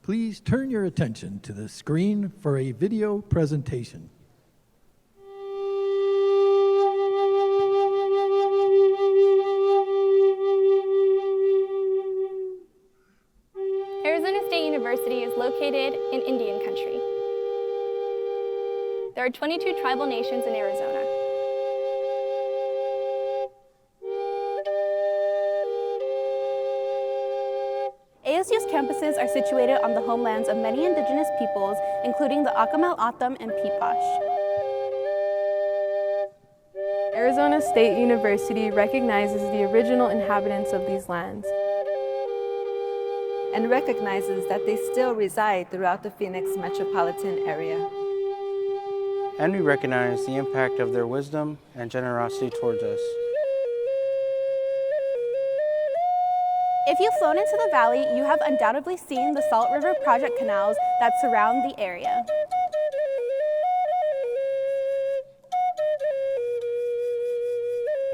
Please turn your attention to the screen for a video presentation. Arizona State University is located in Indian Country. There are 22 tribal nations in Arizona. ASU's campuses are situated on the homelands of many indigenous peoples, including the Akimel, O'odham, and Peepash. Arizona State University recognizes the original inhabitants of these lands and recognizes that they still reside throughout the Phoenix metropolitan area. And we recognize the impact of their wisdom and generosity towards us. If you've flown into the valley, you have undoubtedly seen the Salt River Project canals that surround the area.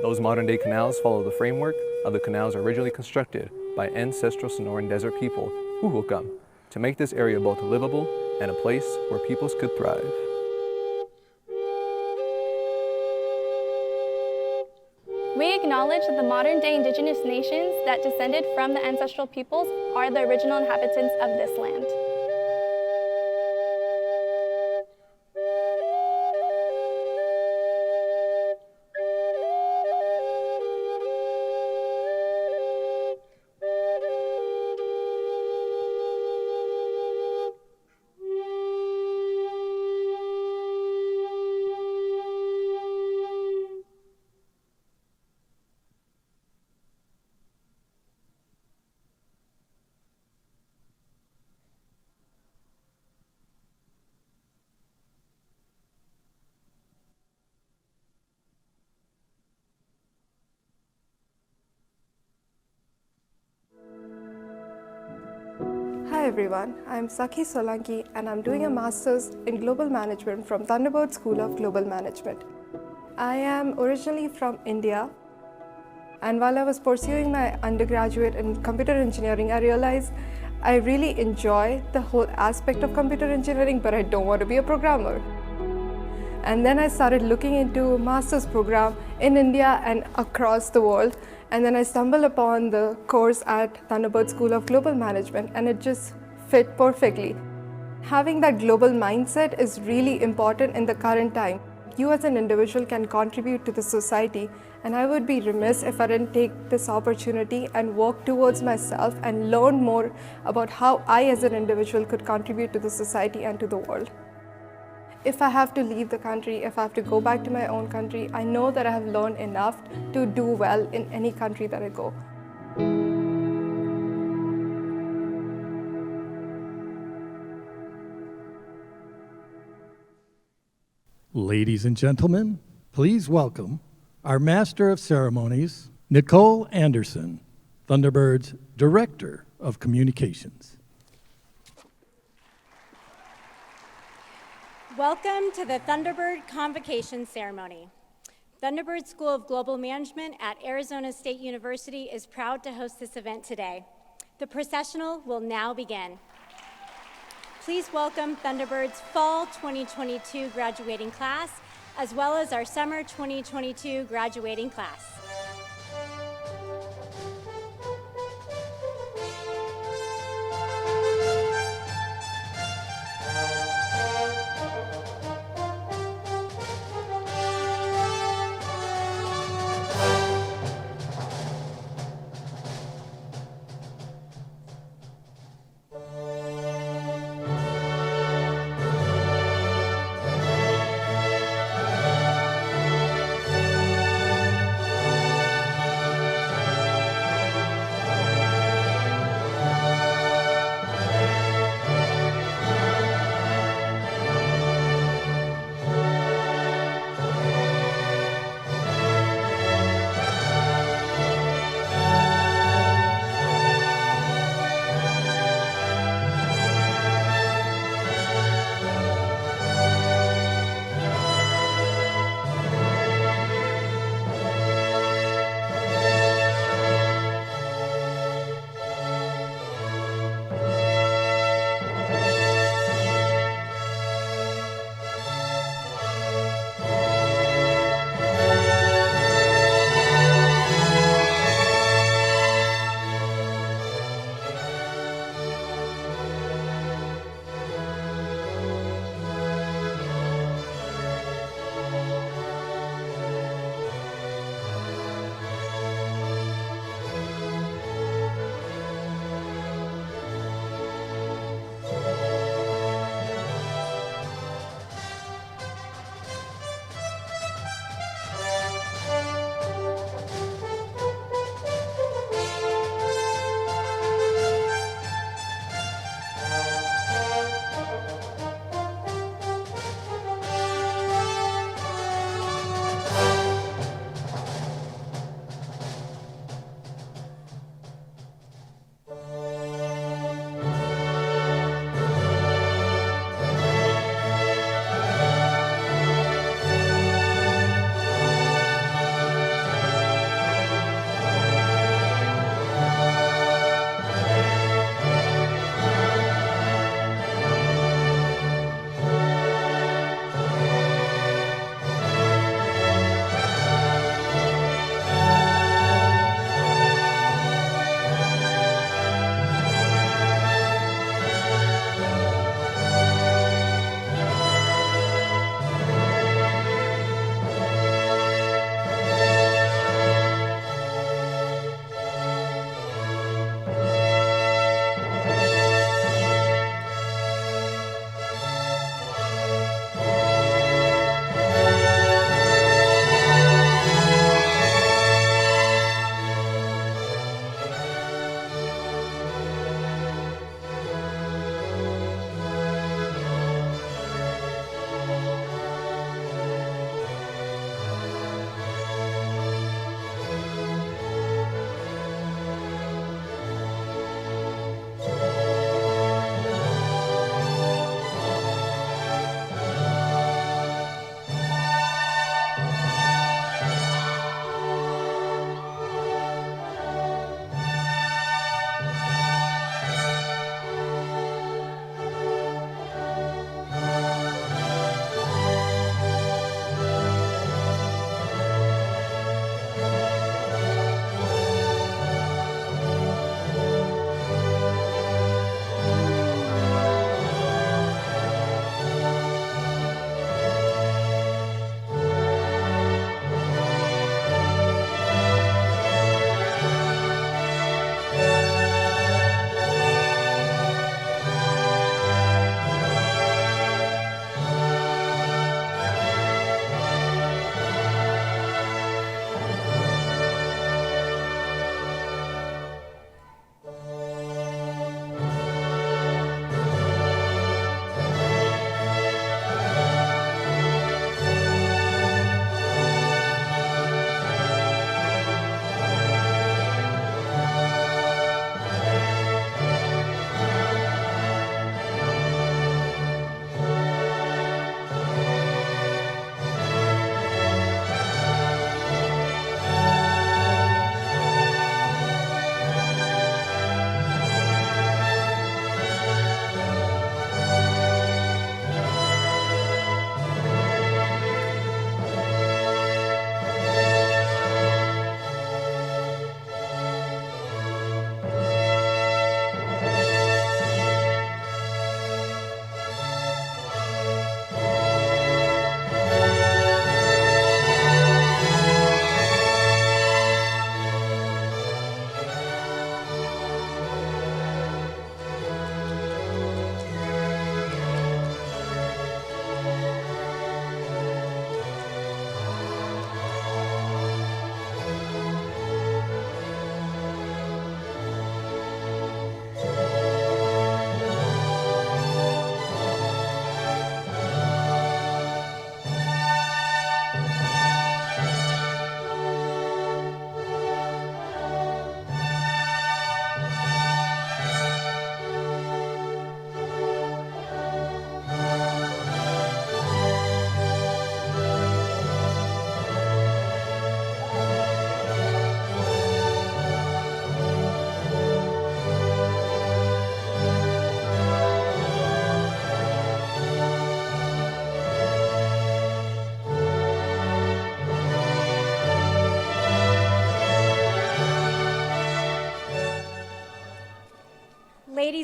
Those modern-day canals follow the framework of the canals originally constructed by ancestral Sonoran Desert people, Huhulcum, to make this area both livable and a place where peoples could thrive. We acknowledge that the modern-day indigenous nations that descended from the ancestral peoples are the original inhabitants of this land. Hi everyone, I'm Sakhi Solanki and I'm doing a Master's in Global Management from Thunderbird School of Global Management. I am originally from India, and while I was pursuing my undergraduate in computer engineering, I realized I really enjoy the whole aspect of computer engineering, but I don't want to be a programmer. And then I started looking into a master's program in India and across the world. And then I stumbled upon the course at Thunderbird School of Global Management, and it just fit perfectly. Having that global mindset is really important in the current time. You as an individual can contribute to the society, and I would be remiss if I didn't take this opportunity and work towards myself and learn more about how I as an individual could contribute to the society and to the world. If I have to leave the country, if I have to go back to my own country, I know that I have learned enough to do well in any country that I go. Ladies and gentlemen, please welcome our Master of Ceremonies, Nicole Anderson, Thunderbird's Director of Communications. Welcome to the Thunderbird Convocation Ceremony. Thunderbird School of Global Management at Arizona State University is proud to host this event today. The processional will now begin. Please welcome Thunderbird's Fall 2022 graduating class, as well as our Summer 2022 graduating class.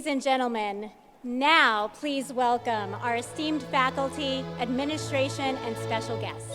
and gentlemen, now please welcome our esteemed faculty, administration, and special guests.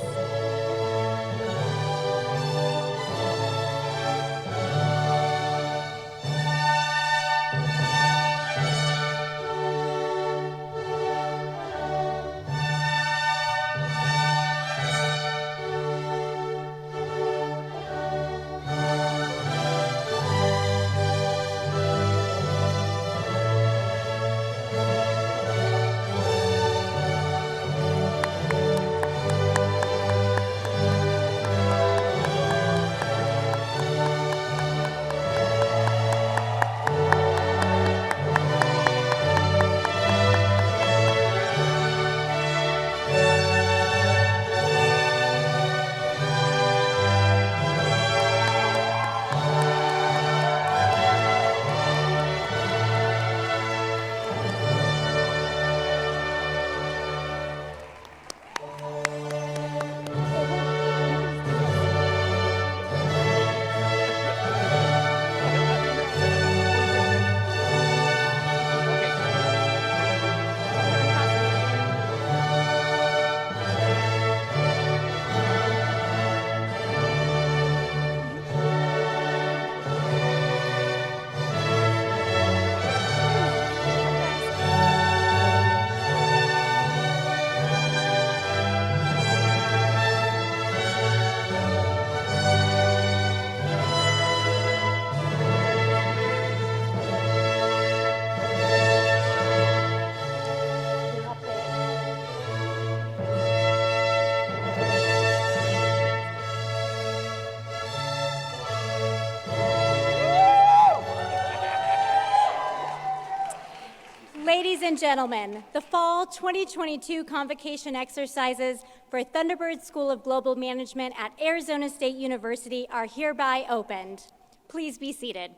Ladies and gentlemen, the Fall 2022 Convocation exercises for Thunderbird School of Global Management at Arizona State University are hereby opened. Please be seated.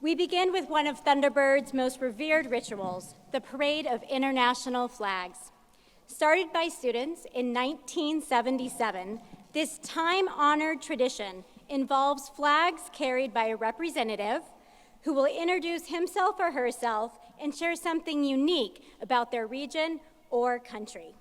We begin with one of Thunderbird's most revered rituals, the Parade of International Flags. Started by students in 1977, this time-honored tradition involves flags carried by a representative who will introduce himself or herself and share something unique about their region or country.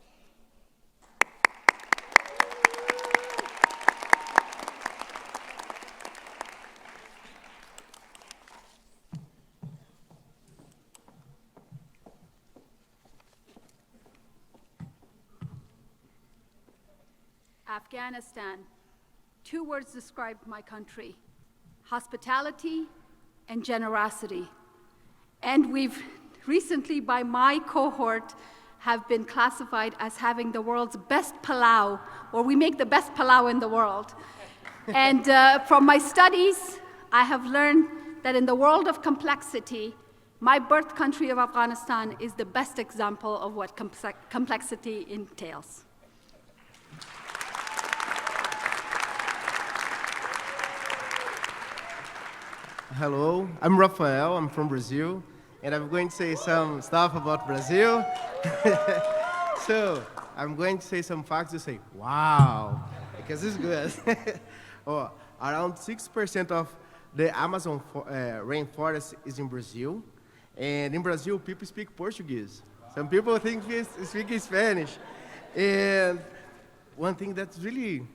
Afghanistan. 2 words describe my country: hospitality and generosity. And we've recently, by my cohort, have been classified as having the world's best palau, or we make the best palau in the world. And from my studies, I have learned that in the world of complexity, my birth country of Afghanistan is the best example of what complexity entails. Hello, I'm Rafael, I'm from Brazil, and I'm going to say some stuff about Brazil. So, I'm going to say some facts to say, wow, because it's good. Oh, around 6% of the Amazon rainforest is in Brazil, and in Brazil, people speak Portuguese. Some people think we speak Spanish. And one thing that's really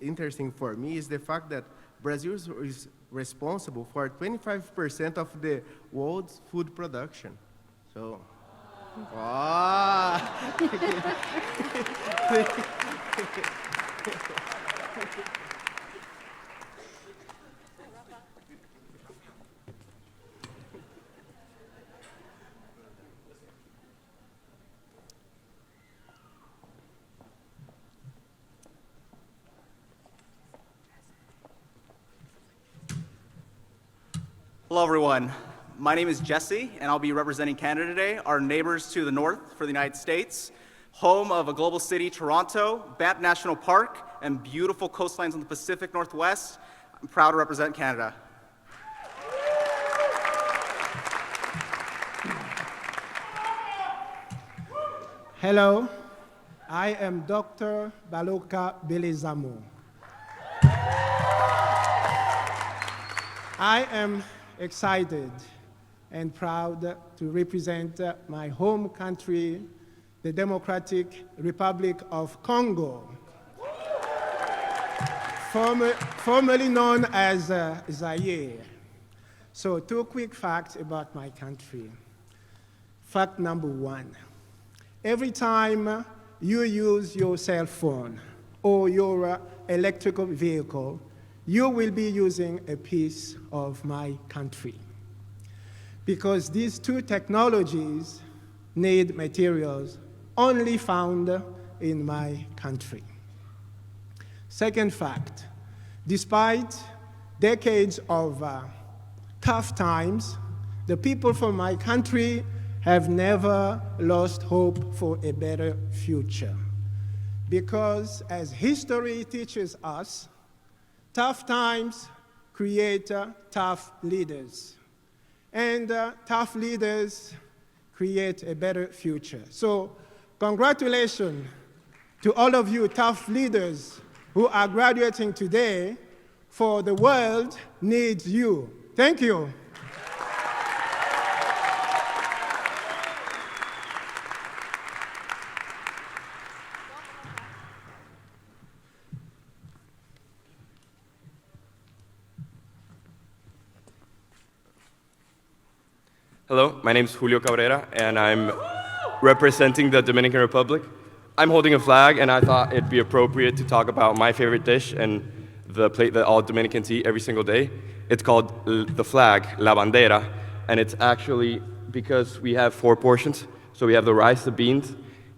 interesting for me is the fact that Brazil is responsible for 25% of the world's food production. So, wow. Hello, everyone. My name is Jesse, and I'll be representing Canada today, our neighbors to the north for the United States, home of a global city, Toronto, Banff National Park, and beautiful coastlines on the Pacific Northwest. I'm proud to represent Canada. Hello, I am Dr. Baloka Belezamo. I am excited and proud to represent my home country, the Democratic Republic of Congo, formerly known as Zaire. So 2 quick facts about my country. Fact number 1, every time you use your cell phone or your electrical vehicle, you will be using a piece of my country. Because these 2 technologies need materials only found in my country. Second fact, despite decades of tough times, the people from my country have never lost hope for a better future. Because as history teaches us, tough times create tough leaders. And tough leaders create a better future. So congratulations to all of you tough leaders who are graduating today, for the world needs you. Thank you. Hello, my name is Julio Cabrera, and I'm representing the Dominican Republic. I'm holding a flag, and I thought it'd be appropriate to talk about my favorite dish and the plate that all Dominicans eat every single day. It's called the flag, la bandera, and it's actually because we have 4 portions. So we have the rice, the beans,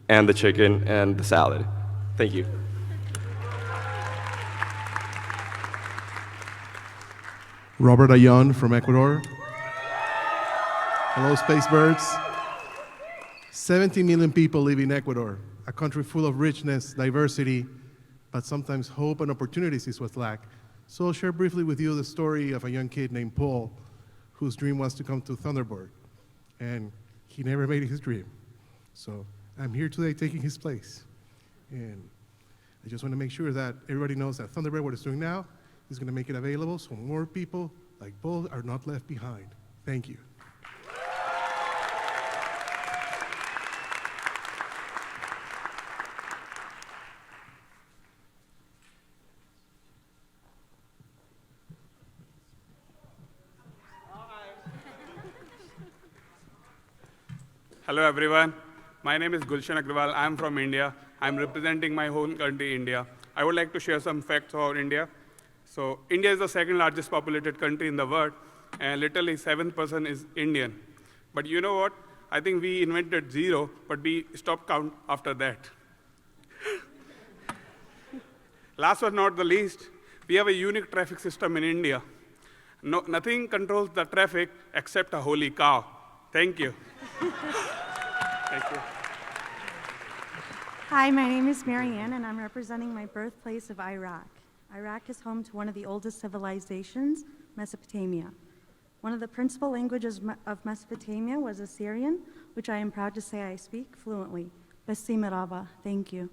and the chicken, and the salad. Thank you. Robert Ayon from Ecuador. Hello, space birds. 70 million people live in Ecuador, a country full of richness, diversity, but sometimes hope and opportunities is what's lack. So I'll share briefly with you the story of a young kid named Paul, whose dream was to come to Thunderbird, and he never made his dream. So I'm here today taking his place. And I just want to make sure that everybody knows that Thunderbird, what it's doing now, is going to make it available so more people like Paul are not left behind. Thank you. Hello everyone, my name is Gulshan Agrawal. I'm from India. I'm representing my home country, India. I would like to share some facts about India. So India is the 2nd largest populated country in the world, and literally 7% is Indian. But you know what? I think we invented 0, but we stopped count after that. Last but not the least, we have a unique traffic system in India. Nothing controls the traffic except a holy cow. Thank you. Thank you. Hi, my name is Marianne, and I'm representing my birthplace of Iraq. Iraq is home to one of the oldest civilizations, Mesopotamia. One of the principal languages of Mesopotamia was Assyrian, which I am proud to say I speak fluently. Besi merhaba. Thank you.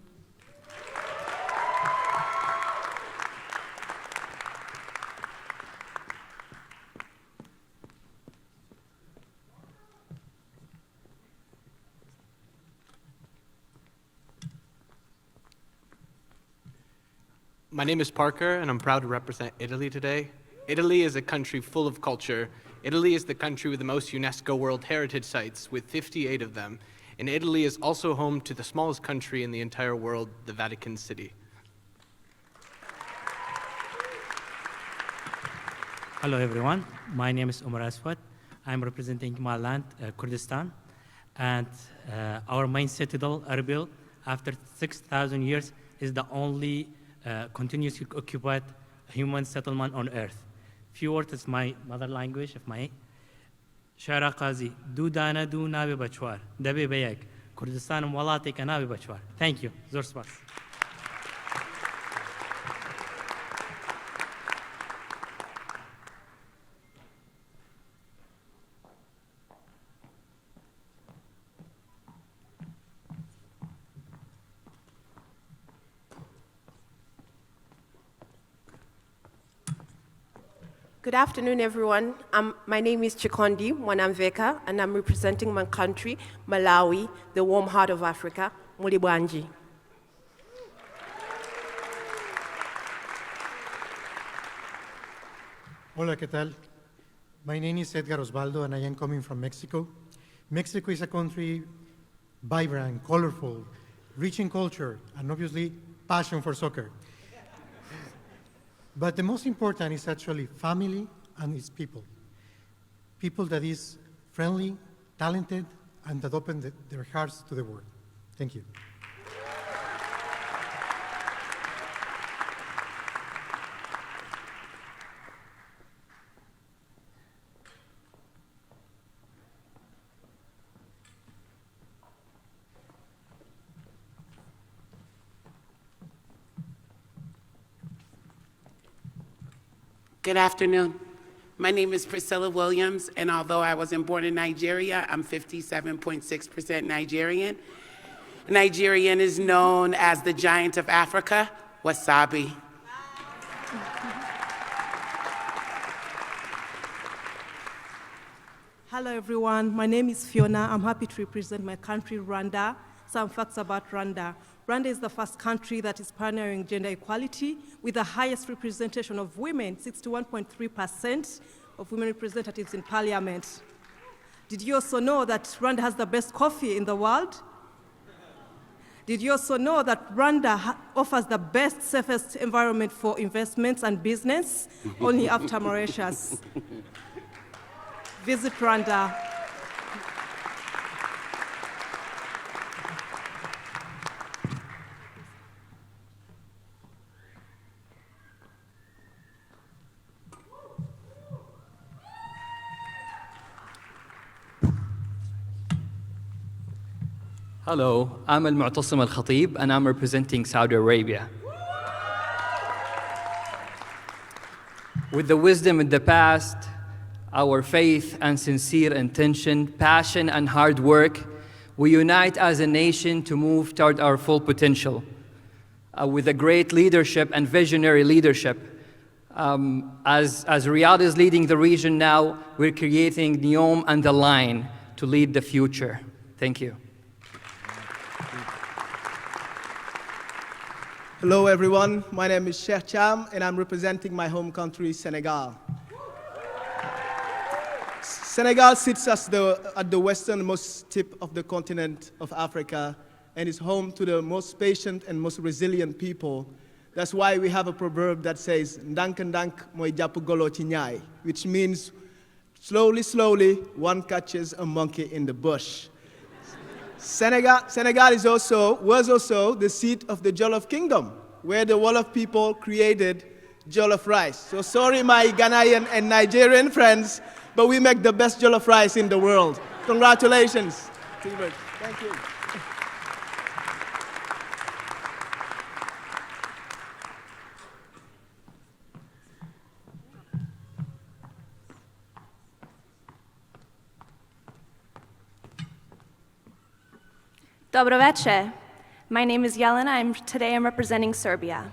My name is Parker, and I'm proud to represent Italy today. Italy is a country full of culture. Italy is the country with the most UNESCO World Heritage Sites, with 58 of them. And Italy is also home to the smallest country in the entire world, the Vatican City. Hello everyone, my name is Umar Aswad. I'm representing my land, Kurdistan, and our main citadel, Erbil, after 6,000 years, is the only continuously occupied human settlement on earth. Few words is my mother language of my Shara Qazi, du dana du nabi bachwar, dabi bayak, Kurdistan walati ka nabi bachwar. Thank you. Zor spas. Good afternoon, everyone. My name is Chikondi Mwanamveka, and I'm representing my country, Malawi, the warm heart of Africa, Mulibwanji. Hola, ¿qué tal? My name is Edgar Osvaldo, and I am coming from Mexico. Mexico is a country vibrant, colorful, rich in culture, and obviously passion for soccer. But the most important is actually family and its people. People that is friendly, talented, and that open their hearts to the world. Thank you. Good afternoon. My name is Priscilla Williams, and although I wasn't born in Nigeria, I'm 57.6% Nigerian. Nigerian is known as the giant of Africa, wasabi. Hello, everyone. My name is Fiona. I'm happy to represent my country, Rwanda. Some facts about Rwanda. Rwanda is the first country that is pioneering gender equality with the highest representation of women, 61.3% of women representatives in parliament. Did you also know that Rwanda has the best coffee in the world? Did you also know that Rwanda offers the best, safest environment for investments and business, only after Mauritius? Visit Rwanda. Hello, I'm Al-Mu'tasim Al-Khatib, and I'm representing Saudi Arabia. With the wisdom in the past, our faith and sincere intention, passion and hard work, we unite as a nation to move toward our full potential. With a great leadership and visionary leadership, as Riyadh is leading the region now, we're creating NEOM and the line to lead the future. Thank you. Hello, everyone. My name is Sheikh Cham, and I'm representing my home country, Senegal. Senegal sits at the westernmost tip of the continent of Africa and is home to the most patient and most resilient people. That's why we have a proverb that says, "Ndank ndank moy japp golo ci ñaay," which means slowly, slowly, one catches a monkey in the bush. Senegal was also the seat of the Jollof Kingdom, where the Wolof people created jollof rice. So sorry, my Ghanaian and Nigerian friends, but we make the best jollof rice in the world. Congratulations. Thank you. Dobro večer. My name is Jelena. Today I'm representing Serbia.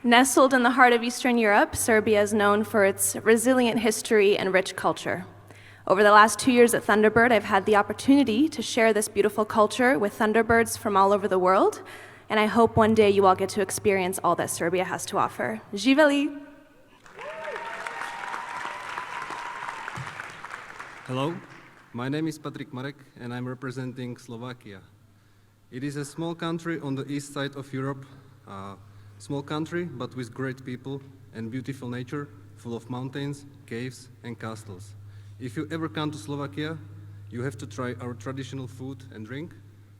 Nestled in the heart of Eastern Europe, Serbia is known for its resilient history and rich culture. Over the last 2 years at Thunderbird, I've had the opportunity to share this beautiful culture with Thunderbirds from all over the world, and I hope one day you all get to experience all that Serbia has to offer. Živeli! Hello, my name is Patrik Marek, and I'm representing Slovakia. It is a small country on the east side of Europe, small country, but with great people and beautiful nature, full of mountains, caves, and castles. If you ever come to Slovakia, you have to try our traditional food and drink,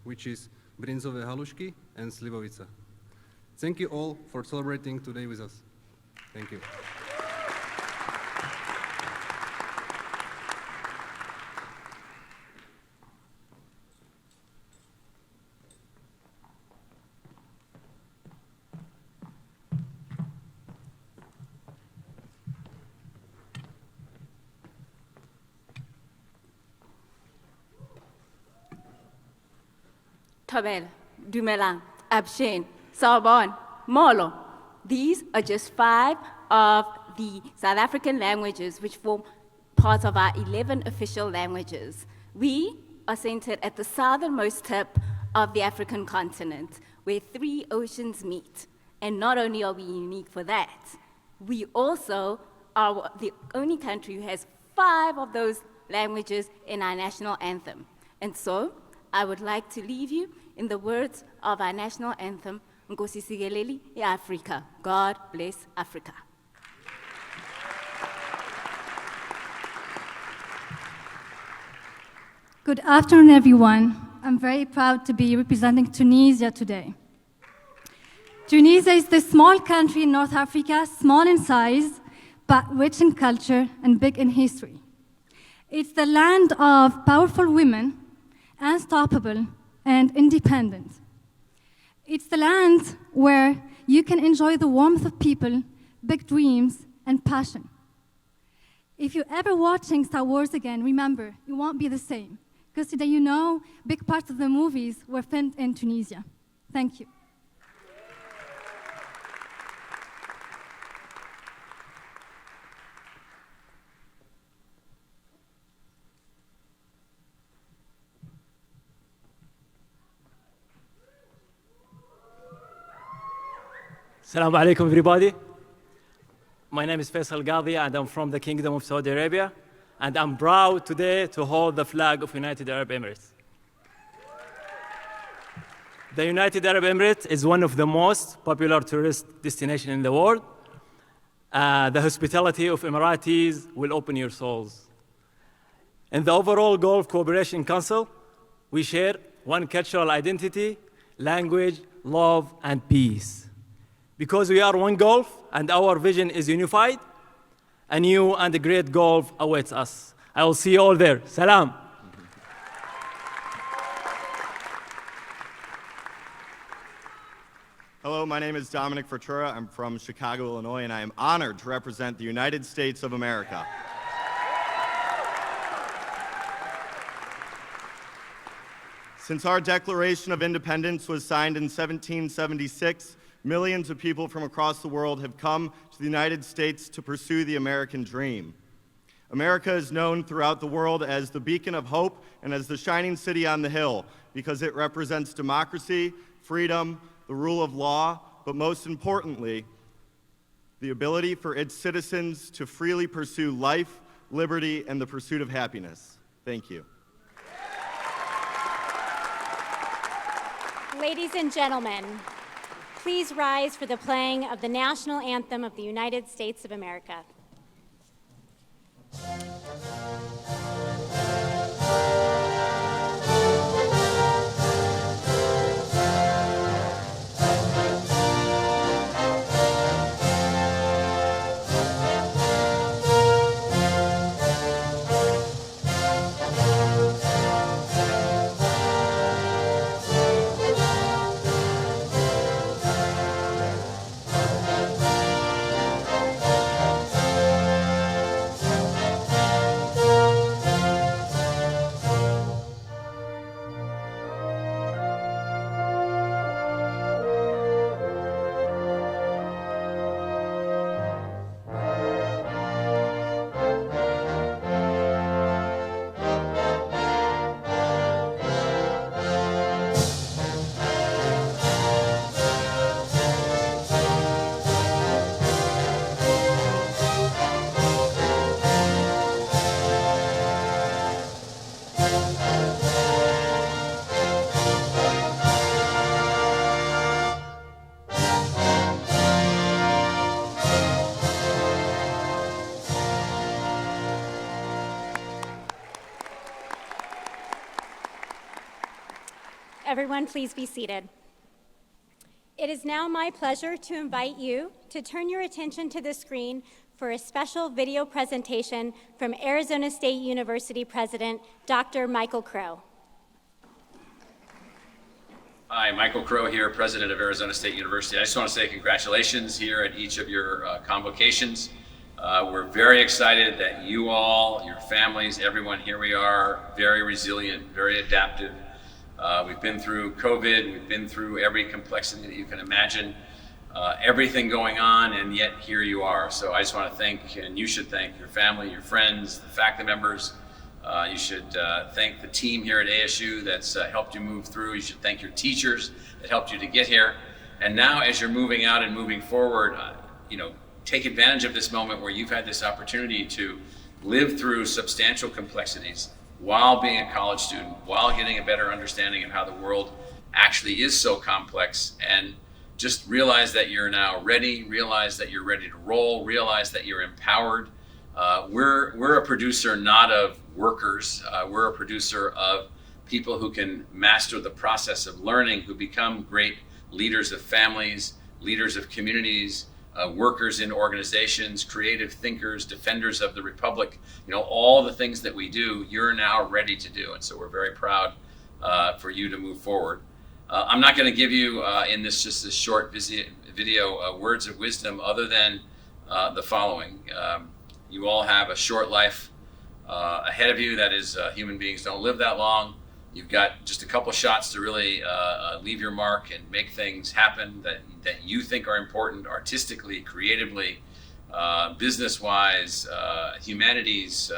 which is brinzové halušky and slivovica. Thank you all for celebrating today with us. Thank you. Tabel, Dumelan, Abshin, Sorbonne, Molo, These are just 5 of the South African languages which form part of our 11 official languages. We are centered at the southernmost tip of the African continent, where 3 oceans meet. And not only are we unique for that, we also are the only country who has 5 of those languages in our national anthem. And so, I would like to leave you in the words of our national anthem, Nkosi Sikelel' iAfrika. God bless Africa. Good afternoon, everyone. I'm very proud to be representing Tunisia today. Tunisia is the small country in North Africa, small in size, but rich in culture and big in history. It's the land of powerful women, unstoppable and independent. It's the land where you can enjoy the warmth of people, big dreams, and passion. If you're ever watching Star Wars again, remember, it won't be the same. Because today, you know, big parts of the movies were filmed in Tunisia. Thank you. Assalamu alaikum, everybody. My name is Faisal Ghadi, and I'm from the Kingdom of Saudi Arabia. And I'm proud today to hold the flag of United Arab Emirates. The United Arab Emirates is one of the most popular tourist destinations in the world. The hospitality of Emiratis will open your souls. In the overall Gulf Cooperation Council, we share one cultural identity, language, love, and peace. Because we are one Gulf and our vision is unified, a new and a great Gulf awaits us. I will see you all there. Salam. Hello, my name is Dominic Fertura. I'm from Chicago, Illinois, and I am honored to represent the United States of America. Since our Declaration of Independence was signed in 1776, millions of people from across the world have come to the United States to pursue the American dream. America is known throughout the world as the beacon of hope and as the shining city on the hill because it represents democracy, freedom, the rule of law, but most importantly, the ability for its citizens to freely pursue life, liberty, and the pursuit of happiness. Thank you. Ladies and gentlemen, please rise for the playing of the national anthem of the United States of America. Everyone, please be seated. It is now my pleasure to invite you to turn your attention to the screen for a special video presentation from Arizona State University President, Dr. Michael Crow. Hi, Michael Crow here, President of Arizona State University. I just want to say congratulations here at each of your convocations. We're very excited that you all, your families, everyone, here we are, very resilient, very adaptive. We've been through COVID, we've been through every complexity that you can imagine, everything going on, and yet here you are. So I just want to thank, and you should thank your family, your friends, the faculty members. You should thank the team here at ASU that's helped you move through. You should thank your teachers that helped you to get here. And now as you're moving out and moving forward, take advantage of this moment where you've had this opportunity to live through substantial complexities while being a college student, while getting a better understanding of how the world actually is so complex, and just realize that you're now ready, realize that you're ready to roll, realize that you're empowered. We're a producer not of workers, we're a producer of people who can master the process of learning, who become great leaders of families, leaders of communities, workers in organizations, creative thinkers, defenders of the Republic. All the things that we do, you're now ready to do. And so we're very proud for you to move forward. I'm not going to give you in this short video words of wisdom other than the following. You all have a short life ahead of you. That is, human beings don't live that long. You've got just a couple shots to really leave your mark and make things happen that you think are important artistically, creatively, business-wise, humanities,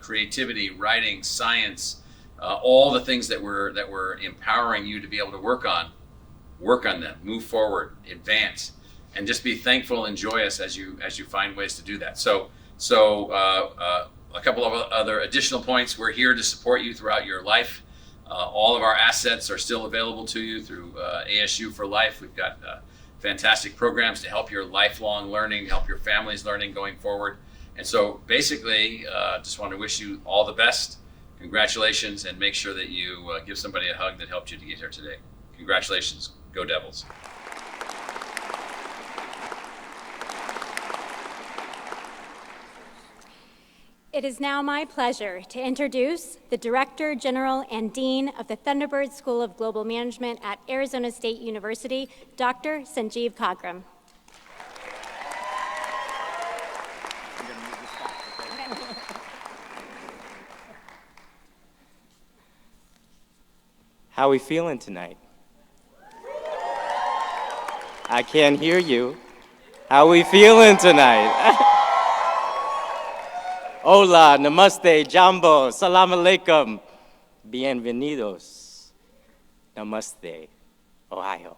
creativity, writing, science, all the things that we're empowering you to be able to work on them, move forward, advance, and just be thankful and joyous as you find ways to do that. So a couple of other additional points. We're here to support you throughout your life. All of our assets are still available to you through ASU for Life. We've got fantastic programs to help your lifelong learning, to help your family's learning going forward. And so basically, just want to wish you all the best. Congratulations, and make sure that you give somebody a hug that helped you to get here today. Congratulations. Go Devils. It is now my pleasure to introduce the Director General and Dean of the Thunderbird School of Global Management at Arizona State University, Dr. Sanjeev Kagram. How we feeling tonight? I can't hear you. How we feeling tonight? Hola, namaste, jambo, salam alaikum, bienvenidos, namaste, Ohio.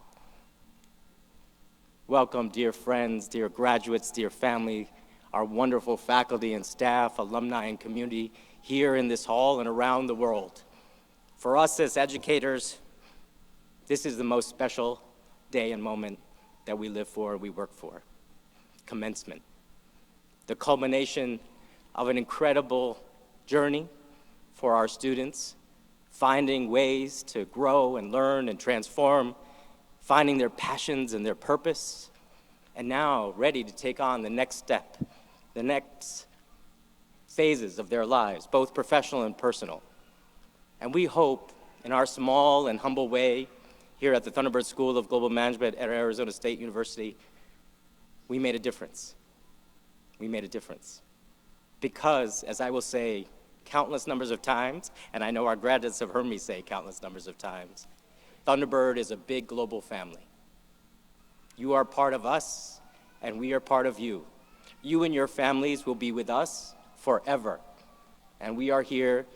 Welcome, dear friends, dear graduates, dear family, our wonderful faculty and staff, alumni and community here in this hall and around the world. For us as educators, this is the most special day and moment that we live for and we work for. Commencement, the culmination of an incredible journey for our students, finding ways to grow and learn and transform, finding their passions and their purpose, and now ready to take on the next step, the next phases of their lives, both professional and personal. And we hope, in our small and humble way, here at the Thunderbird School of Global Management at Arizona State University, we made a difference. We made a difference. Because, as I will say countless numbers of times, and I know our graduates have heard me say countless numbers of times, Thunderbird is a big global family. You are part of us, and we are part of you. You and your families will be with us forever, and we are here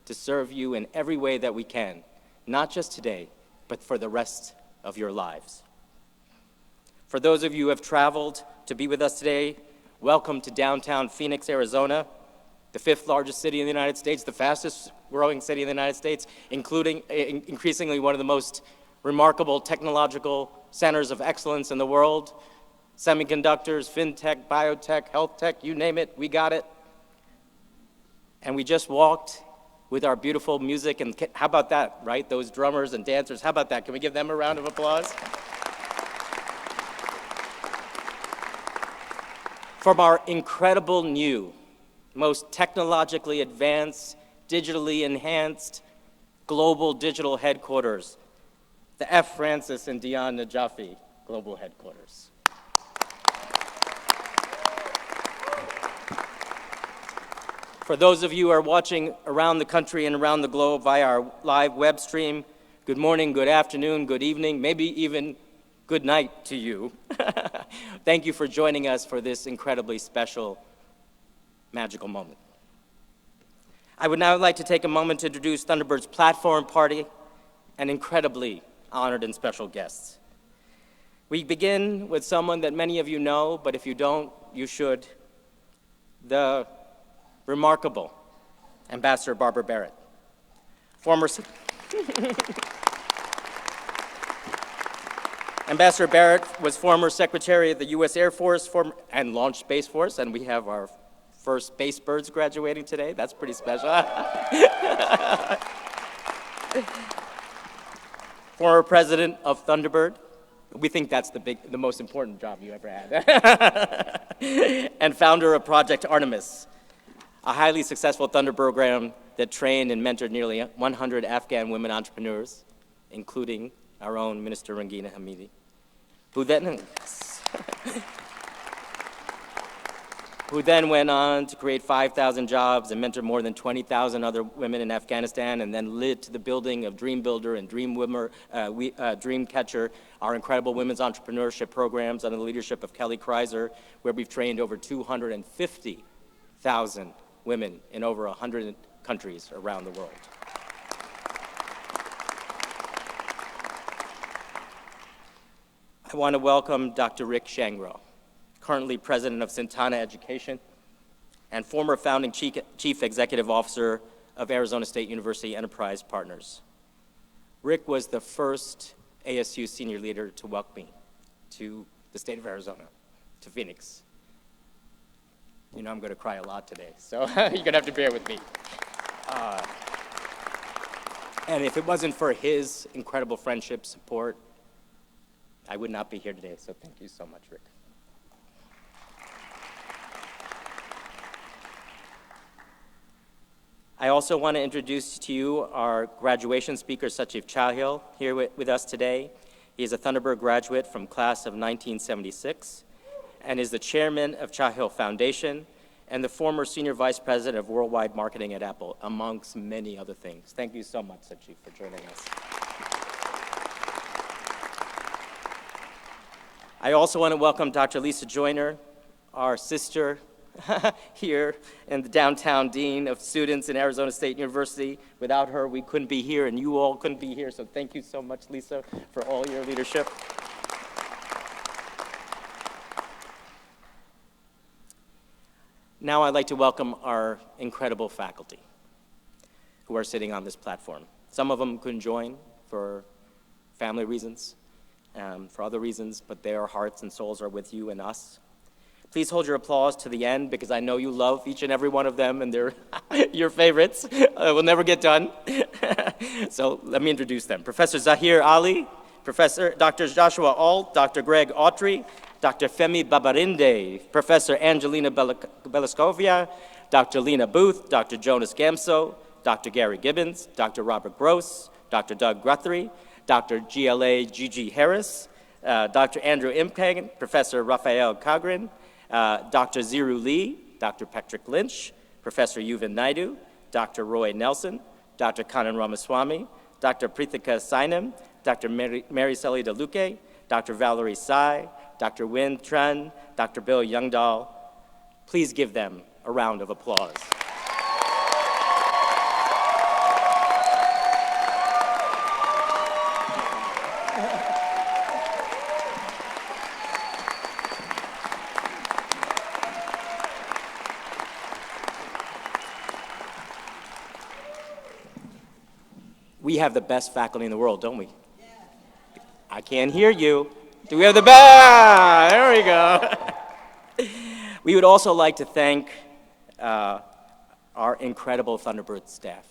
to serve you in every way that we can, not just today, but for the rest of your lives. For those of you who have traveled to be with us today, welcome to downtown Phoenix, Arizona, the 5th largest city in the United States, the fastest growing city in the United States, including increasingly one of the most remarkable technological centers of excellence in the world. Semiconductors, fintech, biotech, health tech, you name it, we got it. And we just walked with our beautiful music, and how about that, right? Those drummers and dancers, how about that? Can we give them a round of applause? From our incredible new, most technologically advanced, digitally enhanced, global digital headquarters, the F. Francis and Dion Najafi Global Headquarters. For those of you who are watching around the country and around the globe via our live web stream, good morning, good afternoon, good evening, maybe even good night to you. Thank you for joining us for this incredibly special, magical moment. I would now like to take a moment to introduce Thunderbird's platform party and incredibly honored and special guests. We begin with someone that many of you know, but if you don't, you should. The remarkable Ambassador Barbara Barrett, Ambassador Barrett was former Secretary of the U.S. Air Force and launched Space Force, and we have our first Space Birds graduating today. That's pretty special. Former President of Thunderbird. We think that's the most important job you ever had. And founder of Project Artemis, a highly successful Thunder program that trained and mentored nearly 100 Afghan women entrepreneurs, including our own Minister Rangina Hamidi, who then went on to create 5,000 jobs and mentor more than 20,000 other women in Afghanistan, and then led to the building of Dream Builder and Dreamcatcher, our incredible women's entrepreneurship programs under the leadership of Kelly Kreiser, where we've trained over 250,000 women in over 100 countries around the world. I want to welcome Dr. Rick Shangro, currently president of Santana Education and former founding chief executive officer of Arizona State University Enterprise Partners. Rick was the first ASU senior leader to welcome me to the state of Arizona, to Phoenix. You know I'm going to cry a lot today, so you're going to have to bear with me. And if it wasn't for his incredible friendship, support, I would not be here today, so thank you so much, Rick. I also want to introduce to you our graduation speaker, Sachiv Chahil, here with us today. He is a Thunderbird graduate from class of 1976 and is the chairman of Chahil Foundation and the former senior vice president of worldwide marketing at Apple, amongst many other things. Thank you so much, Sachiv, for joining us. I also want to welcome Dr. Lisa Joyner, our sister here and the downtown dean of students in Arizona State University. Without her, we couldn't be here, and you all couldn't be here, so thank you so much, Lisa, for all your leadership. Now I'd like to welcome our incredible faculty who are sitting on this platform. Some of them couldn't join for family reasons, for other reasons, but their hearts and souls are with you and us. Please hold your applause to the end, because I know you love each and every one of them, and they're your favorites. We'll never get done. So let me introduce them. Professor Zahir Ali, Professor Dr. Joshua Ault, Dr. Greg Autry, Dr. Femi Babarinde, Professor Angelina Belascovia, Dr. Lena Booth, Dr. Jonas Gamso, Dr. Gary Gibbons, Dr. Robert Gross, Dr. Doug Guthrie, Dr. GLA Gigi Harris, Dr. Andrew Impeg, Professor Raphael Kagrin, Dr. Ziru Lee, Dr. Patrick Lynch, Professor Yuvan Naidu, Dr. Roy Nelson, Dr. Kanan Ramaswamy, Dr. Prithika Sainam, Dr. Mary Sally DeLuque, Dr. Valerie Sai, Dr. Win Tran, Dr. Bill Youngdahl. Please give them a round of applause. We have the best faculty in the world, don't we? I can't hear you. Do we have the best? There we go. We would also like to thank our incredible Thunderbird staff.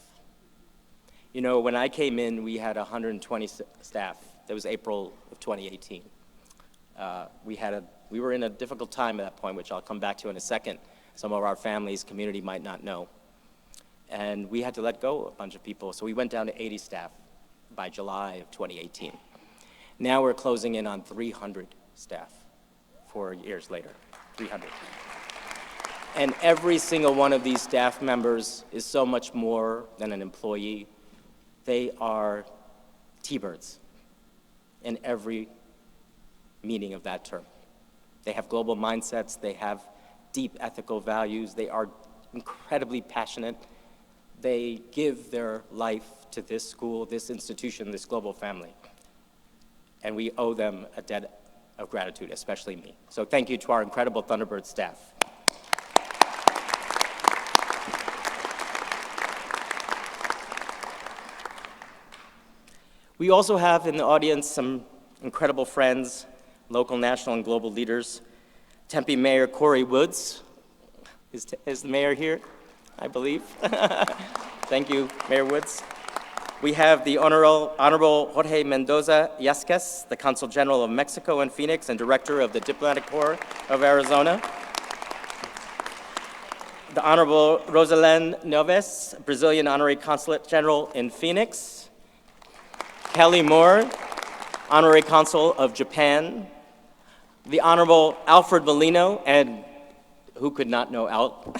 You know, when I came in, we had 120 staff. That was April of 2018. We were in a difficult time at that point, which I'll come back to in a second. Some of our families, community might not know. And we had to let go of a bunch of people, so we went down to 80 staff by July of 2018. Now we're closing in on 300 staff 4 years later, 300. And every single one of these staff members is so much more than an employee. They are T-birds in every meaning of that term. They have global mindsets, they have deep ethical values, they are incredibly passionate. They give their life to this school, this institution, this global family. And we owe them a debt of gratitude, especially me. So thank you to our incredible Thunderbird staff. We also have in the audience some incredible friends, local, national, and global leaders. Tempe Mayor Corey Woods is the mayor here, I believe. Thank you, Mayor Woods. We have the Honorable Jorge Mendoza Yasquez, the Consul General of Mexico in Phoenix and Director of the Diplomatic Corps of Arizona. The Honorable Rosalind Neves, Brazilian Honorary Consulate General in Phoenix. Kelly Moore, Honorary Consul of Japan. The Honorable Alfred Molino, and who could not know Al,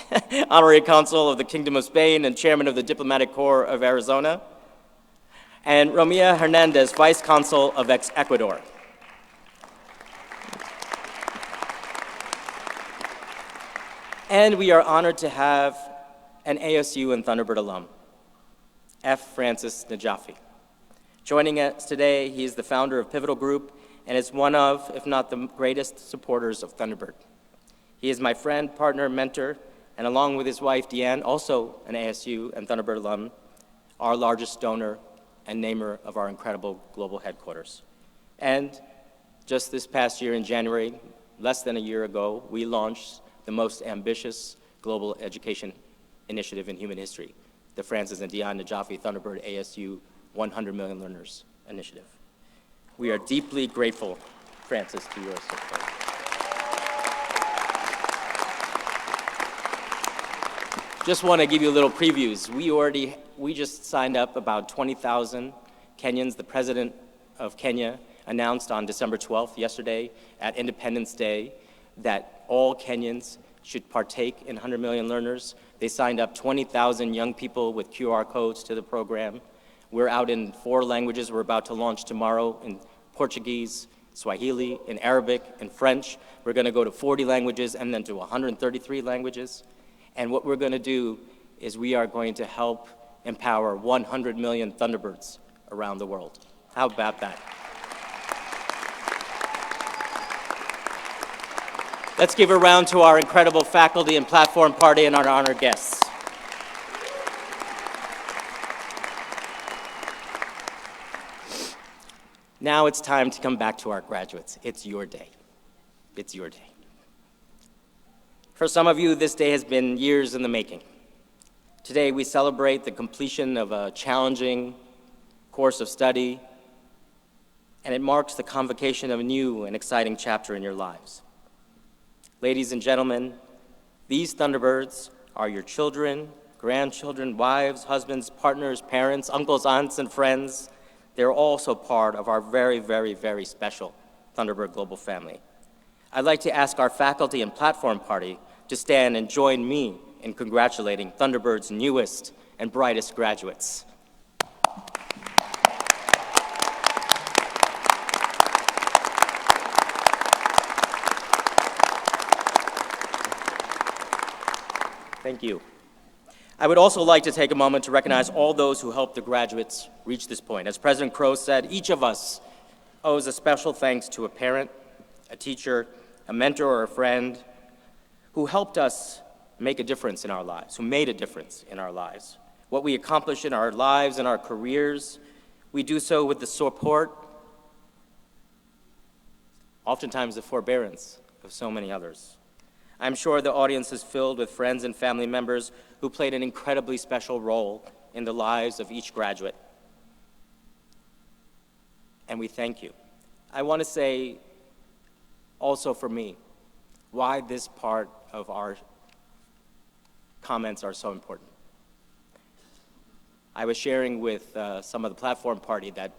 Honorary Consul of the Kingdom of Spain and Chairman of the Diplomatic Corps of Arizona. And Romia Hernandez, Vice Consul of Ecuador. And we are honored to have an ASU and Thunderbird alum, F. Francis Najafi. Joining us today, he is the founder of Pivotal Group and is one of, if not the greatest supporters of Thunderbird. He is my friend, partner, mentor, and along with his wife, Deanne, also an ASU and Thunderbird alum, our largest donor and namer of our incredible global headquarters. And just this past year in January, less than a year ago, we launched the most ambitious global education initiative in human history, the Francis and Deanne Najafi Thunderbird ASU 100 Million Learners Initiative. We are deeply grateful, Francis, to your support. Just want to give you a little previews. We just signed up about 20,000 Kenyans. The president of Kenya announced on December 12th, yesterday, at Independence Day, that all Kenyans should partake in 100 Million Learners. They signed up 20,000 young people with QR codes to the program. We're out in 4 languages. We're about to launch tomorrow in Portuguese, Swahili, in Arabic, in French. We're going to go to 40 languages and then to 133 languages. And what we're going to do is we are going to help empower 100 million Thunderbirds around the world. How about that? Let's give a round to our incredible faculty and platform party and our honored guests. Now it's time to come back to our graduates. It's your day. It's your day. For some of you, this day has been years in the making. Today, we celebrate the completion of a challenging course of study, and it marks the convocation of a new and exciting chapter in your lives. Ladies and gentlemen, these Thunderbirds are your children, grandchildren, wives, husbands, partners, parents, uncles, aunts, and friends. They're also part of our very, very, very special Thunderbird Global family. I'd like to ask our faculty and platform party to stand and join me in congratulating Thunderbird's newest and brightest graduates. Thank you. I would also like to take a moment to recognize all those who helped the graduates reach this point. As President Crow said, each of us owes a special thanks to a parent, a teacher, a mentor, or a friend who helped us make a difference in our lives, who made a difference in our lives. What we accomplish in our lives and our careers, we do so with the support, oftentimes the forbearance of so many others. I'm sure the audience is filled with friends and family members who played an incredibly special role in the lives of each graduate. And we thank you. I want to say also for me why this part of our comments are so important. I was sharing with some of the platform party that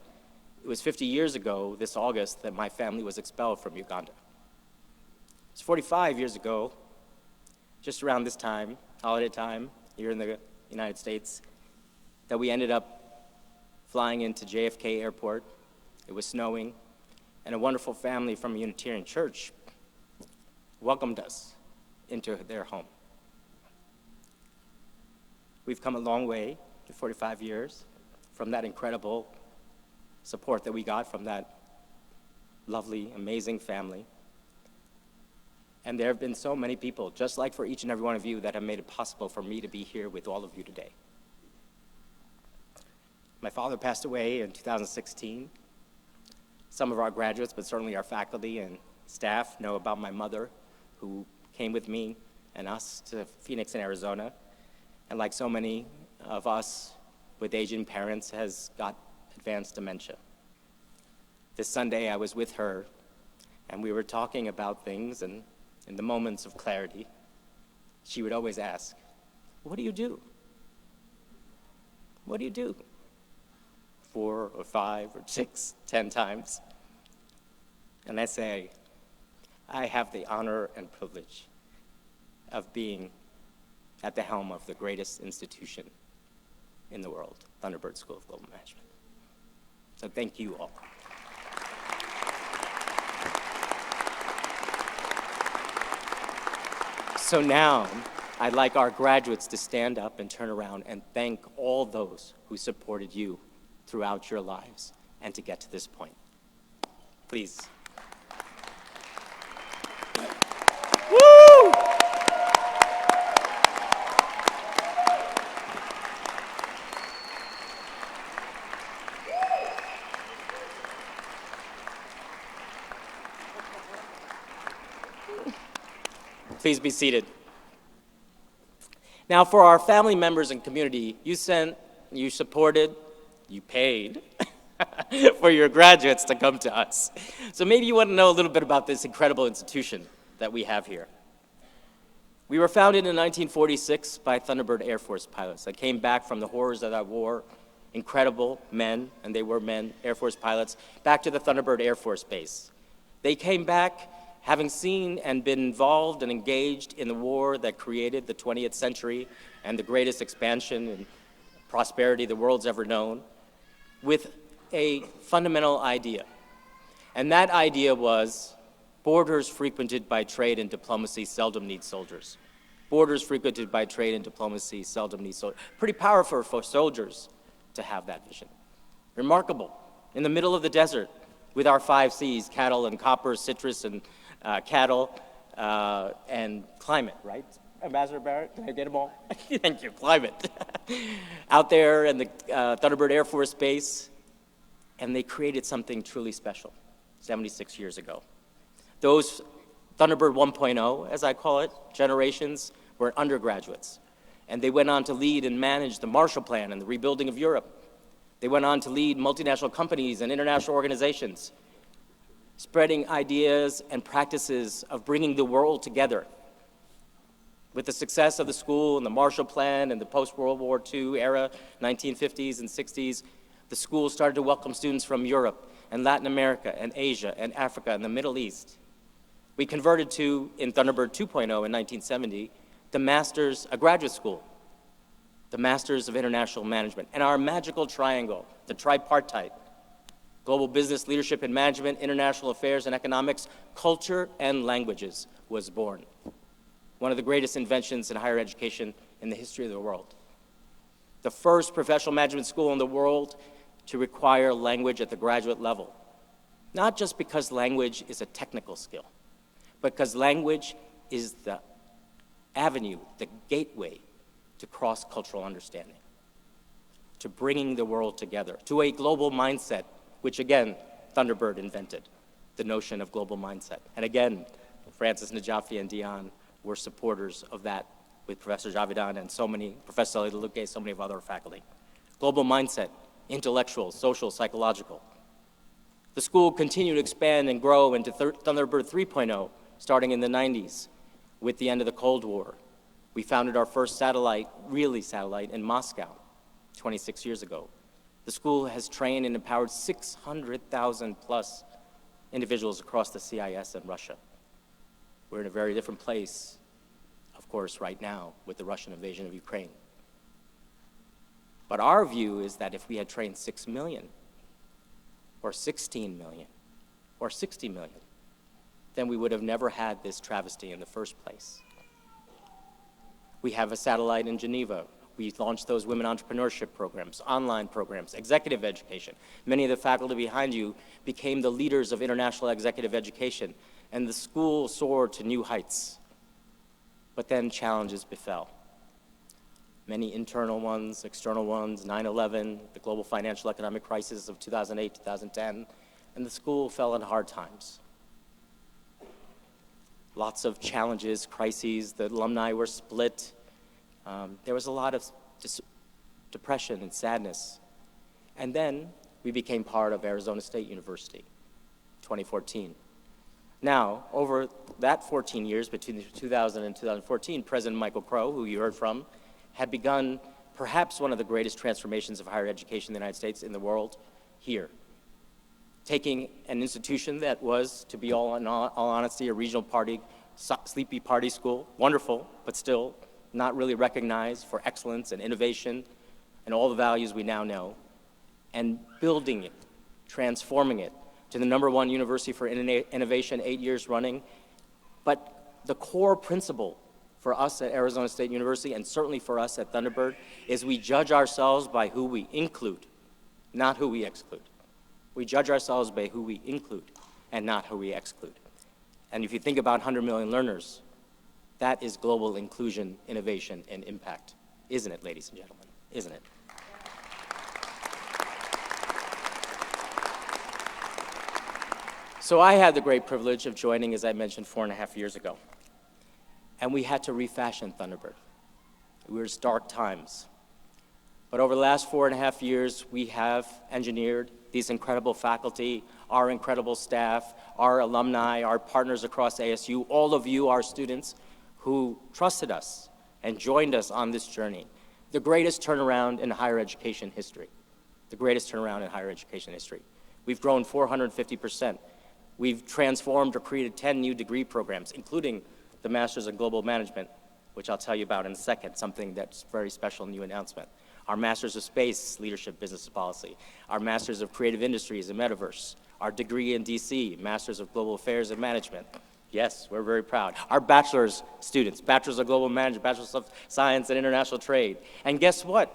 it was 50 years ago this August that my family was expelled from Uganda. It's 45 years ago, just around this time, holiday time, here in the United States, that we ended up flying into JFK Airport. It was snowing, and a wonderful family from a Unitarian church welcomed us into their home. We've come a long way in 45 years from that incredible support that we got from that lovely, amazing family. And there have been so many people, just like for each and every one of you, that have made it possible for me to be here with all of you today. My father passed away in 2016. Some of our graduates, but certainly our faculty and staff, know about my mother, who came with me and us to Phoenix in Arizona. And like so many of us with aging parents, has got advanced dementia. This Sunday, I was with her, and we were talking about things, and in the moments of clarity, she would always ask, "What do you do? What do you do?" 4 or 5 or 6, 10 times. And I say, I have the honor and privilege of being at the helm of the greatest institution in the world, Thunderbird School of Global Management. So thank you all. So now, I'd like our graduates to stand up and turn around and thank all those who supported you throughout your lives and to get to this point. Please. Woo! Please be seated. Now, for our family members and community, you sent, you supported, you paid for your graduates to come to us. So maybe you want to know a little bit about this incredible institution that we have here. We were founded in 1946 by Thunderbird Air Force pilots that came back from the horrors of that war, incredible men, and they were men, Air Force pilots, back to the Thunderbird Air Force Base. They came back having seen and been involved and engaged in the war that created the 20th century and the greatest expansion and prosperity the world's ever known, with a fundamental idea. And that idea was, borders frequented by trade and diplomacy seldom need soldiers. Borders frequented by trade and diplomacy seldom need soldiers. Pretty powerful for soldiers to have that vision. Remarkable. In the middle of the desert, with our 5 Cs, cattle and copper, citrus and cattle, and climate, right? Ambassador Barrett, did I get them all? Thank you, climate. Out there in the Thunderbird Air Force Base, and they created something truly special 76 years ago. Those Thunderbird 1.0, as I call it, generations, were undergraduates. And they went on to lead and manage the Marshall Plan and the rebuilding of Europe. They went on to lead multinational companies and international organizations, spreading ideas and practices of bringing the world together. With the success of the school and the Marshall Plan and the post-World War II era, 1950s and 60s, the school started to welcome students from Europe and Latin America and Asia and Africa and the Middle East. We converted to, in Thunderbird 2.0 in 1970, the Masters, a graduate school, the Masters of International Management, and our magical triangle, the tripartite, global business, leadership and management, international affairs and economics, culture and languages, was born. One of the greatest inventions in higher education in the history of the world. The first professional management school in the world to require language at the graduate level. Not just because language is a technical skill, but because language is the avenue, the gateway to cross-cultural understanding, to bringing the world together, to a global mindset, which again, Thunderbird invented, the notion of global mindset. And again, Francis Najafi and Dion were supporters of that with Professor Javidan and so many, Professor Leluque, so many of other faculty. Global mindset, intellectual, social, psychological. The school continued to expand and grow into Thunderbird 3.0, starting in the 90s with the end of the Cold War. We founded our first satellite, really satellite, in Moscow 26 years ago. The school has trained and empowered 600,000 plus individuals across the CIS and Russia. We're in a very different place, of course, right now with the Russian invasion of Ukraine. But our view is that if we had trained 6 million or 16 million or 60 million, then we would have never had this travesty in the first place. We have a satellite in Geneva. We launched those women entrepreneurship programs, online programs, executive education. Many of the faculty behind you became the leaders of international executive education, and the school soared to new heights. But then challenges befell. Many internal ones, external ones, 9/11, the global financial economic crisis of 2008, 2010, and the school fell in hard times. Lots of challenges, crises, the alumni were split. There was a lot of depression and sadness. And then we became part of Arizona State University, 2014. Now, over that 14 years, between 2000 and 2014, President Michael Crow, who you heard from, had begun perhaps one of the greatest transformations of higher education in the United States, in the world, here. Taking an institution that was, to be all honesty, a regional party, sleepy party school, wonderful, but still not really recognized for excellence and innovation and all the values we now know, and building it, transforming it to the #1 university for innovation 8 years running. But the core principle for us at Arizona State University, and certainly for us at Thunderbird, is we judge ourselves by who we include, not who we exclude. We judge ourselves by who we include and not who we exclude. And if you think about 100 million learners, that is global inclusion, innovation, and impact. Isn't it, ladies and gentlemen? Isn't it? So I had the great privilege of joining, as I mentioned, 4.5 years ago. And we had to refashion Thunderbird. It was dark times. But over the last 4.5 years, we have engineered these incredible faculty, our incredible staff, our alumni, our partners across ASU, all of you, our students, who trusted us and joined us on this journey. The greatest turnaround in higher education history. The greatest turnaround in higher education history. We've grown 450%. We've transformed or created 10 new degree programs, including the Masters of Global Management, which I'll tell you about in a second, something that's very special new announcement. Our Masters of Space, Leadership, Business Policy. Our Masters of Creative Industries and Metaverse. Our degree in DC, Masters of Global Affairs and Management. Yes, we're very proud. Our bachelor's students, Bachelor's of Global Management, Bachelor's of Science and International Trade. And guess what?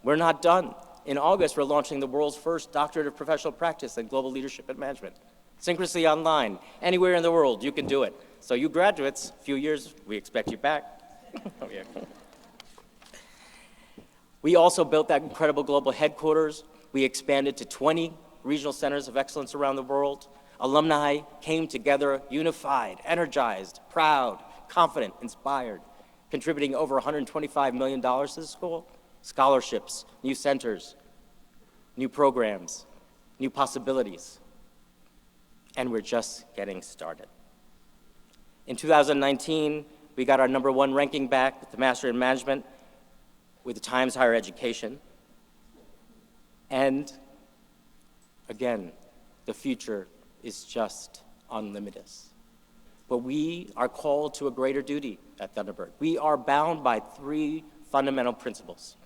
We're not done. In August, we're launching the world's first Doctorate of Professional Practice in Global Leadership and Management. Synchronously online, anywhere in the world, you can do it. So you graduates, a few years, we expect you back. Oh, yeah. We also built that incredible global headquarters. We expanded to 20 regional centers of excellence around the world. Alumni came together unified, energized, proud, confident, inspired, contributing over $125 million to the school. Scholarships, new centers, new programs, new possibilities. And we're just getting started. In 2019, we got our #1 ranking back with the Master in Management with the Times Higher Education. And again, the future is just unlimited. But we are called to a greater duty at Thunderbird. We are bound by 3 fundamental principles.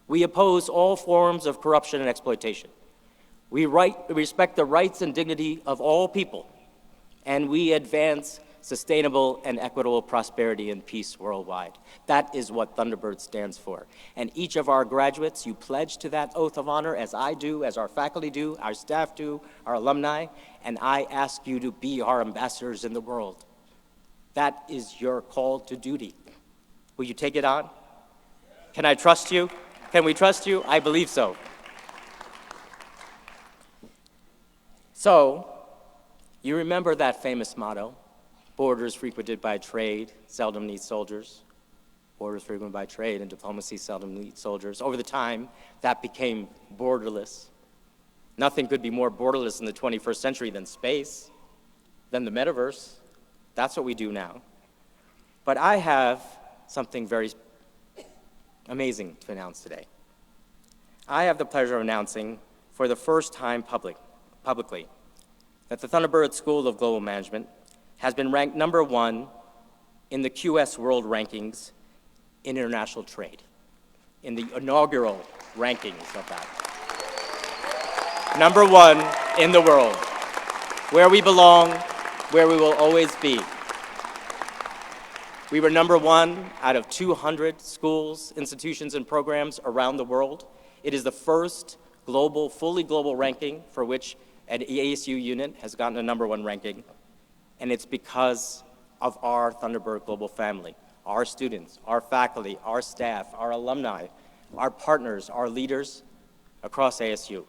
We oppose all forms of corruption and exploitation. We respect the rights and dignity of all people, and we advance sustainable and equitable prosperity and peace worldwide. That is what Thunderbird stands for. And each of our graduates, you pledge to that oath of honor, as I do, as our faculty do, our staff do, our alumni, and I ask you to be our ambassadors in the world. That is your call to duty. Will you take it on? Can I trust you? Can we trust you? I believe so. So, you remember that famous motto, borders frequented by trade seldom need soldiers. Borders frequented by trade and diplomacy seldom need soldiers. Over the time, that became borderless. Nothing could be more borderless in the 21st century than space, than the metaverse. That's what we do now. But I have something very amazing to announce today. I have the pleasure of announcing for the first time publicly that the Thunderbird School of Global Management has been ranked #1 in the QS World Rankings in international trade, in the inaugural rankings of that. #1 in the world. where we belong, where we will always be. We were #1 out of 200 schools, institutions, and programs around the world. It is the first global, fully global ranking for which an ASU unit has gotten a #1 ranking, and it's because of our Thunderbird global family, our students, our faculty, our staff, our alumni, our partners, our leaders across ASU.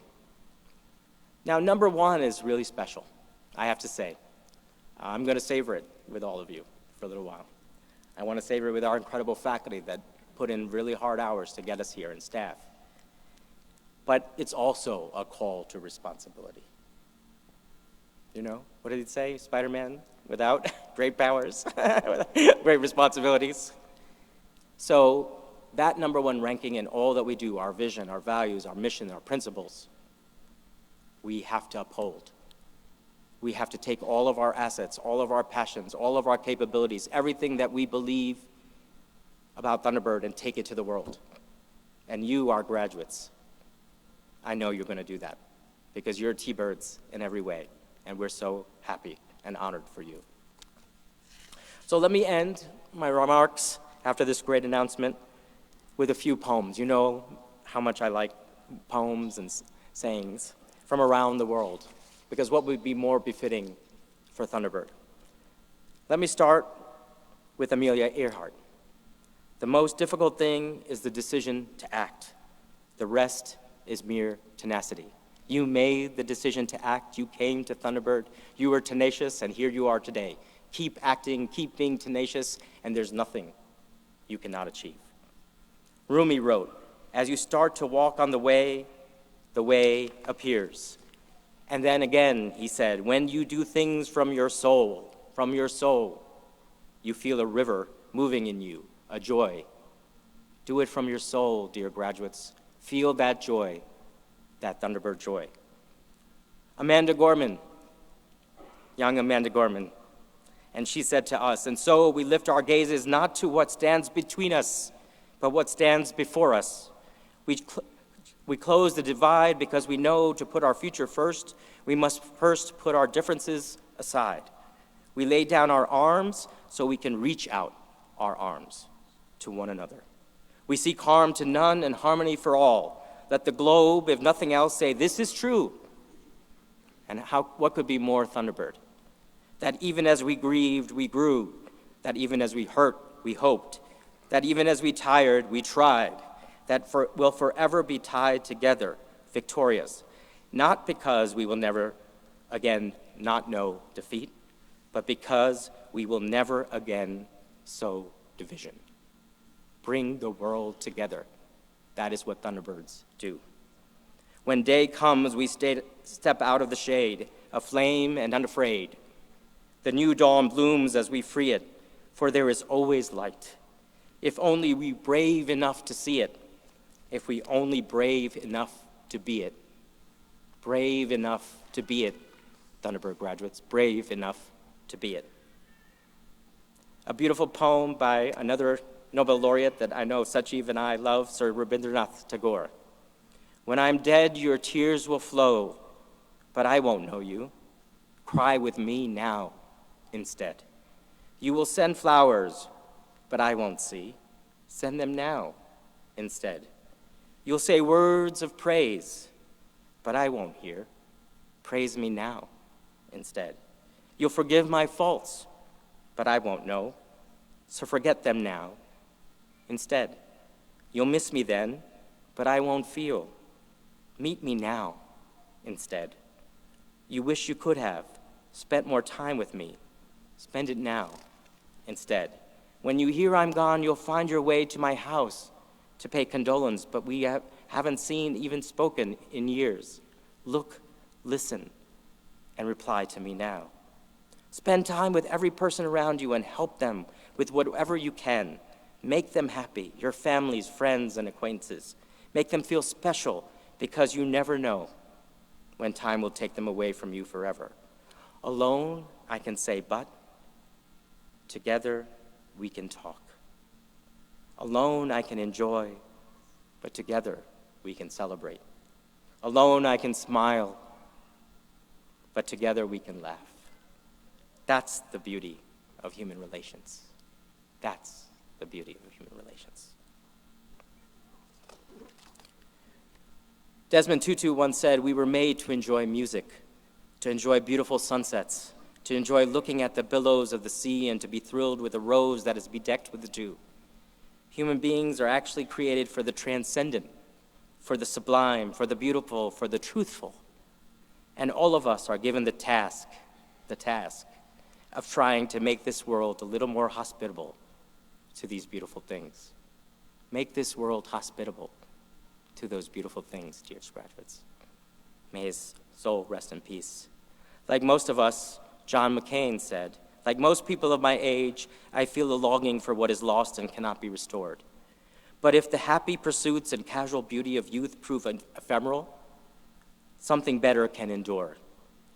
Now, #1 is really special, I have to say. I'm going to savor it with all of you for a little while. I want to savor it with our incredible faculty that put in really hard hours to get us here, and staff. But it's also a call to responsibility. You know, what did he say, Spider-Man? Without great powers, great responsibilities. So that #1 ranking in all that we do, our vision, our values, our mission, our principles, we have to uphold. We have to take all of our assets, all of our passions, all of our capabilities, everything that we believe about Thunderbird, and take it to the world. And you, our graduates, I know you're going to do that because you're T-Birds in every way, and we're so happy and honored for you. So let me end my remarks after this great announcement with a few poems. You know how much I like poems and sayings from around the world, because what would be more befitting for Thunderbird? Let me start with Amelia Earhart. The most difficult thing is the decision to act. The rest is mere tenacity. You made the decision to act. You came to Thunderbird. You were tenacious, and here you are today. Keep acting, keep being tenacious, and there's nothing you cannot achieve. Rumi wrote, as you start to walk on the way appears. And then again, he said, when you do things from your soul, you feel a river moving in you, a joy. Do it from your soul, dear graduates. Feel that joy, that Thunderbird joy. Amanda Gorman, young Amanda Gorman, and she said to us, and so we lift our gazes not to what stands between us, but what stands before us. We close the divide because we know to put our future first, we must first put our differences aside. We lay down our arms so we can reach out our arms to one another. We seek harm to none and harmony for all. Let the globe, if nothing else, say, this is true. And what could be more Thunderbird? That even as we grieved, we grew. That even as we hurt, we hoped. That even as we tired, we tried. That we'll forever be tied together, victorious. Not because we will never again not know defeat, but because we will never again sow division. Bring the world together. That is what Thunderbirds do. When day comes, we step out of the shade, aflame and unafraid. The new dawn blooms as we free it, for there is always light. If only we brave enough to see it, if we only brave enough to be it. Brave enough to be it, Thunderbird graduates, brave enough to be it. A beautiful poem by another Nobel laureate that I know Sachiv and I love, Sir Rabindranath Tagore. When I'm dead, your tears will flow, but I won't know you. Cry with me now instead. You will send flowers, but I won't see. Send them now instead. You'll say words of praise, but I won't hear. Praise me now instead. You'll forgive my faults, but I won't know. So forget them now instead. You'll miss me then, but I won't feel. Meet me now instead. You wish you could have spent more time with me. Spend it now instead. When you hear I'm gone, you'll find your way to my house to pay condolence, but we haven't seen, even spoken in years. Look, listen, and reply to me now. Spend time with every person around you and help them with whatever you can. Make them happy, your families, friends, and acquaintances. Make them feel special, because you never know when time will take them away from you forever. Alone, I can say but. Together, we can talk. Alone, I can enjoy, but together, we can celebrate. Alone, I can smile, but together we can laugh. That's the beauty of human relations. That's the beauty of human relations. Desmond Tutu once said, "We were made to enjoy music, to enjoy beautiful sunsets, to enjoy looking at the billows of the sea, and to be thrilled with a rose that is bedecked with dew." Human beings are actually created for the transcendent, for the sublime, for the beautiful, for the truthful. And all of us are given the task of trying to make this world a little more hospitable to these beautiful things. Make this world hospitable to those beautiful things, dear graduates. May his soul rest in peace. Like most of us, John McCain said, "Like most people of my age, I feel a longing for what is lost and cannot be restored. But if the happy pursuits and casual beauty of youth prove ephemeral, something better can endure,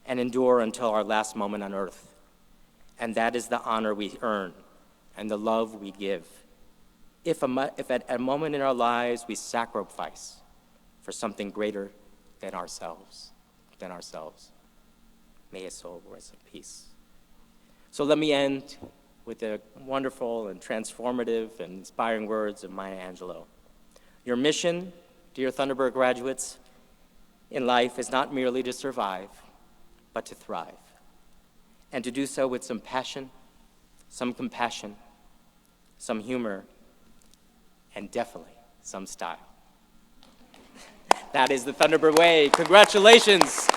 and endure until our last moment on earth. And that is the honor we earn and the love we give. If at a moment in our lives we sacrifice for something greater than ourselves, may his soul rest in peace." So let me end with the wonderful and transformative and inspiring words of Maya Angelou. Your mission, dear Thunderbird graduates, in life is not merely to survive, but to thrive, and to do so with some passion, some compassion, some humor, and definitely some style. That is the Thunderbird way. Congratulations.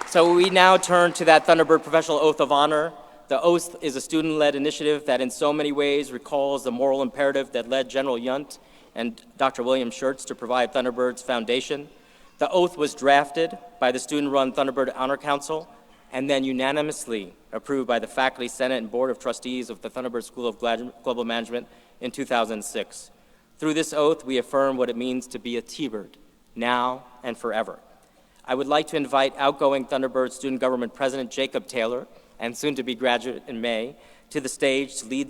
So we now turn to that Thunderbird Professional Oath of Honor. The oath is a student-led initiative that in so many ways recalls the moral imperative that led General Yunt and Dr. William Schurz to provide Thunderbird's foundation. The oath was drafted by the student-run Thunderbird Honor Council and then unanimously approved by the Faculty Senate and Board of Trustees of the Thunderbird School of Global Management in 2006. Through this oath, we affirm what it means to be a T-Bird, now and forever. I would like to invite outgoing Thunderbird Student Government President Jacob Taylor, and soon-to-be graduate in May, to the stage to lead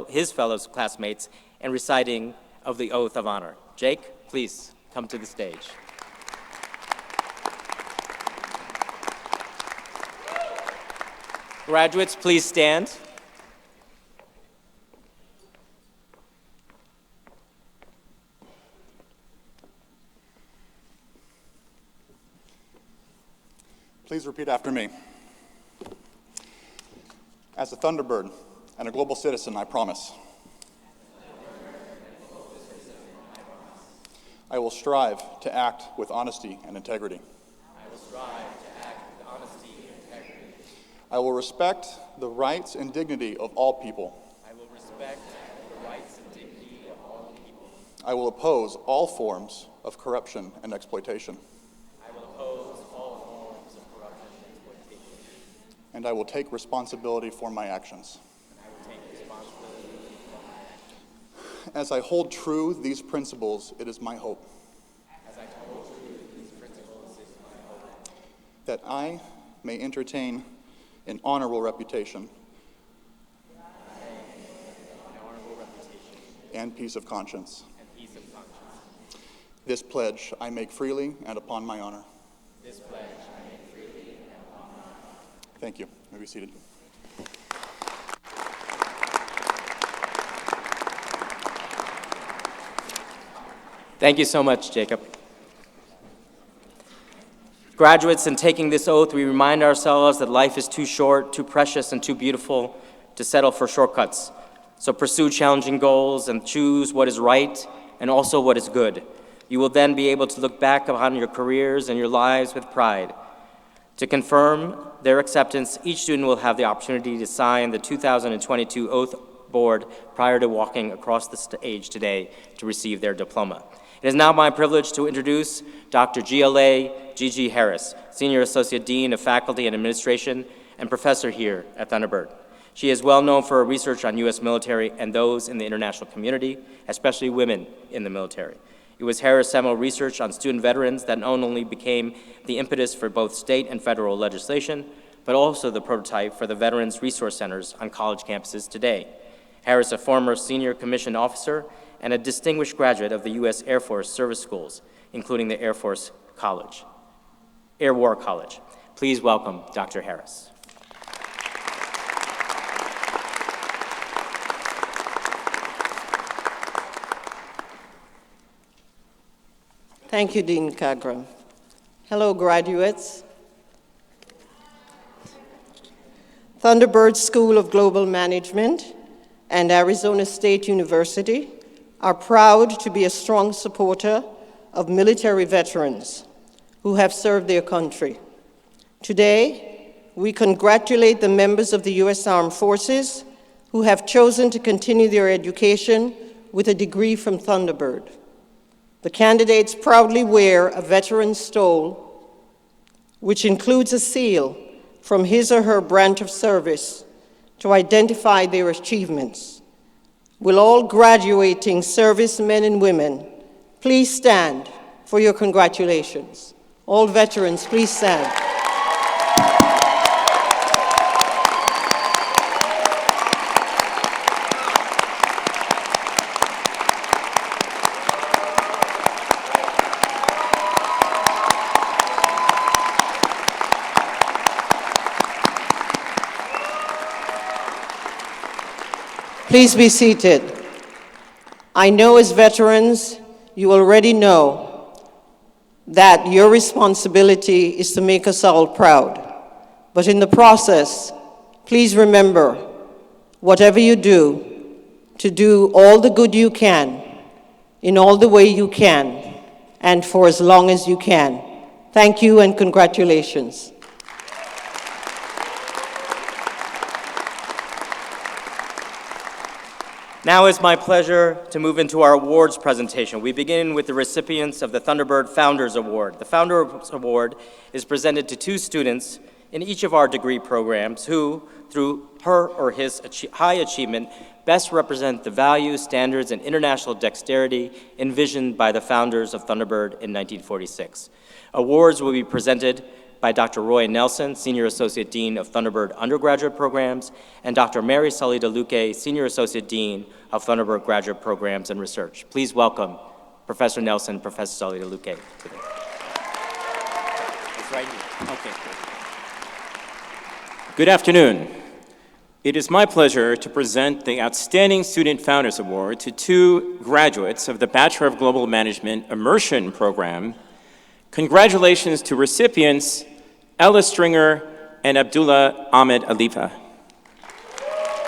his fellow classmates in reciting of the Oath of Honor. Jake, please come to the stage. Graduates, please stand. Please repeat after me. As a Thunderbird and a global citizen, I promise. I will strive to act with honesty and integrity. I will respect the rights and dignity of all people. I will oppose all forms of corruption and exploitation. And I will take responsibility for my actions. As I hold true these principles, it is my hope that I may entertain an honorable reputation and peace of conscience. This pledge I make freely and upon my honor. Thank you. You may be seated. Thank you so much, Jacob. Graduates, in taking this oath, we remind ourselves that life is too short, too precious, and too beautiful to settle for shortcuts. So pursue challenging goals and choose what is right and also what is good. You will then be able to look back upon your careers and your lives with pride. To confirm their acceptance, each student will have the opportunity to sign the 2022 Oath Board prior to walking across the stage today to receive their diploma. It is now my privilege to introduce Dr. GLA Gigi Harris, Senior Associate Dean of Faculty and Administration and Professor here at Thunderbird. She is well known for her research on U.S. military and those in the international community, especially women in the military. It was Harris' seminal research on student veterans that not only became the impetus for both state and federal legislation, but also the prototype for the Veterans Resource Centers on college campuses today. Harris, a former senior commissioned officer and a distinguished graduate of the U.S. Air Force service schools, including the Air War College. Please welcome Dr. Harris. Thank you, Dean Kagram. Hello, graduates. Thunderbird School of Global Management and Arizona State University are proud to be a strong supporter of military veterans who have served their country. Today, we congratulate the members of the U.S. Armed Forces who have chosen to continue their education with a degree from Thunderbird. The candidates proudly wear a veteran's stole, which includes a seal from his or her branch of service to identify their achievements. Will all graduating servicemen and women please stand for your congratulations? All veterans, please stand. Please be seated. I know as veterans, you already know that your responsibility is to make us all proud. But in the process, please remember, whatever you do, to do all the good you can, in all the way you can, and for as long as you can. Thank you and congratulations. Now it's my pleasure to move into our awards presentation. We begin with the recipients of the Thunderbird Founders Award. The Founders Award is presented to 2 students in each of our degree programs who, through her or his high achievement, best represent the values, standards, and international dexterity envisioned by the founders of Thunderbird in 1946. Awards will be presented by Dr. Roy Nelson, Senior Associate Dean of Thunderbird Undergraduate Programs, and Dr. Mary Sully DeLuque, Senior Associate Dean of Thunderbird Graduate Programs and Research. Please welcome Professor Nelson and Professor Sully DeLuque. It's right here. Okay. Good afternoon. It is my pleasure to present the Outstanding Student Founders Award to 2 graduates of the Bachelor of Global Management Immersion Program. Congratulations to recipients Ella Stringer and Abdullah Ahmed Alifa.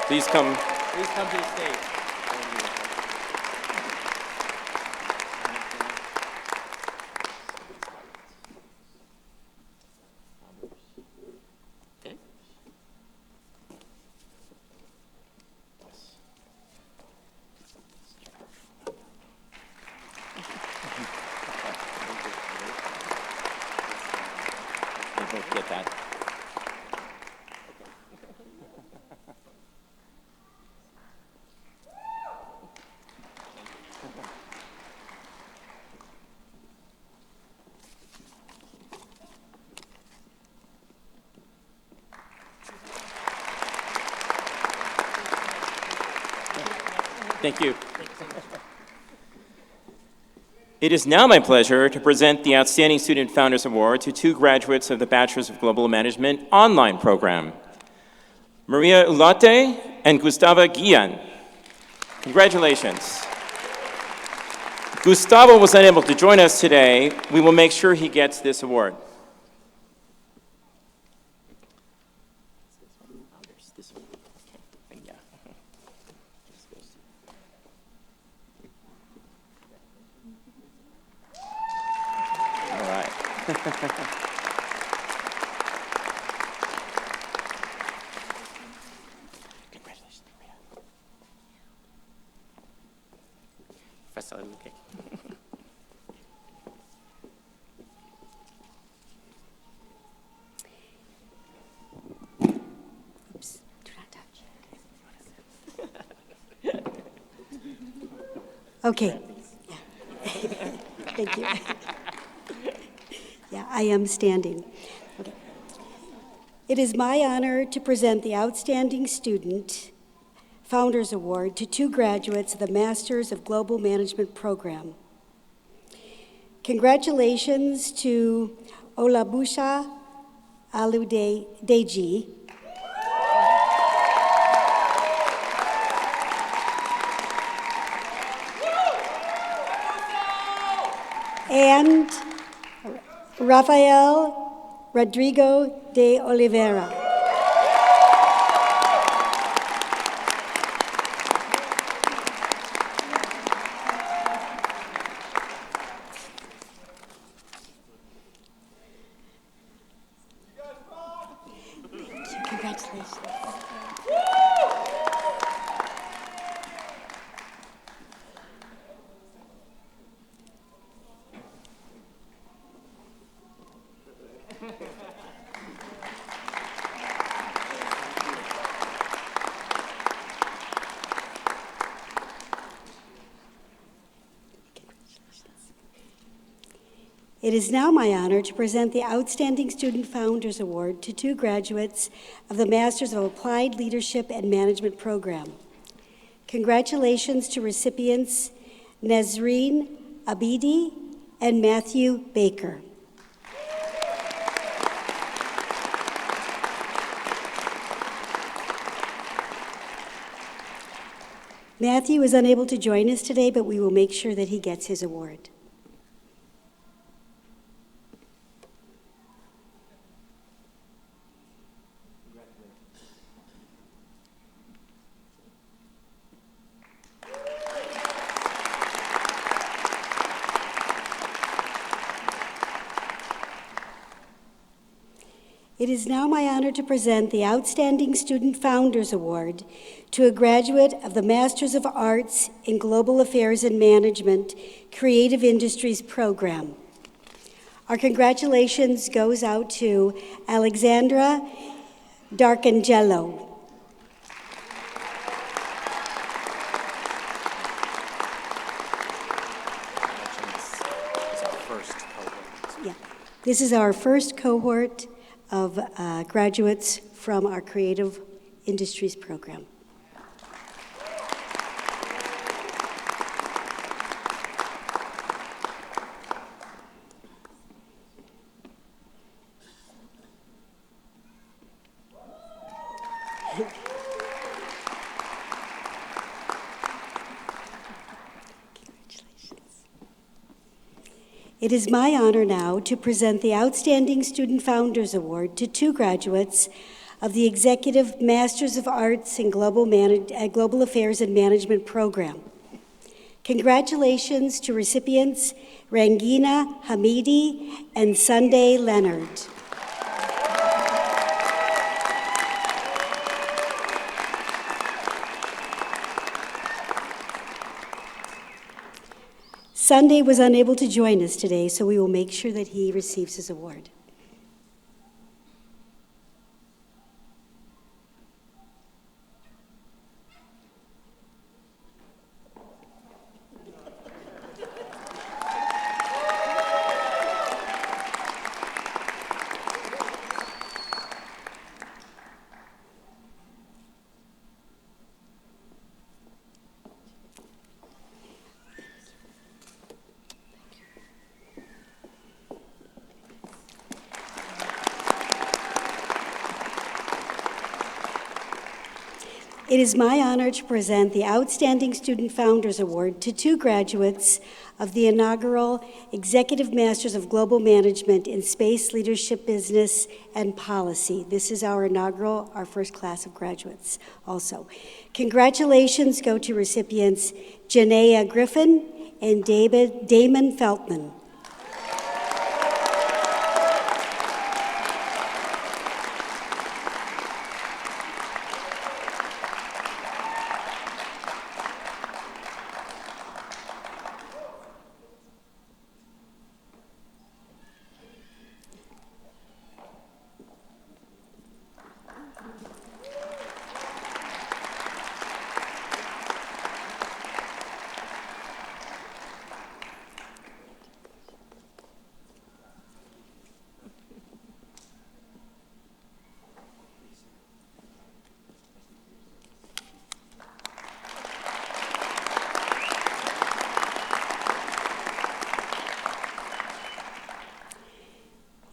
Please come to the stage. Get that. Thank you. It is now my pleasure to present the Outstanding Student Founders Award to 2 graduates of the Bachelors of Global Management online program, Maria Ulate and Gustavo Guillan. Congratulations. Gustavo was unable to join us today. We will make sure he gets this award. Professor DeLuque. Oops, do not touch. Okay. Yeah. Thank you. Yeah, I am standing. Okay. It is my honor to present the Outstanding Student Founders Award to 2 graduates of the Masters of Global Management program. Congratulations to Olabusha Aludeji, and Rafael Rodrigo de Oliveira. Congratulations. It is now my honor to present the Outstanding Student Founders Award to 2 graduates of the Masters of Applied Leadership and Management program. Congratulations to recipients Nazreen Abidi and Matthew Baker. Matthew is unable to join us today, but we will make sure that he gets his award. It is now my honor to present the Outstanding Student Founders Award to a graduate of the Masters of Arts in Global Affairs and Management Creative Industries program. Our congratulations goes out to Alexandra Darkangelo. This is our first cohort of graduates from our Creative Industries program. It is my honor now to present the Outstanding Student Founders Award to 2 graduates of the Executive Masters of Arts in Global Affairs and Management program. Congratulations to recipients Rangina Hamidi and Sunday Leonard. Sunday was unable to join us today, so we will make sure that he receives his award. It is my honor to present the Outstanding Student Founders Award to 2 graduates of the inaugural Executive Masters of Global Management in Space, Leadership, Business, and Policy. This is our inaugural, our first class of graduates also. Congratulations go to recipients Janaea Griffin and Damon Feltman.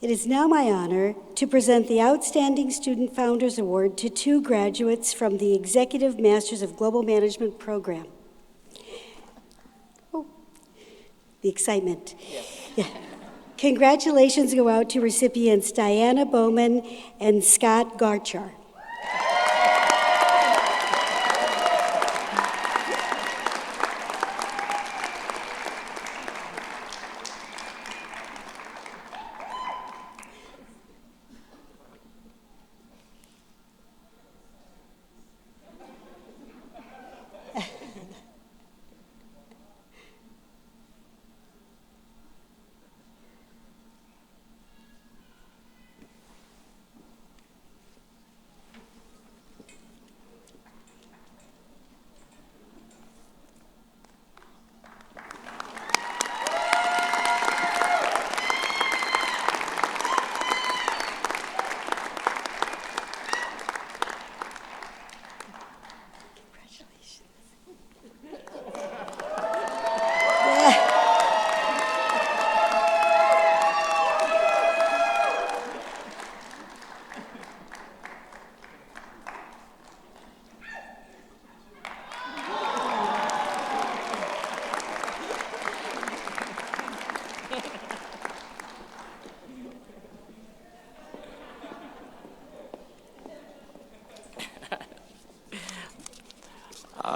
It is now my honor to present the Outstanding Student Founders Award to 2 graduates from the Executive Masters of Global Management program. Oh, the excitement. Yeah. Congratulations go out to recipients Diana Bowman and Scott Garchar.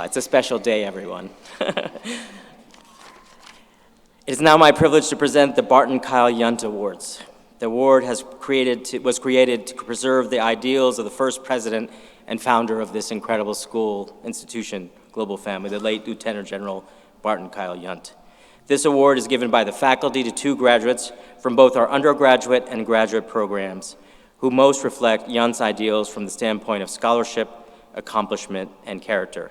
It's a special day, everyone. It is now my privilege to present the Barton Kyle Yunt Awards. The award was created to preserve the ideals of the first president and founder of this incredible school, institution, global family, the late Lieutenant General Barton Kyle Yunt. This award is given by the faculty to 2 graduates from both our undergraduate and graduate programs, who most reflect Yunt's ideals from the standpoint of scholarship, accomplishment, and character.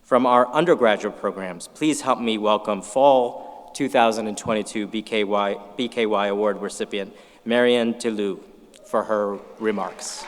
From our undergraduate programs, please help me welcome Fall 2022 BKY Award recipient Marianne Tillou for her remarks.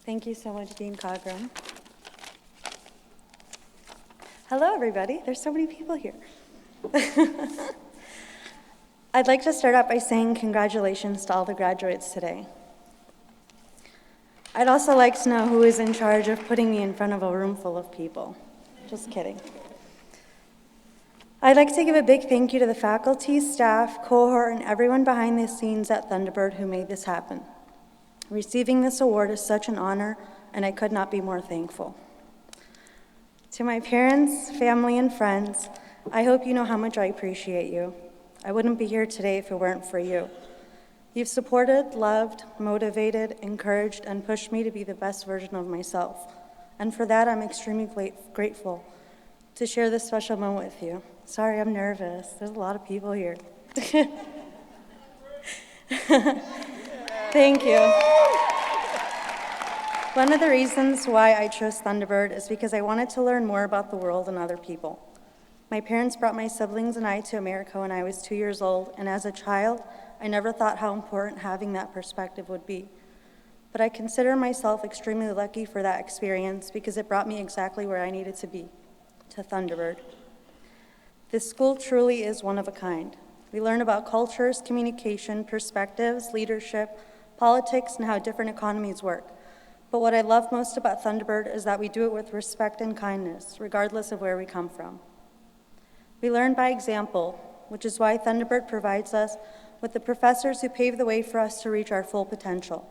Thank you so much, Dean Cogram. Hello, everybody. There's so many people here. I'd like to start out by saying congratulations to all the graduates today. I'd also like to know who is in charge of putting me in front of a room full of people. Just kidding. I'd like to give a big thank you to the faculty, staff, cohort, and everyone behind the scenes at Thunderbird who made this happen. Receiving this award is such an honor, and I could not be more thankful. To my parents, family, and friends, I hope you know how much I appreciate you. I wouldn't be here today if it weren't for you. You've supported, loved, motivated, encouraged, and pushed me to be the best version of myself. And for that, I'm extremely grateful to share this special moment with you. Sorry, I'm nervous. There's a lot of people here. Thank you. One of the reasons why I chose Thunderbird is because I wanted to learn more about the world and other people. My parents brought my siblings and I to America when I was 2 years old, and as a child, I never thought how important having that perspective would be. But I consider myself extremely lucky for that experience because it brought me exactly where I needed to be, to Thunderbird. This school truly is one of a kind. We learn about cultures, communication, perspectives, leadership, politics, and how different economies work. But what I love most about Thunderbird is that we do it with respect and kindness, regardless of where we come from. We learn by example, which is why Thunderbird provides us with the professors who pave the way for us to reach our full potential.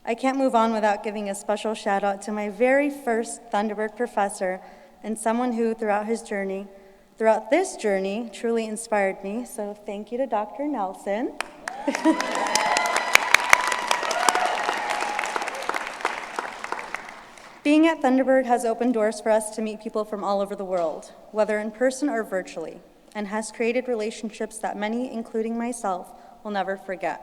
I can't move on without giving a special shout out to my very first Thunderbird professor and someone who, throughout this journey, truly inspired me. So thank you to Dr. Nelson. Being at Thunderbird has opened doors for us to meet people from all over the world, whether in person or virtually, and has created relationships that many, including myself, will never forget.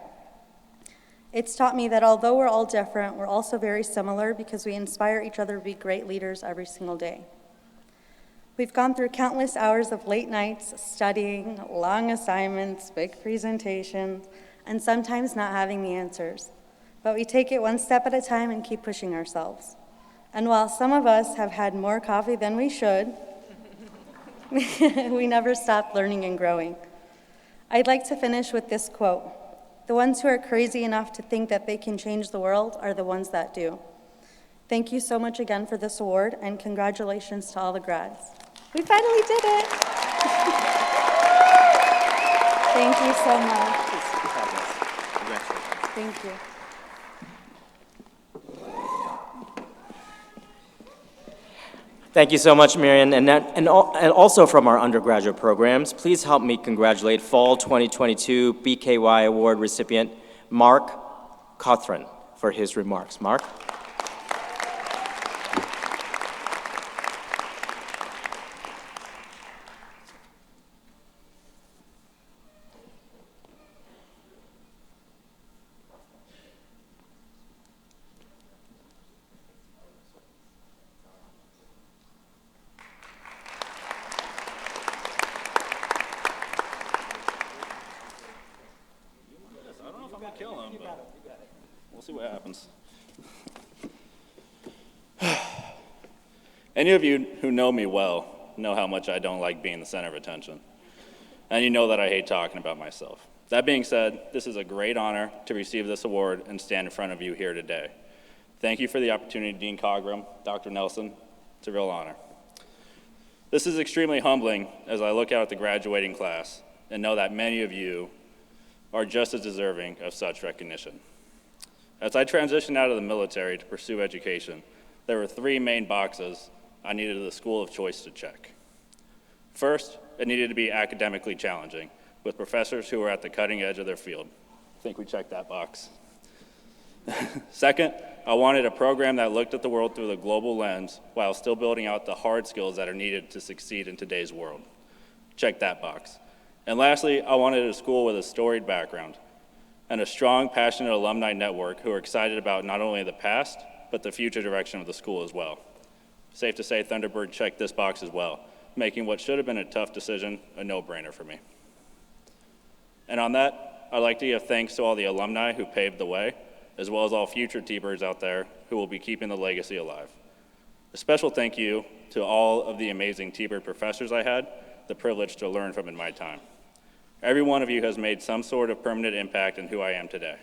It's taught me that although we're all different, we're also very similar because we inspire each other to be great leaders every single day. We've gone through countless hours of late nights, studying, long assignments, big presentations, and sometimes not having the answers. But we take it one step at a time and keep pushing ourselves. And while some of us have had more coffee than we should, we never stop learning and growing. I'd like to finish with this quote: "The ones who are crazy enough to think that they can change the world are the ones that do." Thank you so much again for this award, and congratulations to all the grads. We finally did it. Thank you so much. Thank you. Thank you so much, Marion. And also from our undergraduate programs, please help me congratulate Fall 2022 BKY Award recipient Mark Cothran for his remarks. Mark? We'll see what happens. Any of you who know me well know how much I don't like being the center of attention. And you know that I hate talking about myself. That being said, this is a great honor to receive this award and stand in front of you here today. Thank you for the opportunity, Dean Cogram, Dr. Nelson. It's a real honor. This is extremely humbling as I look out at the graduating class and know that many of you are just as deserving of such recognition. As I transitioned out of the military to pursue education, there were three main boxes I needed the school of choice to check. First, it needed to be academically challenging, with professors who were at the cutting edge of their field. I think we checked that box. Second, I wanted a program that looked at the world through the global lens while still building out the hard skills that are needed to succeed in today's world. Check that box. And lastly, I wanted a school with a storied background and a strong, passionate alumni network who are excited about not only the past, but the future direction of the school as well. Safe to say Thunderbird checked this box as well, making what should have been a tough decision a no-brainer for me. And on that, I'd like to give thanks to all the alumni who paved the way, as well as all future T-Birds out there who will be keeping the legacy alive. A special thank you to all of the amazing T-Bird professors I had the privilege to learn from in my time. Every one of you has made some sort of permanent impact in who I am today.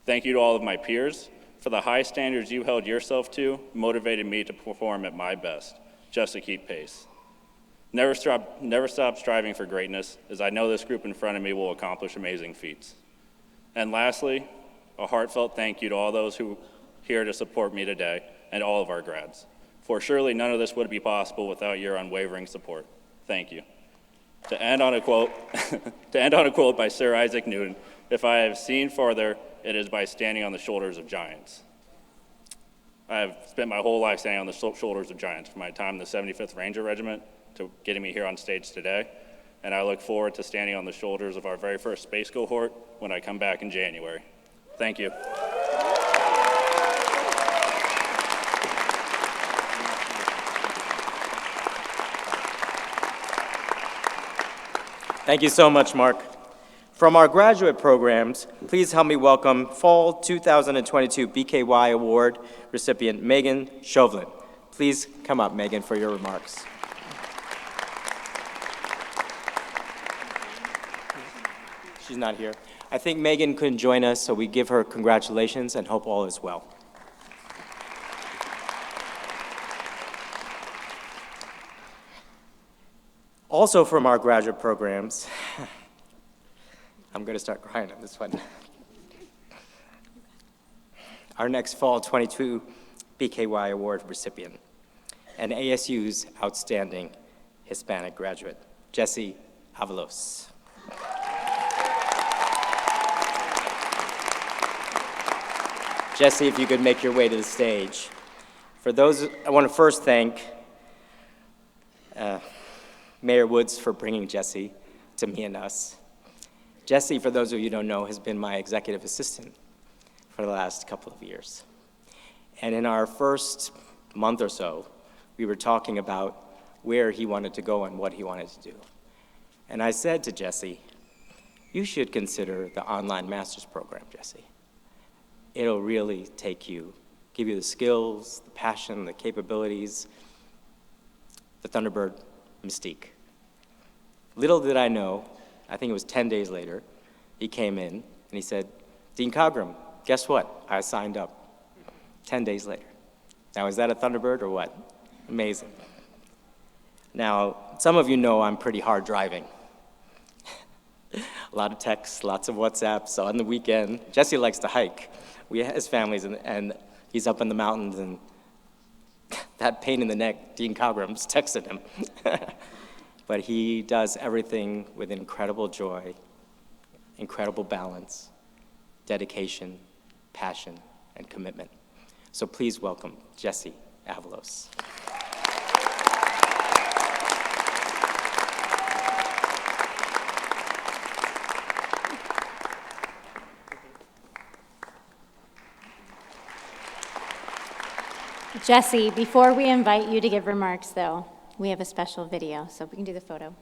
Thank you to all of my peers for the high standards you held yourself to, motivated me to perform at my best, just to keep pace. Never stop striving for greatness, as I know this group in front of me will accomplish amazing feats. And lastly, a heartfelt thank you to all those who are here to support me today and all of our grads. For surely none of this would be possible without your unwavering support. Thank you. To end on a quote by Sir Isaac Newton, "If I have seen farther, it is by standing on the shoulders of giants." I have spent my whole life standing on the shoulders of giants, from my time in the 75th Ranger Regiment to getting me here on stage today, and I look forward to standing on the shoulders of our very first space cohort when I come back in January. Thank you. Thank you so much, Mark. From our graduate programs, please help me welcome Fall 2022 BKY Award recipient Megan Chauvelin. Please come up, Megan, for your remarks. She's not here. I think Megan couldn't join us, so we give her congratulations and hope all is well. Also from our graduate programs, I'm going to start crying on this one. Our next Fall 22 BKY Award recipient and ASU's outstanding Hispanic graduate, Jesse Avalos. Jesse, if you could make your way to the stage. For those, I want to first thank Mayor Woods for bringing Jesse to me and us. Jesse, for those of you who don't know, has been my executive assistant for the last couple of years. And in our first month or so, we were talking about where he wanted to go and what he wanted to do. And I said to Jesse, you should consider the online master's program, Jesse. It'll really give you the skills, the passion, the capabilities, the Thunderbird mystique. Little did I know, I think it was 10 days later, he came in and he said, Dean Cogram, guess what? I signed up 10 days later. Now, is that a Thunderbird or what? Amazing. Now, some of you know I'm pretty hard driving. A lot of texts, lots of WhatsApps. So on the weekend, Jesse likes to hike. We have his families, and he's up in the mountains, and that pain in the neck, Dean Cogram's texted him. But he does everything with incredible joy, incredible balance, dedication, passion, and commitment. So please welcome Jesse Avalos. Jesse, before we invite you to give remarks, though, we have a special video, so we can do the photo.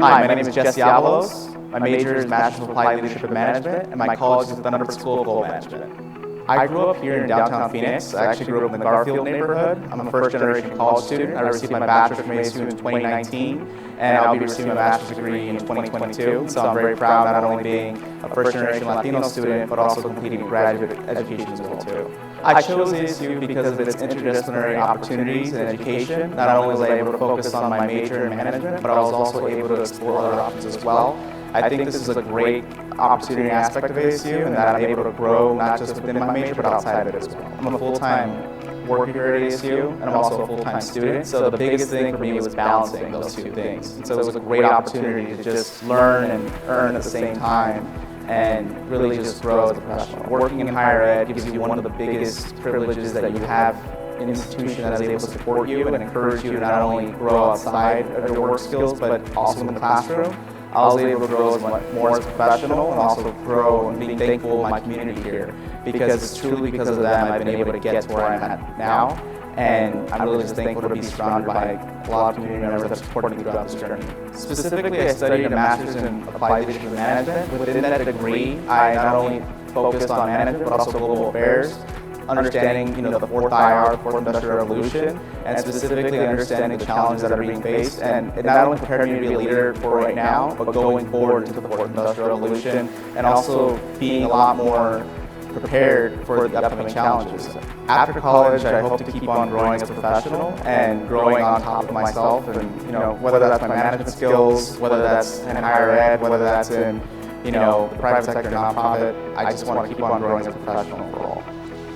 Hi, my name is Jesse Avalos. My major is Master's of Applied Leadership and Management, and my college is the Thunderbird School of Global Management. I grew up here in downtown Phoenix. I actually grew up in the Garfield neighborhood. I'm a first-generation college student. I received my bachelor's from ASU in 2019, and I'll be receiving my master's degree in 2022. So I'm very proud not only being a first-generation Latino student, but also completing graduate education as well, too. I chose ASU because of its interdisciplinary opportunities in education. Not only was I able to focus on my major in management, but I was also able to explore other options as well. I think this is a great opportunity aspect of ASU, and that I'm able to grow not just within my major, but outside of it as well. I'm a full-time worker here at ASU, and I'm also a full-time student, so the biggest thing for me was balancing those two things. And so it was a great opportunity to just learn and earn at the same time, and really just grow as a professional. Working in higher ed gives you one of the biggest privileges that you have an institution that is able to support you and encourage you to not only grow outside of your work skills, but also in the classroom. I was able to grow more as a professional and also grow and be thankful of my community here, because it's truly because of them I've been able to get to where I'm at now, and I'm really just thankful to be surrounded by a lot of community members that support me throughout this journey. Specifically, I studied a master's in applied leadership and management. Within that degree, I not only focused on management, but also global affairs, understanding the fourth IR, the fourth industrial revolution, and specifically understanding the challenges that are being faced. And it not only prepared me to be a leader for right now, but going forward into the fourth industrial revolution, and also being a lot more prepared for the upcoming challenges. After college, I hope to keep on growing as a professional and growing on top of myself, and whether that's my management skills, whether that's in higher ed, whether that's in the private sector, nonprofit, I just want to keep on growing as a professional overall.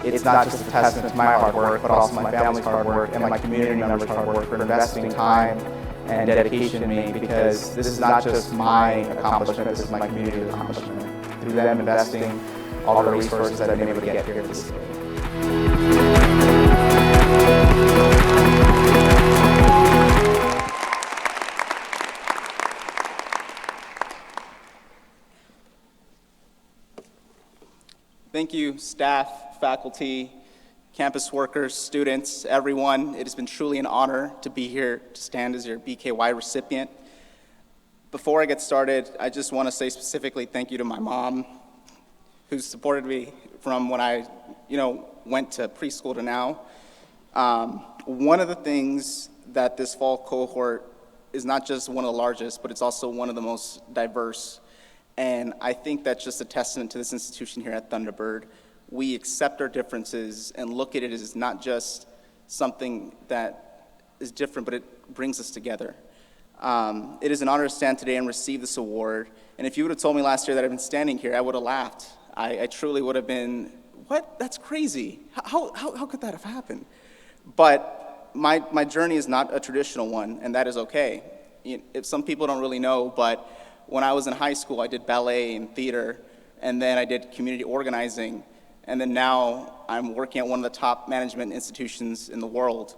It's not just a testament to my hard work, but also my family's hard work and my community members' hard work for investing time and dedication in me, because this is not just my accomplishment, this is my community's accomplishment. Through them investing all the resources that I've been able to get here to this day. Thank you, staff, faculty, campus workers, students, everyone. It has been truly an honor to be here to stand as your BKY recipient. Before I get started, I just want to say specifically thank you to my mom, who's supported me from when I went to preschool to now. One of the things that this fall cohort is not just one of the largest, but it's also one of the most diverse. And I think that's just a testament to this institution here at Thunderbird. We accept our differences and look at it as not just something that is different, but it brings us together. It is an honor to stand today and receive this award. And if you would have told me last year that I'd been standing here, I would have laughed. I truly would have been, what? That's crazy. How could that have happened? But my journey is not a traditional one, and that is okay. If some people don't really know, but when I was in high school, I did ballet and theater, and then I did community organizing, and then now I'm working at one of the top management institutions in the world.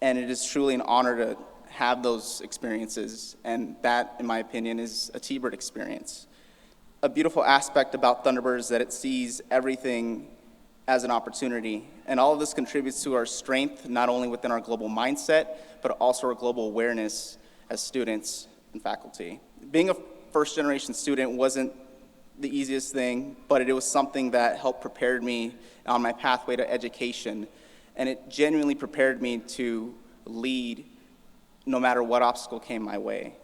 And it is truly an honor to have those experiences, and that, in my opinion, is a T-Bird experience. A beautiful aspect about Thunderbird is that it sees everything as an opportunity, and all of this contributes to our strength, not only within our global mindset, but also our global awareness as students and faculty. Being a first-generation student wasn't the easiest thing, but it was something that helped prepare me on my pathway to education, and it genuinely prepared me to lead no matter what obstacle came my way.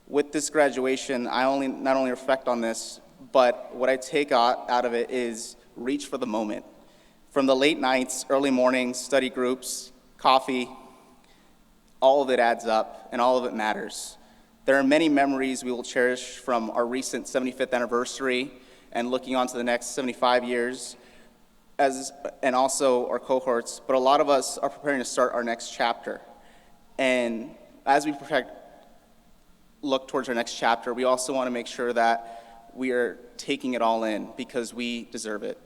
With this graduation, I not only reflect on this, but what I take out of it is reach for the moment. From the late nights, early mornings, study groups, coffee, all of it adds up, and all of it matters. There are many memories we will cherish from our recent 75th anniversary and looking on to the next 75 years, and also our cohorts, but a lot of us are preparing to start our next chapter. And as we look towards our next chapter, we also want to make sure that we are taking it all in because we deserve it.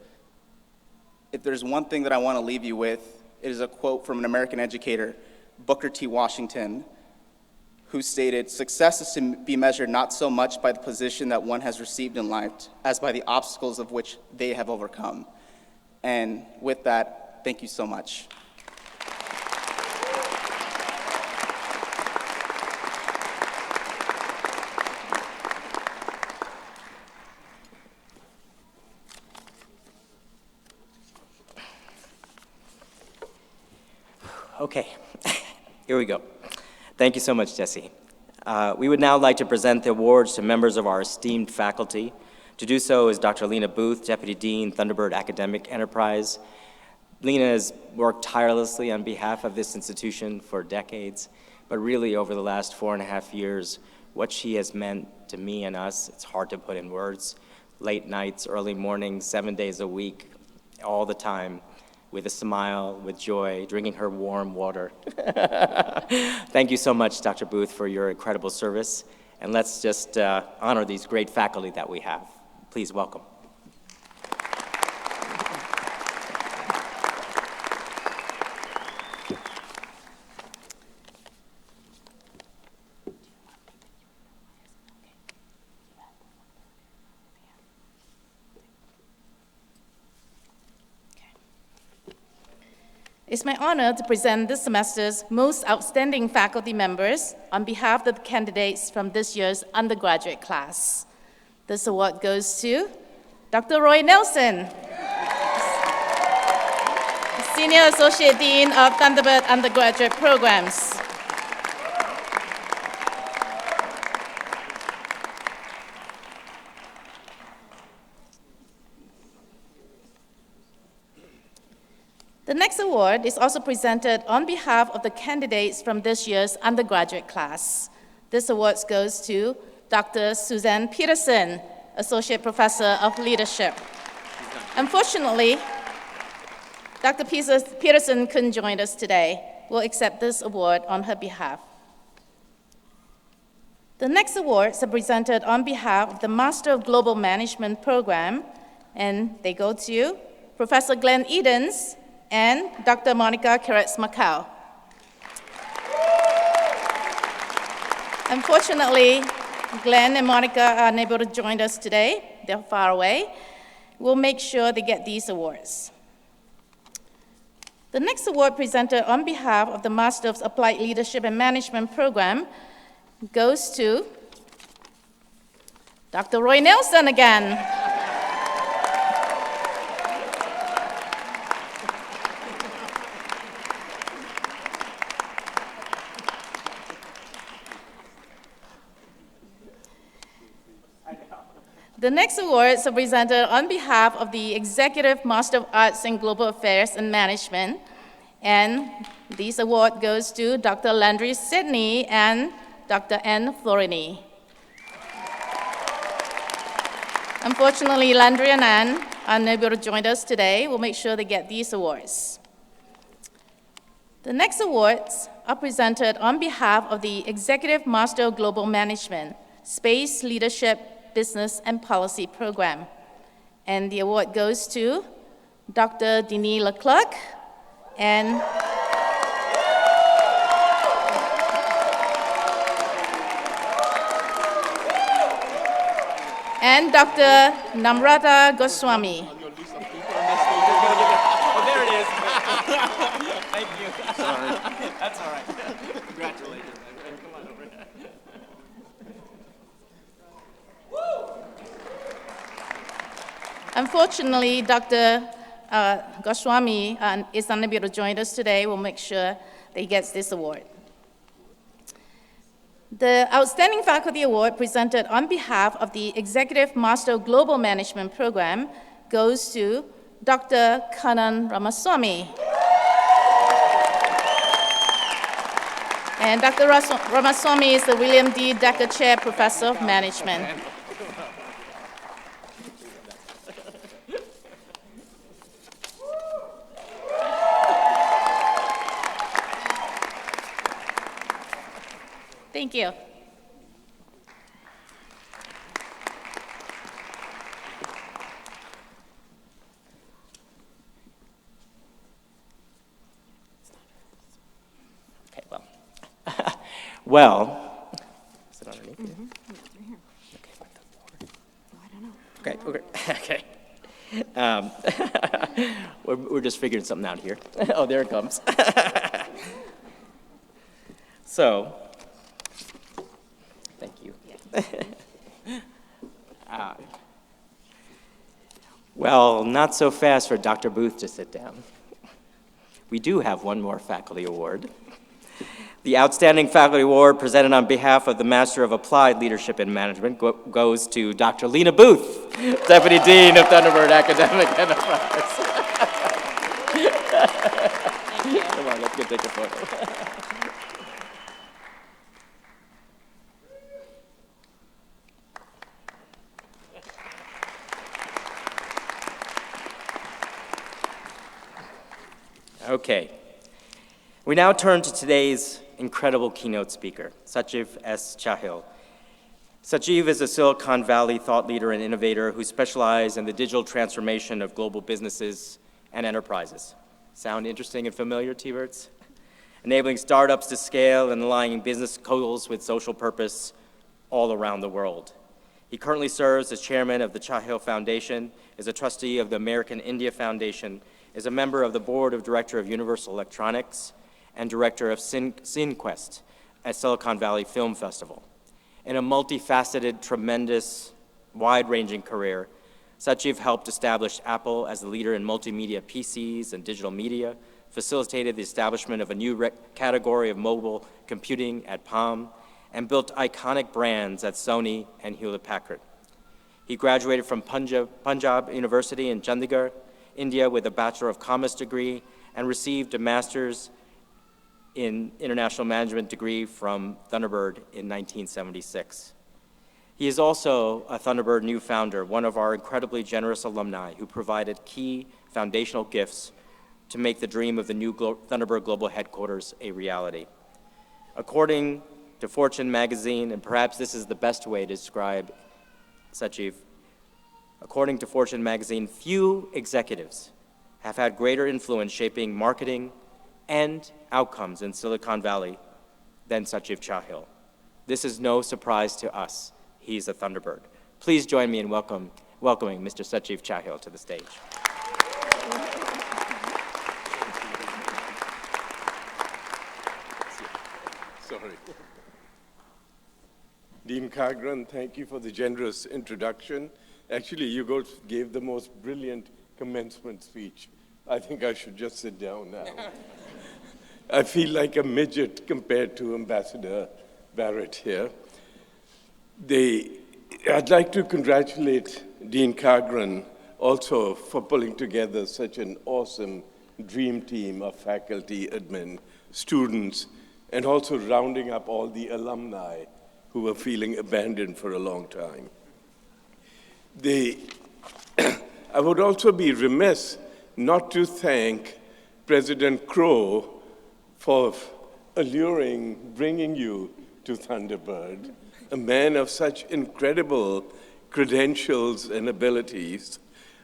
If there's one thing that I want to leave you with, it is a quote from an American educator, Booker T. Washington, who stated, "Success is to be measured not so much by the position that one has received in life as by the obstacles of which they have overcome." And with that, thank you so much. Okay, here we go. Thank you so much, Jesse. We would now like to present the awards to members of our esteemed faculty. To do so is Dr. Lena Booth, Deputy Dean, Thunderbird Academic Enterprise. Lena has worked tirelessly on behalf of this institution for decades, but really over the last 4.5 years, what she has meant to me and us, it's hard to put in words. Late nights, early mornings, 7 days a week, all the time, with a smile, with joy, drinking her warm water. Thank you so much, Dr. Booth, for your incredible service. And let's just honor these great faculty that we have. Please welcome. It's my honor to present this semester's most outstanding faculty members on behalf of the candidates from this year's undergraduate class. This award goes to Dr. Roy Nelson, Senior Associate Dean of Thunderbird Undergraduate Programs. The next award is also presented on behalf of the candidates from this year's undergraduate class. This award goes to Dr. Suzanne Peterson, Associate Professor of Leadership. Unfortunately, Dr. Peterson couldn't join us today. We'll accept this award on her behalf. The next awards are presented on behalf of the Master of Global Management program, and they go to Professor Glenn Edens and Dr. Monica Keretz-Macau. Unfortunately, Glenn and Monica are unable to join us today. They're far away. We'll make sure they get these awards. The next award presented on behalf of the Master of Applied Leadership and Management program goes to Dr. Roy Nelson again. The next awards are presented on behalf of the Executive Master of Arts in Global Affairs and Management, and this award goes to Dr. Landry Sidney and Dr. Anne Florini. Unfortunately, Landry and Anne are unable to join us today. We'll make sure they get these awards. The next awards are presented on behalf of the Executive Master of Global Management, Space Leadership, Business and Policy program. And the award goes to Dr. Denis Leclerc and Dr. Namrata Goswami. Oh, there it is. Thank you. Sorry. That's all right. Congratulations. Come on over. Unfortunately, Dr. Goswami is unable to join us today. We'll make sure that he gets this award. The Outstanding Faculty Award presented on behalf of the Executive Master of Global Management Program goes to Dr. Kannan Ramaswamy. And Dr. Ramaswamy is the William D. Decker Chair Professor of Management. Thank you. Okay, well, is it underneath here? Okay, okay. We're just figuring something out here. Oh, there it comes. So, thank you. Well, not so fast for Dr. Booth to sit down. We do have one more faculty award. The Outstanding Faculty Award presented on behalf of the Master of Applied Leadership in Management goes to Dr. Lena Booth, Deputy Dean of Thunderbird Academic Enterprise. Come on, let's go take a photo. Okay. We now turn to today's incredible keynote speaker, Sachiv S. Chahil. Sachiv is a Silicon Valley thought leader and innovator who specializes in the digital transformation of global businesses and enterprises. Sound interesting and familiar, T-Birds? Enabling startups to scale and aligning business goals with social purpose all around the world. He currently serves as chairman of the Chahil Foundation, is a trustee of the American India Foundation, is a member of the board of director of Universal Electronics, and director of CineQuest at Silicon Valley Film Festival. In a multifaceted, tremendous, wide-ranging career, Sachiv helped establish Apple as the leader in multimedia PCs and digital media, facilitated the establishment of a new category of mobile computing at Palm, and built iconic brands at Sony and Hewlett-Packard. He graduated from Punjab University in Chandigarh, India, with a Bachelor of Commerce degree and received a Master's in International Management degree from Thunderbird in 1976. He is also a Thunderbird new founder, one of our incredibly generous alumni who provided key foundational gifts to make the dream of the new Thunderbird Global Headquarters a reality. According to Fortune magazine, and perhaps this is the best way to describe Sachiv, according to Fortune magazine, few executives have had greater influence shaping marketing and outcomes in Silicon Valley than Sachiv Chahil. This is no surprise to us. He's a Thunderbird. Please join me in welcoming Mr. Sachiv Chahil to the stage. Sorry. Dean Cargren, thank you for the generous introduction. Actually, you gave the most brilliant commencement speech. I think I should just sit down now. I feel like a midget compared to Ambassador Barrett here. I'd like to congratulate Dean Cargren also for pulling together such an awesome dream team of faculty, admin, students, and also rounding up all the alumni who were feeling abandoned for a long time. I would also be remiss not to thank President Crow for bringing you to Thunderbird, a man of such incredible credentials and abilities.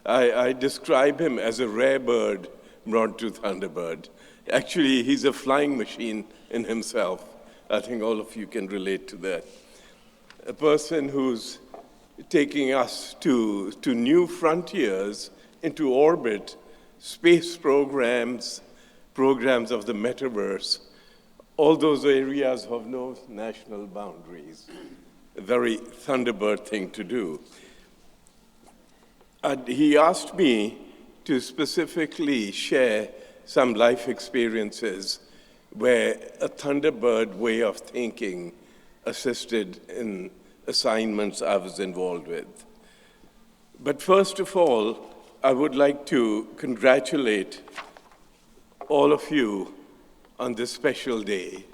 I describe him as a rare bird brought to Thunderbird. Actually, he's a flying machine in himself. I think all of you can relate to that. A person who's taking us to new frontiers, into orbit, space programs, programs of the metaverse. All those areas have no national boundaries. A very Thunderbird thing to do. He asked me to specifically share some life experiences where a Thunderbird way of thinking assisted in assignments I was involved with. But first of all, I would like to congratulate all of you on this special day.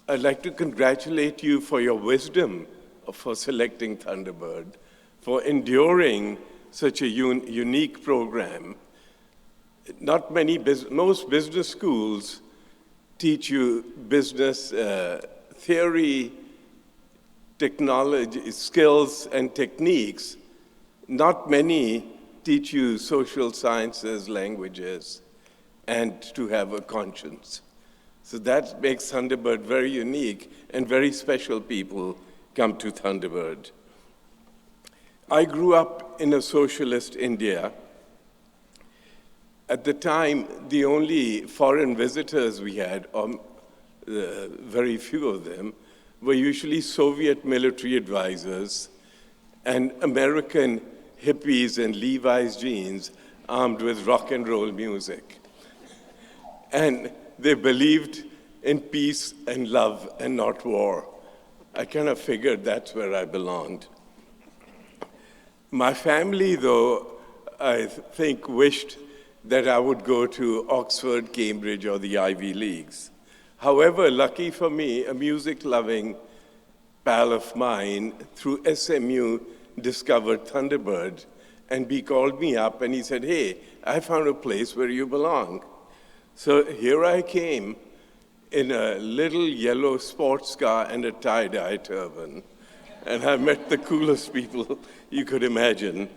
I'd like to congratulate you for your wisdom for selecting Thunderbird, for enduring such a unique program. Most business schools teach you business theory, technology, skills, and techniques. Not many teach you social sciences, languages, and to have a conscience. So that makes Thunderbird very unique, and very special people come to Thunderbird. I grew up in a socialist India. At the time, the only foreign visitors we had, very few of them, were usually Soviet military advisors and American hippies in Levi's jeans armed with rock and roll music. And they believed in peace and love and not war. I kind of figured that's where I belonged. My family, though, I think wished that I would go to Oxford, Cambridge, or the Ivy Leagues. However, lucky for me, a music-loving pal of mine through SMU discovered Thunderbird, and he called me up and he said, "Hey, I found a place where you belong." So here I came in a little yellow sports car and a tie-dye turban, and I met the coolest people you could imagine,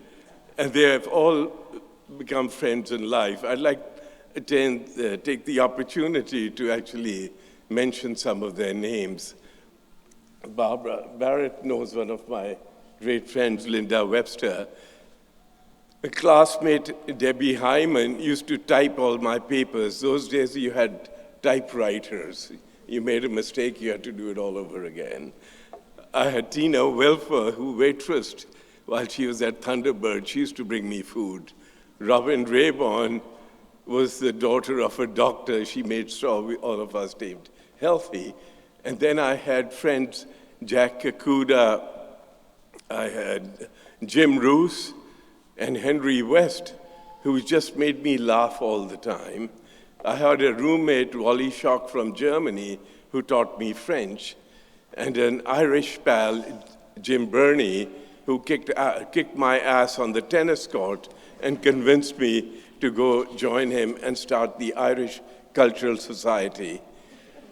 and they have all become friends in life. I'd like to take the opportunity to actually mention some of their names. Barbara Barrett knows one of my great friends, Linda Webster. A classmate, Debbie Hyman, used to type all my papers. Those days you had typewriters. You made a mistake, you had to do it all over again. I had Tina Wilfer, who waitressed while she was at Thunderbird. She used to bring me food. Robin Rayborn was the daughter of a doctor. She made sure all of us stayed healthy. And then I had friends, Jack Kakuda, I had Jim Roos, and Henry West, who just made me laugh all the time. I had a roommate, Wally Schock from Germany, who taught me French, and an Irish pal, Jim Burney, who kicked my ass on the tennis court and convinced me to go join him and start the Irish Cultural Society.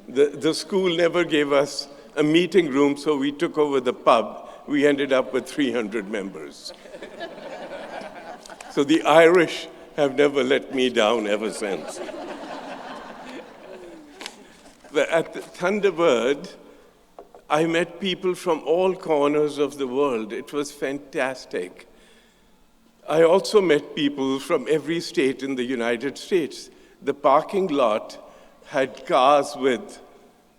The school never gave us a meeting room, so we took over the pub. We ended up with 300 members. So the Irish have never let me down ever since. But at the Thunderbird, I met people from all corners of the world. It was fantastic. I also met people from every state in the United States. The parking lot had cars with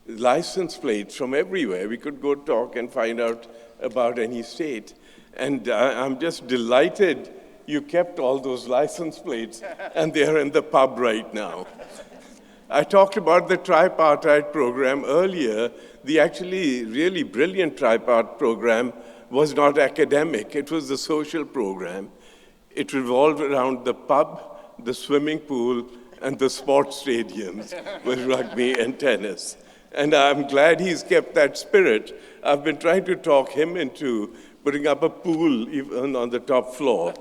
license plates from everywhere. We could go talk and find out about any state. And I'm just delighted you kept all those license plates, and they're in the pub right now. I talked about the tripartite program earlier. The actually really brilliant tripartite program was not academic. It was the social program. It revolved around the pub, the swimming pool, and the sports stadiums with rugby and tennis. And I'm glad he's kept that spirit. I've been trying to talk him into putting up a pool even on the top floor.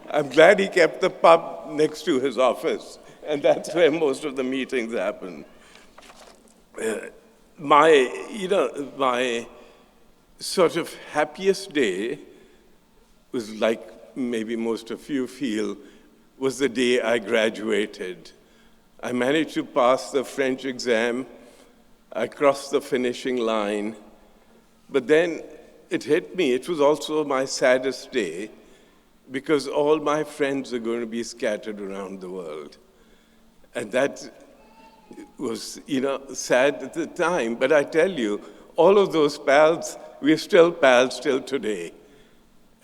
I'm glad he kept the pub next to his office, and that's where most of the meetings happen. My sort of happiest day was like maybe most of you feel, was the day I graduated. I managed to pass the French exam. I crossed the finishing line. But then it hit me. It was also my saddest day because all my friends are going to be scattered around the world. And that was, sad at the time. But I tell you, all of those pals, we're still pals till today.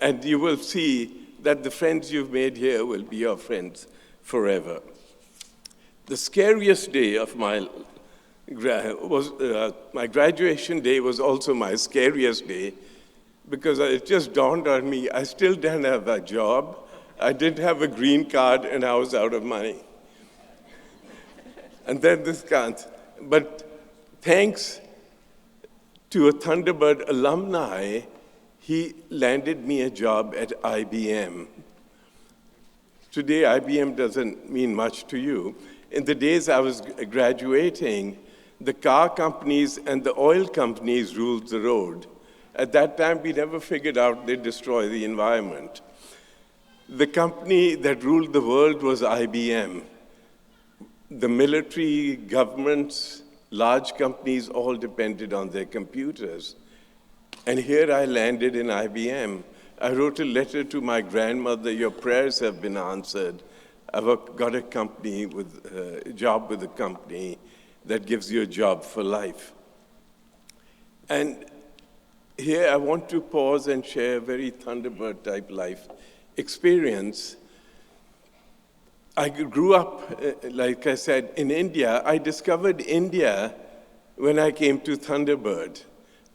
And you will see that the friends you've made here will be your friends forever. The scariest day of my graduation day was also my scariest day because it just dawned on me, I still didn't have a job, I didn't have a green card, and I was out of money. And then this can't. But thanks to a Thunderbird alumni, he landed me a job at IBM. Today, IBM doesn't mean much to you. In the days I was graduating, the car companies and the oil companies ruled the road. At that time, we never figured out they'd destroy the environment. The company that ruled the world was IBM. The military, governments, large companies all depended on their computers. And here I landed in IBM. I wrote a letter to my grandmother, your prayers have been answered. I've got a company a job with a company that gives you a job for life. And here I want to pause and share a very Thunderbird-type life experience. I grew up, like I said, in India. I discovered India when I came to Thunderbird.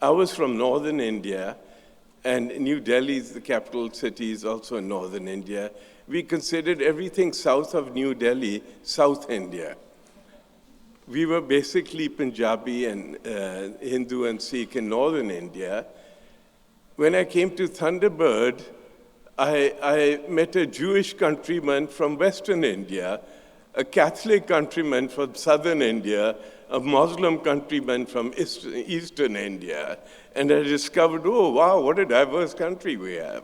I was from northern India, and New Delhi is the capital city, is also in northern India. We considered everything south of New Delhi South India. We were basically Punjabi and Hindu and Sikh in northern India. When I came to Thunderbird, I met a Jewish countryman from Western India, a Catholic countryman from Southern India, a Muslim countryman from Eastern India, and I discovered, oh, wow, what a diverse country we have.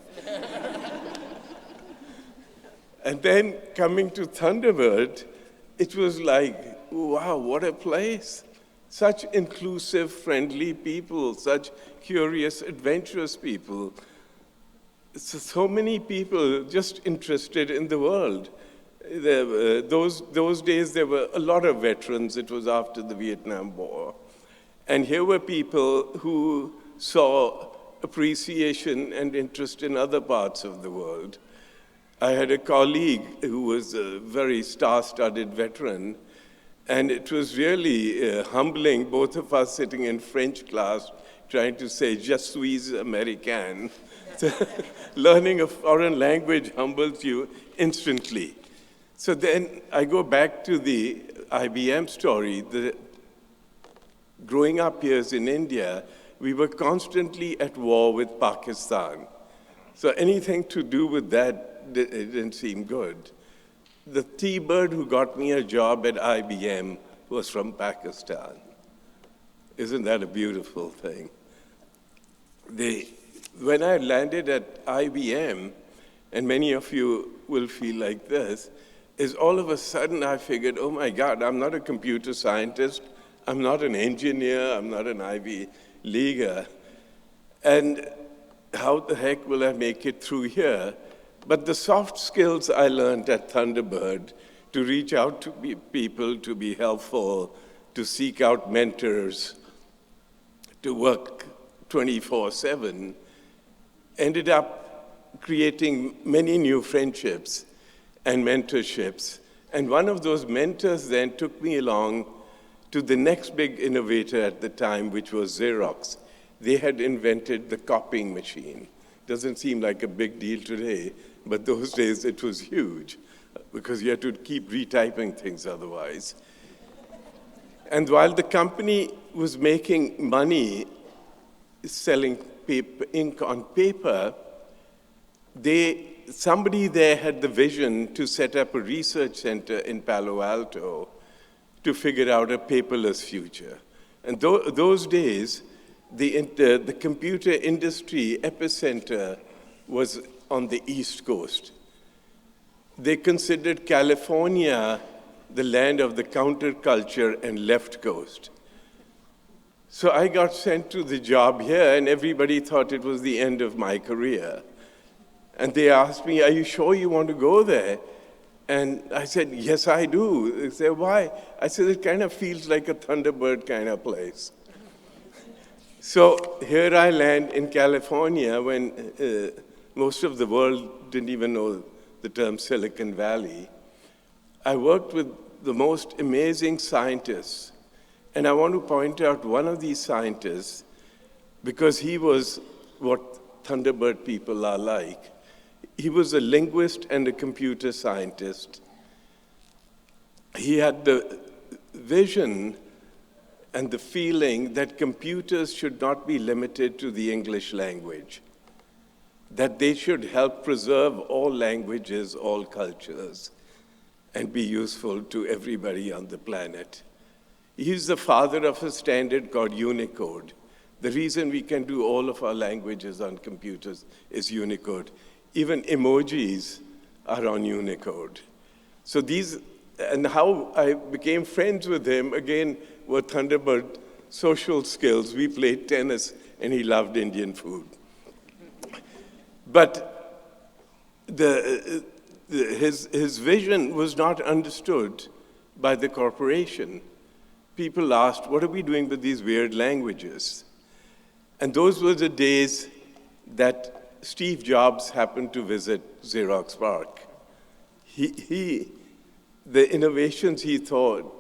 And then coming to Thunderbird, it was like, wow, what a place. Such inclusive, friendly people, such curious, adventurous people. So many people just interested in the world. Those days, there were a lot of veterans. It was after the Vietnam War. And here were people who saw appreciation and interest in other parts of the world. I had a colleague who was a very star-studded veteran, and it was really humbling, both of us sitting in French class, trying to say, je suis américain. Learning a foreign language humbles you instantly. So then I go back to the IBM story. Growing up years in India, we were constantly at war with Pakistan. So anything to do with that, it didn't seem good. The T-bird who got me a job at IBM was from Pakistan. Isn't that a beautiful thing? When I landed at IBM, and many of you will feel like this, is all of a sudden I figured, oh my God, I'm not a computer scientist, I'm not an engineer, I'm not an Ivy Leaguer, and how the heck will I make it through here? But the soft skills I learned at Thunderbird, to reach out to people, to be helpful, to seek out mentors, to work 24/7, ended up creating many new friendships and mentorships. And one of those mentors then took me along to the next big innovator at the time, which was Xerox. They had invented the copying machine. Doesn't seem like a big deal today, but those days it was huge because you had to keep retyping things otherwise. And while the company was making money selling ink on paper, somebody there had the vision to set up a research center in Palo Alto to figure out a paperless future. And those days, the computer industry epicenter was on the East Coast. They considered California the land of the counterculture and left coast. So I got sent to the job here, and everybody thought it was the end of my career. And they asked me, "Are you sure you want to go there?" And I said, "Yes, I do." They said, "Why?" I said, "It kind of feels like a Thunderbird kind of place." So here I land in California when most of the world didn't even know the term Silicon Valley. I worked with the most amazing scientists. And I want to point out one of these scientists, because he was what Thunderbird people are like. He was a linguist and a computer scientist. He had the vision and the feeling that computers should not be limited to the English language, that they should help preserve all languages, all cultures, and be useful to everybody on the planet. He's the father of a standard called Unicode. The reason we can do all of our languages on computers is Unicode. Even emojis are on Unicode. So these, and how I became friends with him, again, were Thunderbird social skills. We played tennis, and he loved Indian food. But his vision was not understood by the corporation. People asked, "What are we doing with these weird languages?" And those were the days that Steve Jobs happened to visit Xerox PARC. The innovations he thought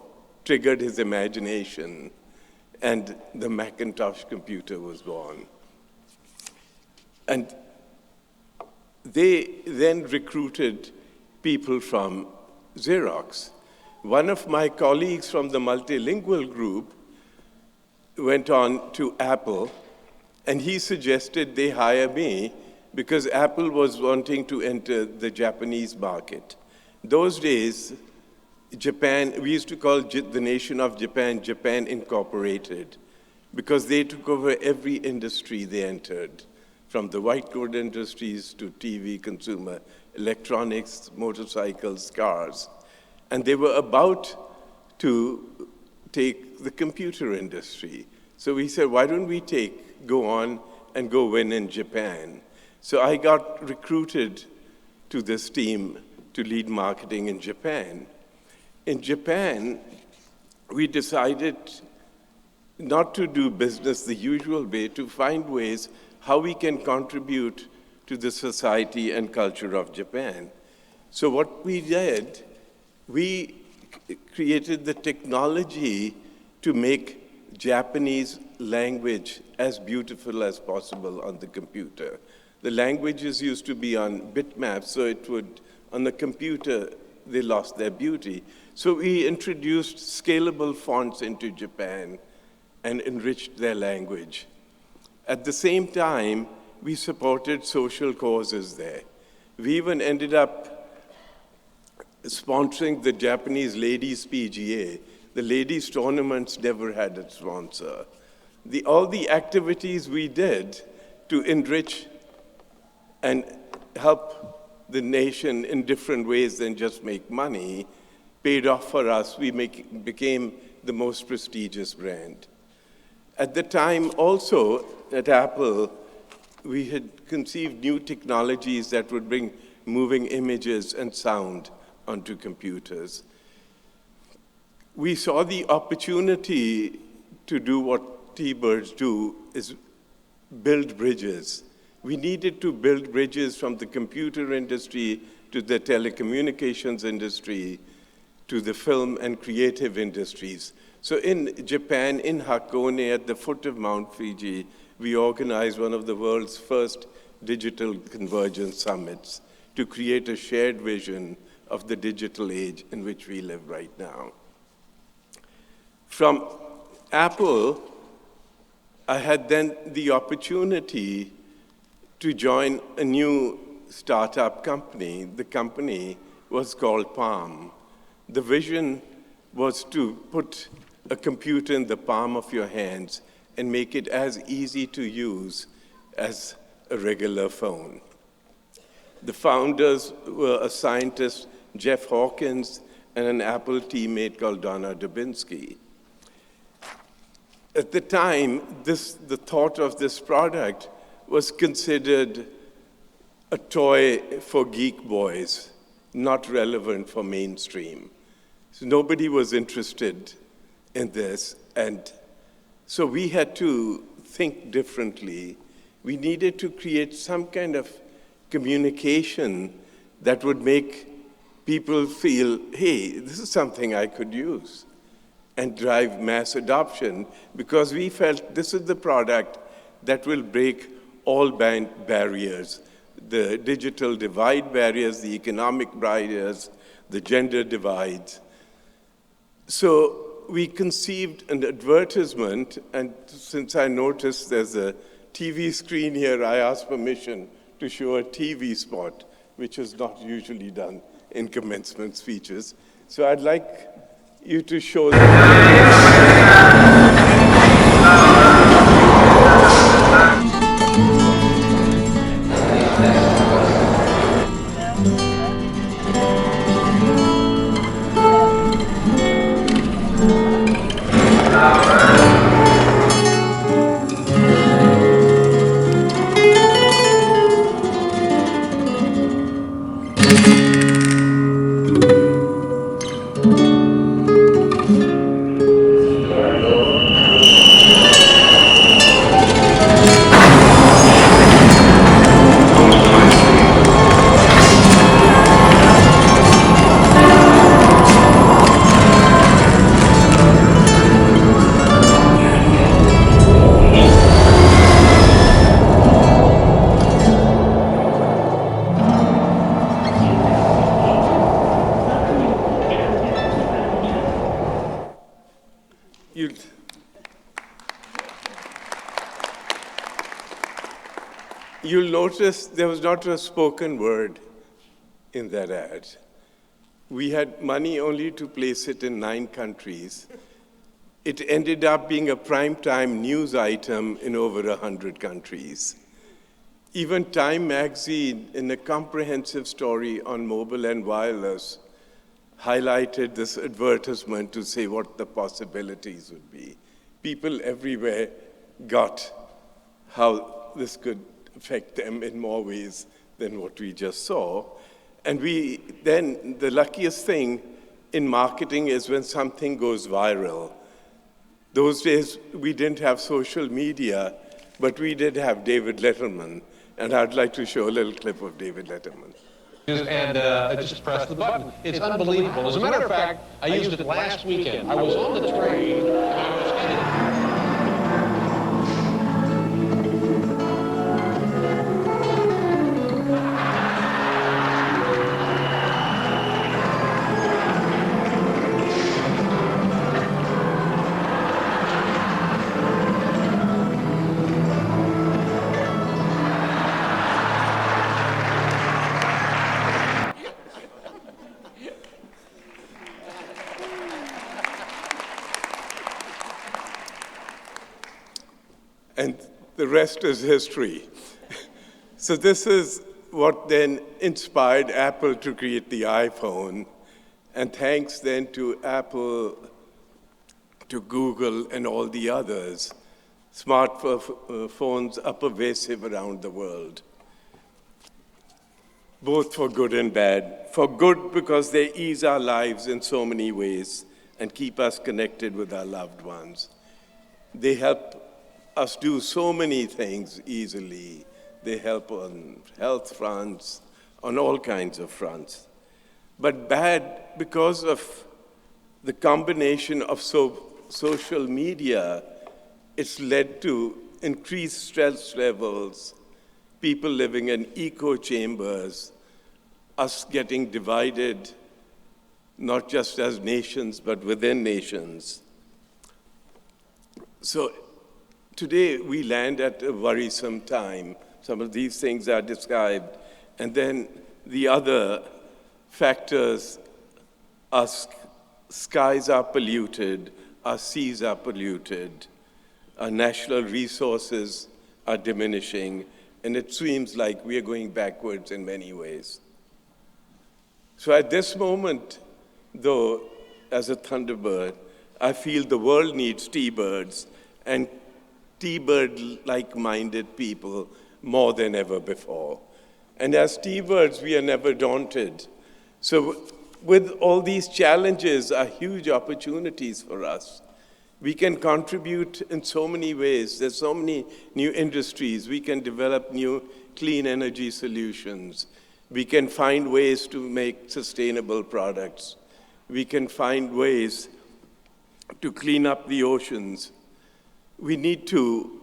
triggered his imagination, and the Macintosh computer was born. And they then recruited people from Xerox. One of my colleagues from the multilingual group went on to Apple, and he suggested they hire me because Apple was wanting to enter the Japanese market. Those days, Japan, we used to call the nation of Japan, Japan Incorporated, because they took over every industry they entered, from the white goods industries to TV, consumer electronics, motorcycles, cars. And they were about to take the computer industry. So we said, why don't we go on and go win in Japan? So I got recruited to this team to lead marketing in Japan. In Japan, we decided not to do business the usual way, to find ways how we can contribute to the society and culture of Japan. So what we did, we created the technology to make Japanese language as beautiful as possible on the computer. The languages used to be on bitmaps, so it would, on the computer, they lost their beauty. So we introduced scalable fonts into Japan and enriched their language. At the same time, we supported social causes there. We even ended up sponsoring the Japanese ladies PGA. The ladies tournaments never had a sponsor. All the activities we did to enrich and help the nation in different ways than just make money paid off for us. We became the most prestigious brand. At the time also at Apple, we had conceived new technologies that would bring moving images and sound onto computers. We saw the opportunity to do what T-Birds do, is build bridges. We needed to build bridges from the computer industry to the telecommunications industry to the film and creative industries. So in Japan, in Hakone, at the foot of Mount Fuji, we organized one of the world's first digital convergence summits to create a shared vision of the digital age in which we live right now. From Apple, I had then the opportunity to join a new startup company. The company was called Palm. The vision was to put a computer in the palm of your hands and make it as easy to use as a regular phone. The founders were a scientist, Jeff Hawkins, and an Apple teammate called Donna Dubinsky. At the time, the thought of this product was considered a toy for geek boys, not relevant for mainstream. So nobody was interested in this, and so we had to think differently. We needed to create some kind of communication that would make people feel, hey, this is something I could use, and drive mass adoption, because we felt this is the product that will break all barriers, the digital divide barriers, the economic barriers, the gender divides. So we conceived an advertisement, and since I noticed there's a TV screen here, I asked permission to show a TV spot, which is not usually done in commencement speeches. So I'd like you to show You'll notice there was not a spoken word in that ad. We had money only to place it in 9 countries. It ended up being a primetime news item in over 100 countries. Even Time magazine, in a comprehensive story on mobile and wireless, highlighted this advertisement to say what the possibilities would be. People everywhere got how this could affect them in more ways than what we just saw. And then the luckiest thing in marketing is when something goes viral. Those days, we didn't have social media, but we did have David Letterman. And I'd like to show a little clip of David Letterman. And just press the button. It's unbelievable. As a matter of fact, I used it last weekend. I was on the train, and I was headed... And the rest is history. So this is what then inspired Apple to create the iPhone. And thanks then to Apple, to Google, and all the others, smartphones are pervasive around the world, both for good and bad. For good, because they ease our lives in so many ways and keep us connected with our loved ones. They help us do so many things easily. They help on health fronts, on all kinds of fronts. But bad because of the combination of social media, it's led to increased stress levels, people living in echo chambers, us getting divided, not just as nations, but within nations. So today, we land at a worrisome time. Some of these things are described. And then the other factors, our skies are polluted, our seas are polluted, our natural resources are diminishing, and it seems like we are going backwards in many ways. So at this moment, though, as a Thunderbird, I feel the world needs T-birds and T-bird-like-minded people more than ever before. And as T-birds, we are never daunted. So with all these challenges are huge opportunities for us. We can contribute in so many ways. There's so many new industries. We can develop new clean energy solutions. We can find ways to make sustainable products. We can find ways to clean up the oceans. We need to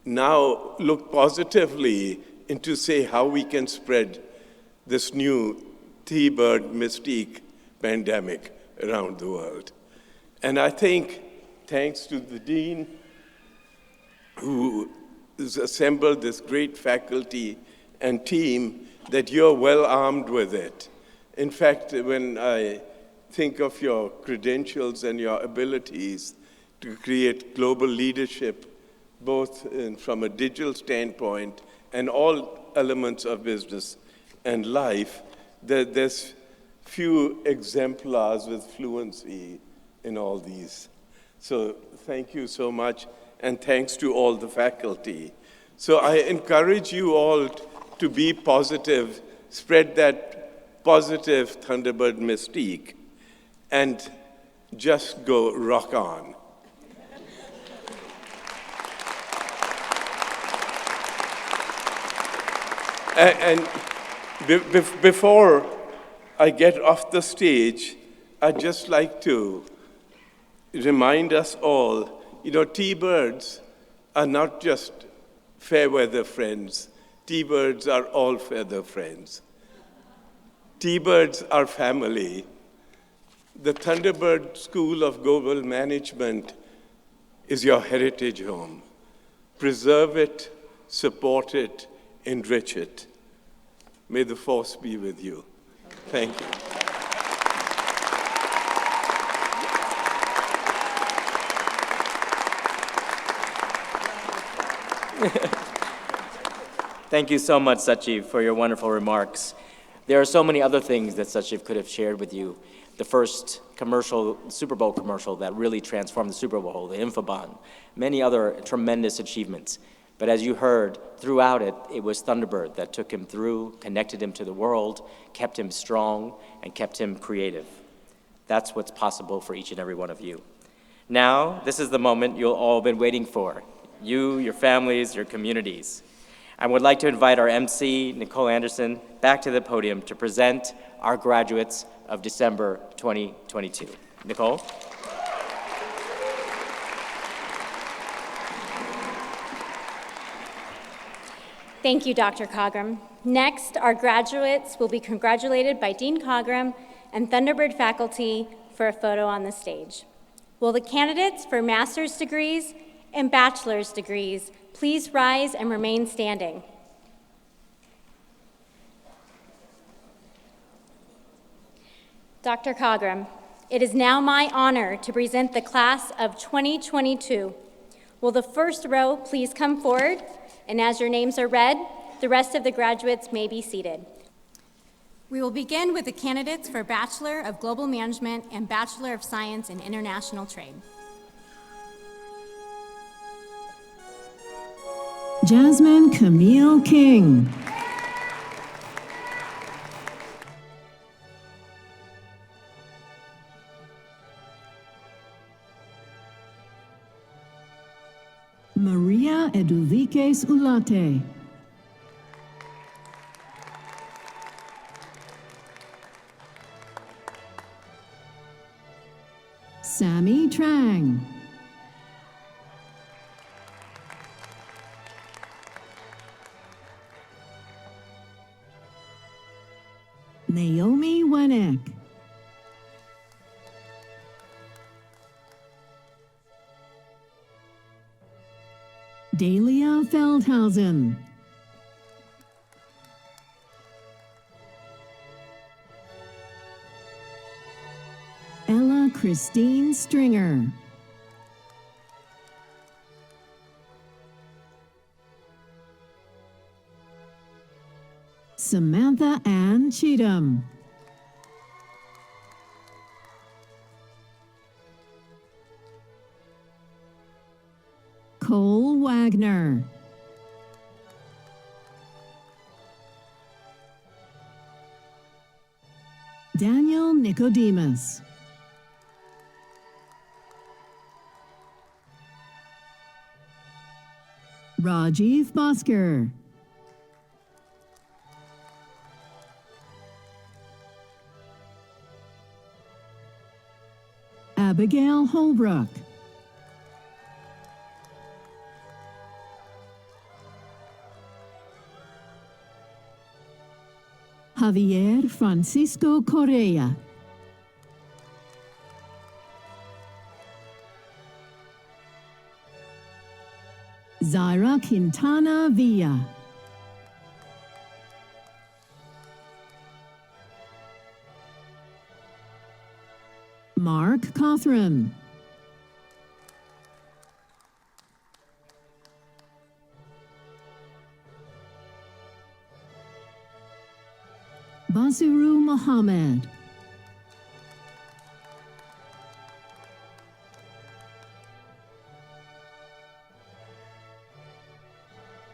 now look positively into say how we can spread this new T-bird mystique pandemic around the world. And I think, thanks to the dean who has assembled this great faculty and team, that you're well armed with it. In fact, when I think of your credentials and your abilities to create global leadership, both from a digital standpoint and all elements of business and life, there's few exemplars with fluency in all these. So thank you so much, and thanks to all the faculty. So I encourage you all to be positive, spread that positive Thunderbird mystique, and just go rock on. And before I get off the stage, I'd just like to remind us all, T-birds are not just fair weather friends. T-birds are all feather friends. T-birds are family. The Thunderbird School of Global Management is your heritage home. Preserve it, support it, enrich it. May the force be with you. Thank you. Thank you so much, Sachiv, for your wonderful remarks. There are so many other things that Sachiv could have shared with you. The first commercial, Super Bowl commercial that really transformed the Super Bowl, the Infobahn, many other tremendous achievements. But as you heard, throughout it, it was Thunderbird that took him through, connected him to the world, kept him strong, and kept him creative. That's what's possible for each and every one of you. Now, this is the moment you'll all been waiting for. You, your families, your communities. I would like to invite our MC, Nicole Anderson, back to the podium to present our graduates of December 2022. Nicole? Thank you, Dr. Cogram. Next, our graduates will be congratulated by Dean Cogram and Thunderbird faculty for a photo on the stage. Will the candidates for master's degrees and bachelor's degrees please rise and remain standing? Dr. Cogram, it is now my honor to present the class of 2022. Will the first row please come forward? And as your names are read, the rest of the graduates may be seated. We will begin with the candidates for Bachelor of Global Management and Bachelor of Science in International Trade. Jasmine Camille King. Maria Eduviques Ulate. Sammy Trang. Naomi Wenek. Dahlia Feldhausen. Ella Christine Stringer. Samantha Ann Cheatham. Cole Wagner. Daniel Nicodemus. Rajiv Bhaskar. Abigail Holbrook. Javier Francisco Correa. Zaira Quintana Villa. Mark Cothran. Basiru Mohammed.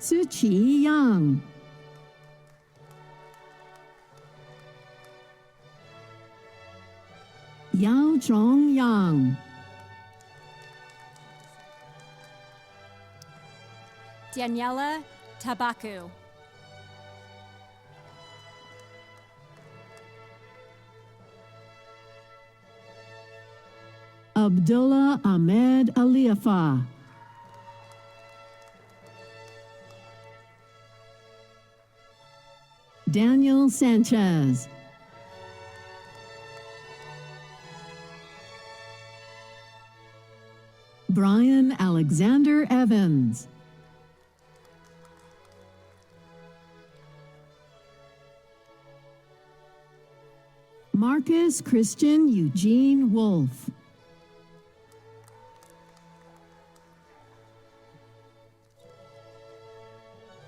Suchi Yang. Yao Zhong Yang. Daniela Tabaku. Abdullah Ahmed Aliafa. Daniel Sanchez. Brian Alexander Evans. Marcus Christian Eugene Wolf.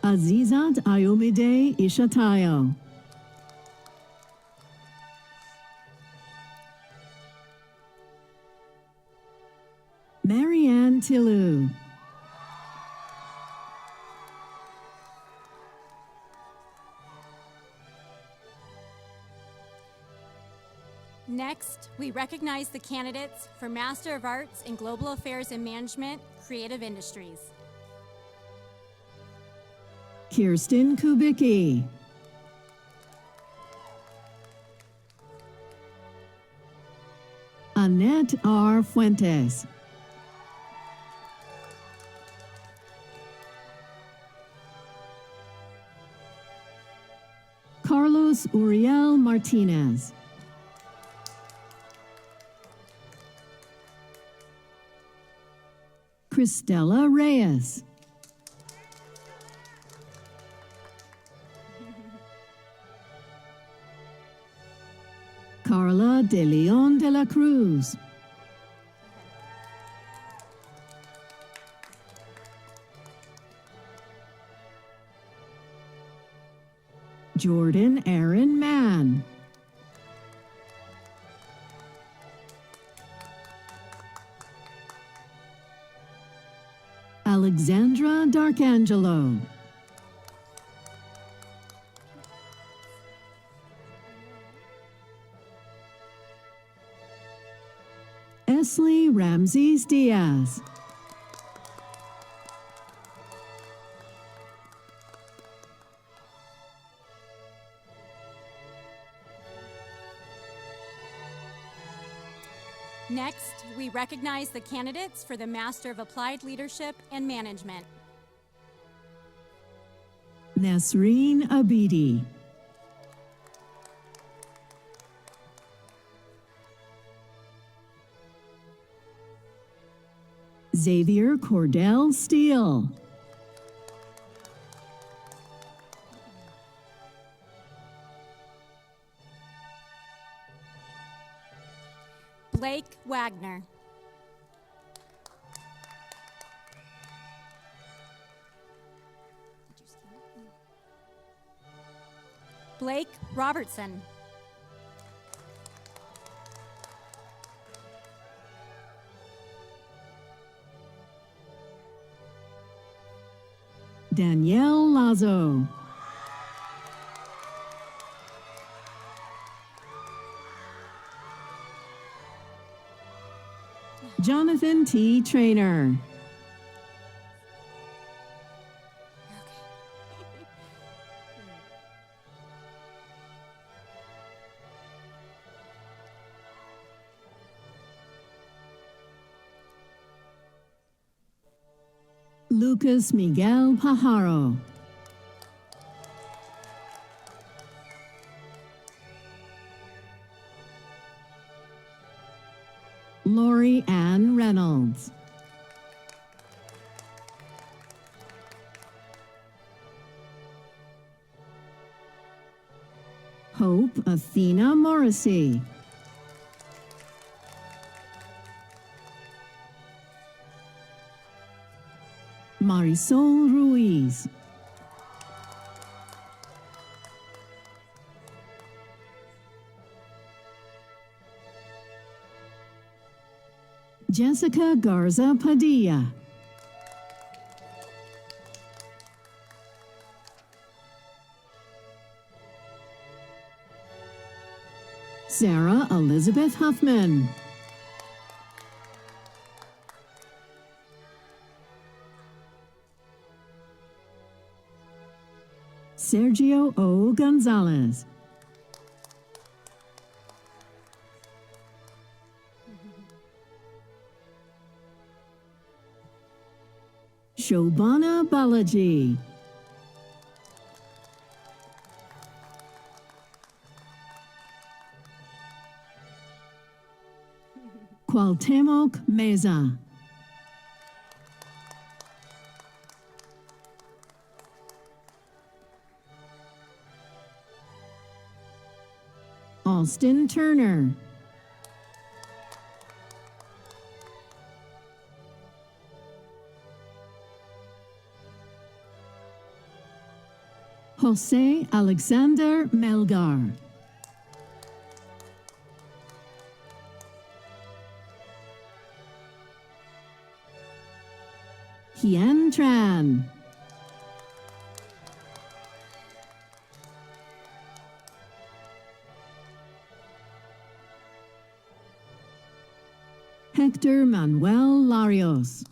Azizat Ayomide Ishatayo. Marianne Tillu. Next, we recognize the candidates for Master of Arts in Global Affairs and Management, Creative Industries. Kirsten Kubicki. Annette R. Fuentes. Carlos Uriel Martinez. Cristela Reyes. Carla de Leon de la Cruz. Jordan Aaron Mann. Alexandra Darkangelo. Esley Ramses Diaz. Next, we recognize the candidates for the Master of Applied Leadership and Management. Nasreen Abidi. Xavier Cordell Steele. Blake Wagner. Blake Robertson. Danielle Lazo. Jonathan T. Trainer. Lucas Miguel Pajaro. Lori Ann Reynolds. Hope Athena Morrissey. Marisol Ruiz. Jessica Garza Padilla. Sarah Elizabeth Huffman. Sergio O. Gonzalez. Shobana Balaji. Cuauhtemoc Meza. Austin Turner. Jose Alexander Melgar. Hien Tran. Hector Manuel Larios.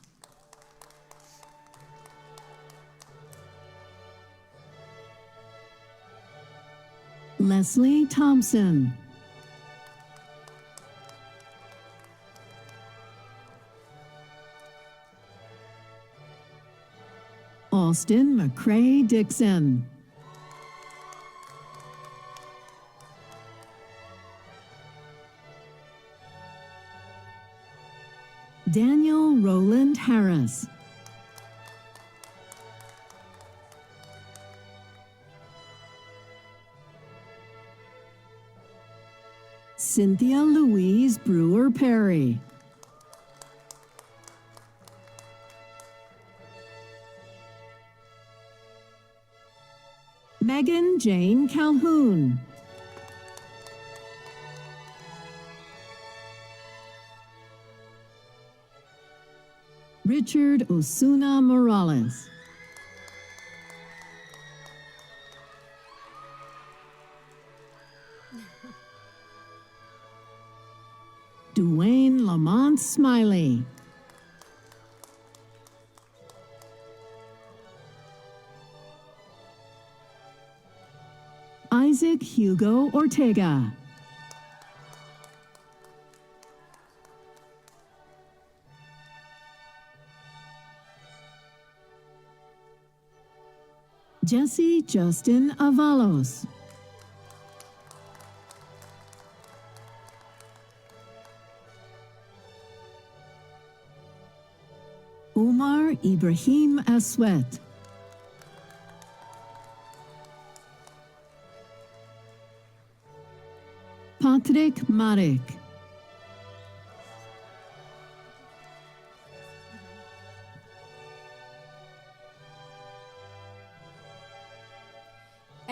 Leslie Thompson. Austin McCrae Dixon. Daniel Roland Harris. Cynthia Louise Brewer Perry. Megan Jane Calhoun. Richard Osuna Morales. Dwayne Lamont Smiley. Isaac Hugo Ortega. Jesse Justin Avalos. Omar Ibrahim Aswet. Patrick Marek.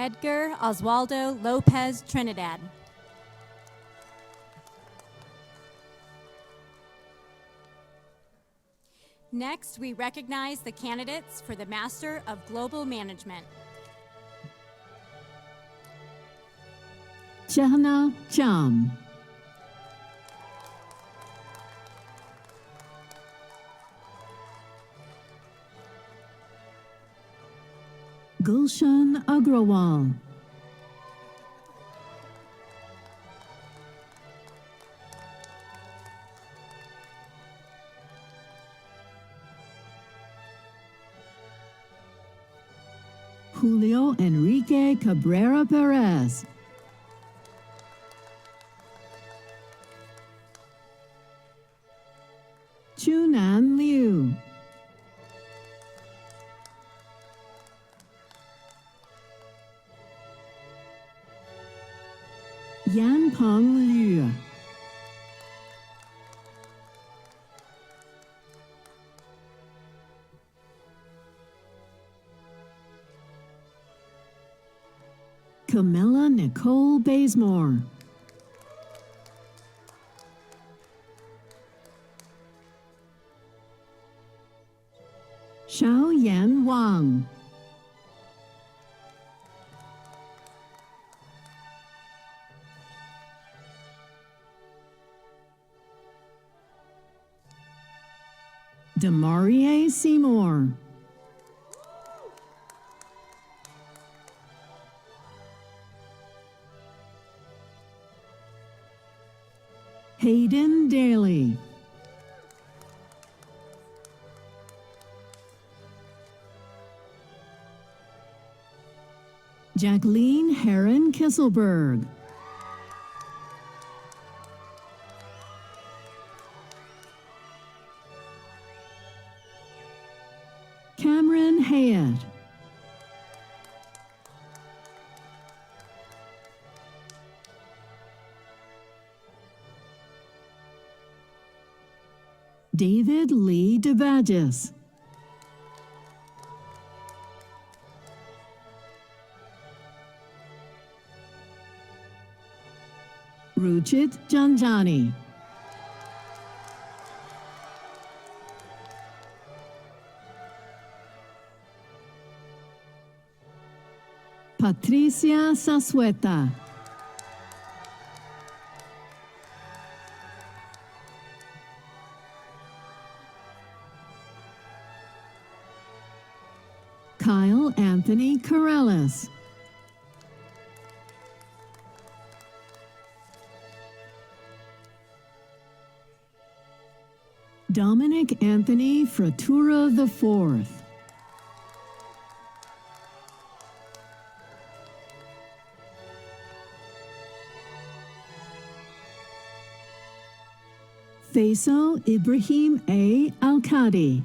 Edgar Oswaldo Lopez Trinidad. Next, we recognize the candidates for the Master of Global Management. Chahna Cham. Gulshan Agrawal. Julio Enrique Cabrera Perez. Chunan Liu. Yan Peng Liu. Camilla Nicole Bazemore. Xiao Yan Wang. Demarie Seymour. Hayden Daly. Jacqueline Heron Kisselberg. Cameron Hayat. David Lee DeVagis. Ruchit Janjani. Patricia Sasueta. Kyle Anthony Corrales. Dominic Anthony Frattura IV. Faisal Ibrahim A. Al-Qadi.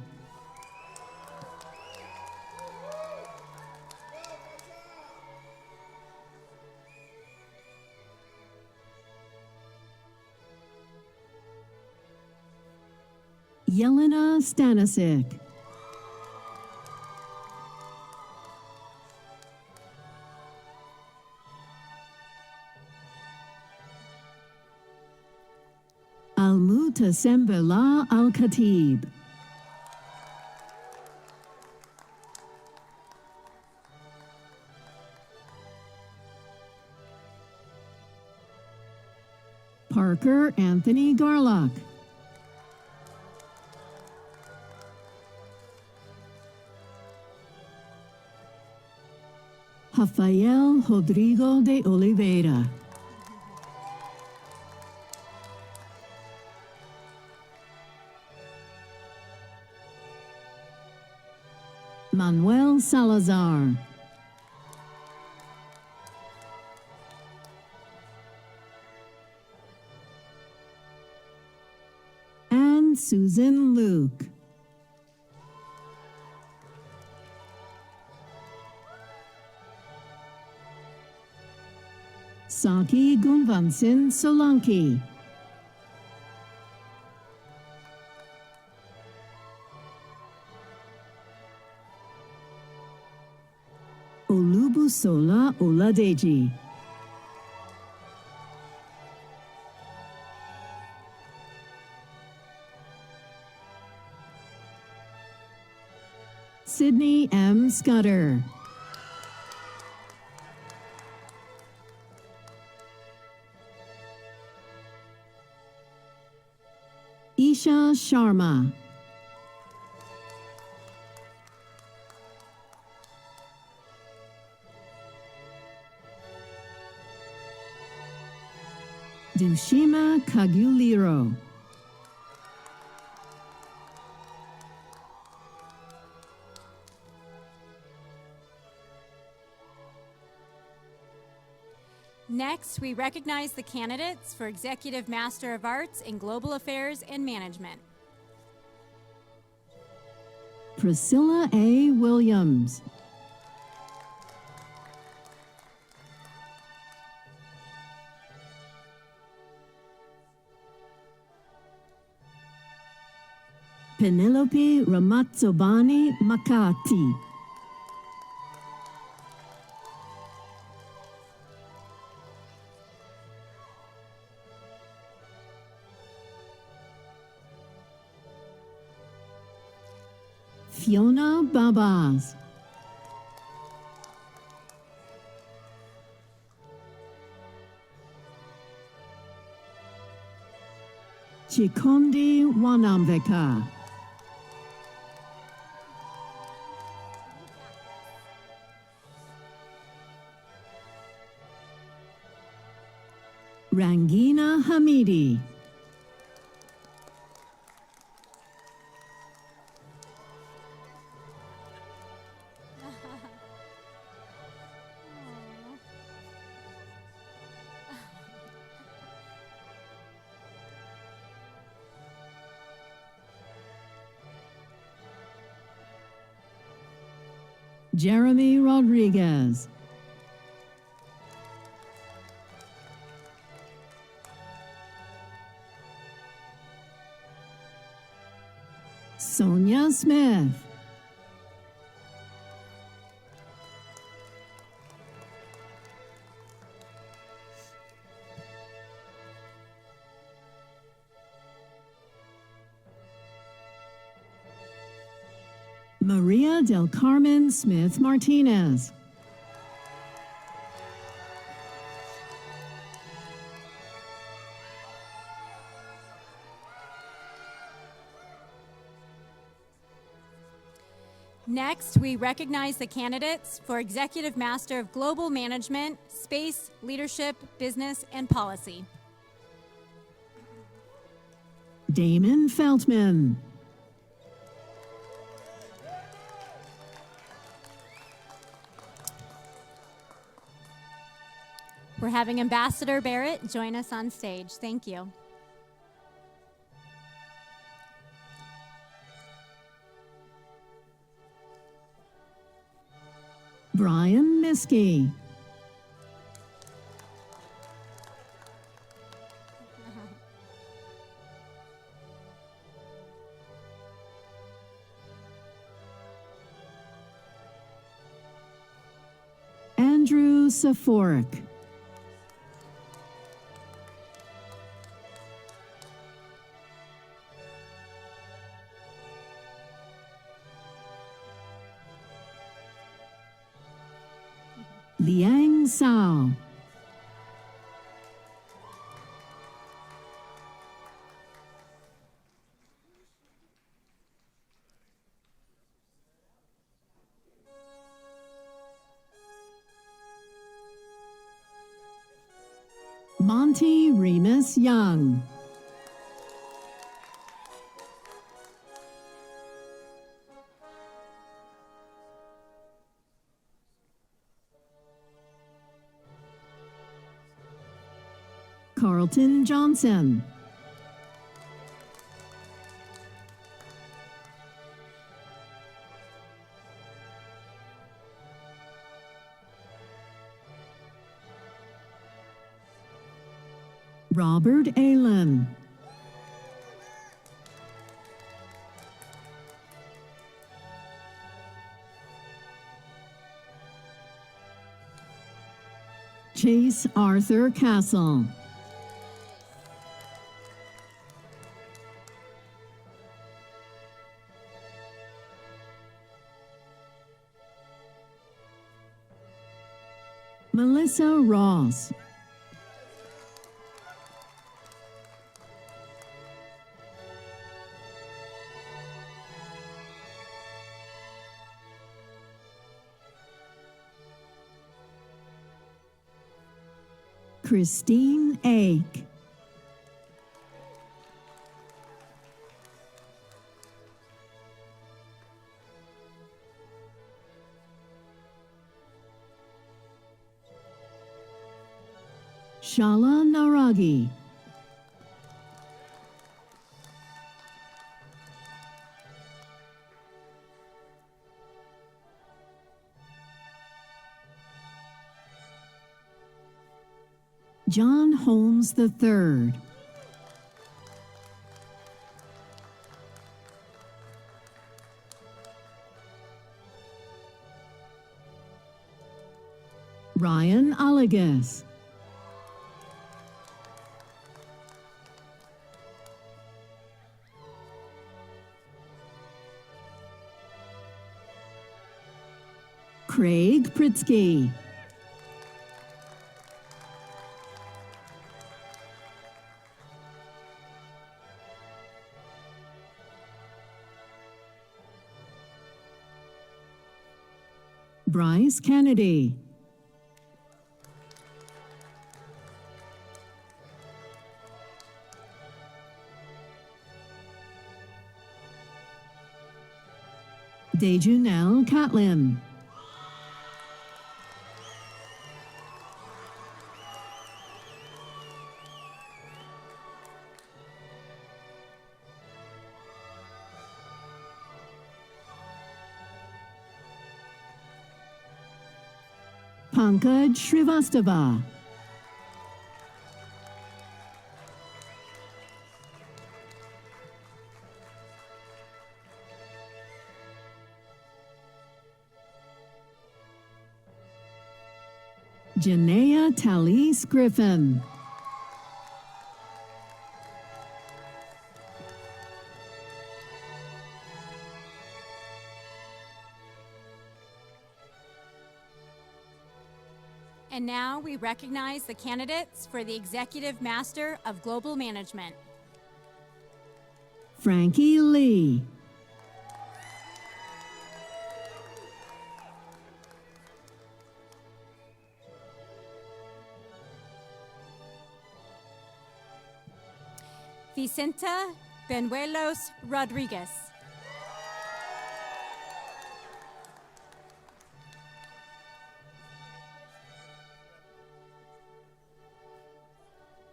Yelena Stanisic. Almutasembela Al-Khatib. Parker Anthony Garlock. Rafael Rodrigo de Oliveira. Manuel Salazar. And Susan Luke. Saki Gunvansin Solanki. Olu Busola Oladeji. Sydney M. Scudder. Isha Sharma. Dushima Kaguliro. Next, we recognize the candidates for Executive Master of Arts in Global Affairs and Management. Priscilla A. Williams. Penelope Ramazzobani Makati. Fiona Babas. Chikondi Wanamveka. Rangina Hamidi. Jeremy Rodriguez. Sonia Smith. Maria del Carmen Smith Martinez. Next, we recognize the candidates for Executive Master of Global Management, Space, Leadership, Business, and Policy. Damon Feltman. We're having Ambassador Barrett join us on stage. Thank you. Brian Miskey. Andrew Saforik. Liang Sao. Monty Remus Young. Carlton Johnson. Robert Allen. Chase Arthur Castle. Melissa Ross. Christine Ake. Shala Naragi. John Holmes III. Ryan Allegas. Craig Pritzky. Bryce Kennedy. Dejunel Catlin. Pankaj Srivastava. Janaea Talise Griffin. And now we recognize the candidates for the Executive Master of Global Management. Frankie Lee. Vicenta Benuelos Rodriguez.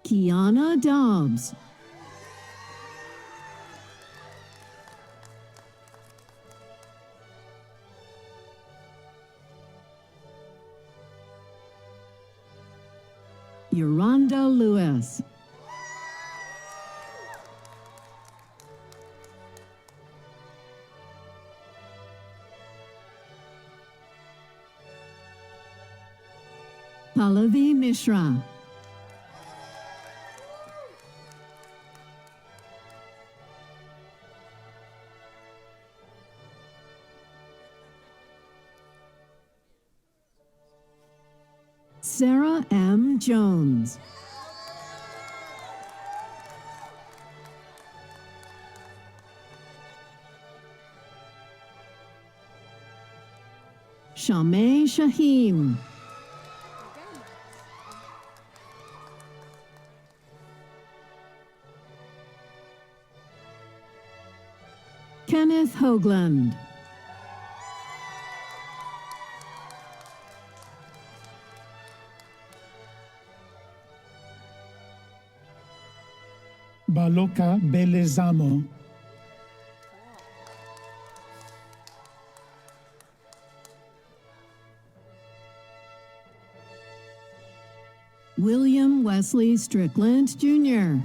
Kiana Dobbs. Yolanda Lewis. Pallavi Mishra. Sarah M. Jones. Shamay Shaheen. Kenneth Hoagland. Baloka Belezamo. William Wesley Strickland, Jr.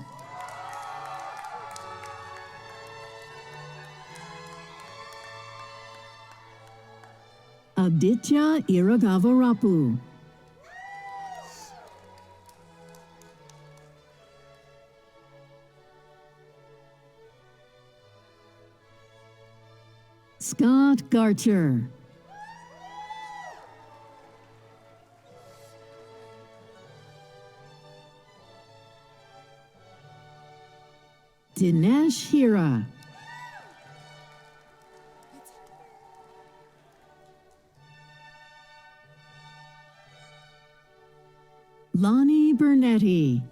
Aditya Iragavarapu. Scott Garcher. Dinesh Hira. Lonnie Bernetti.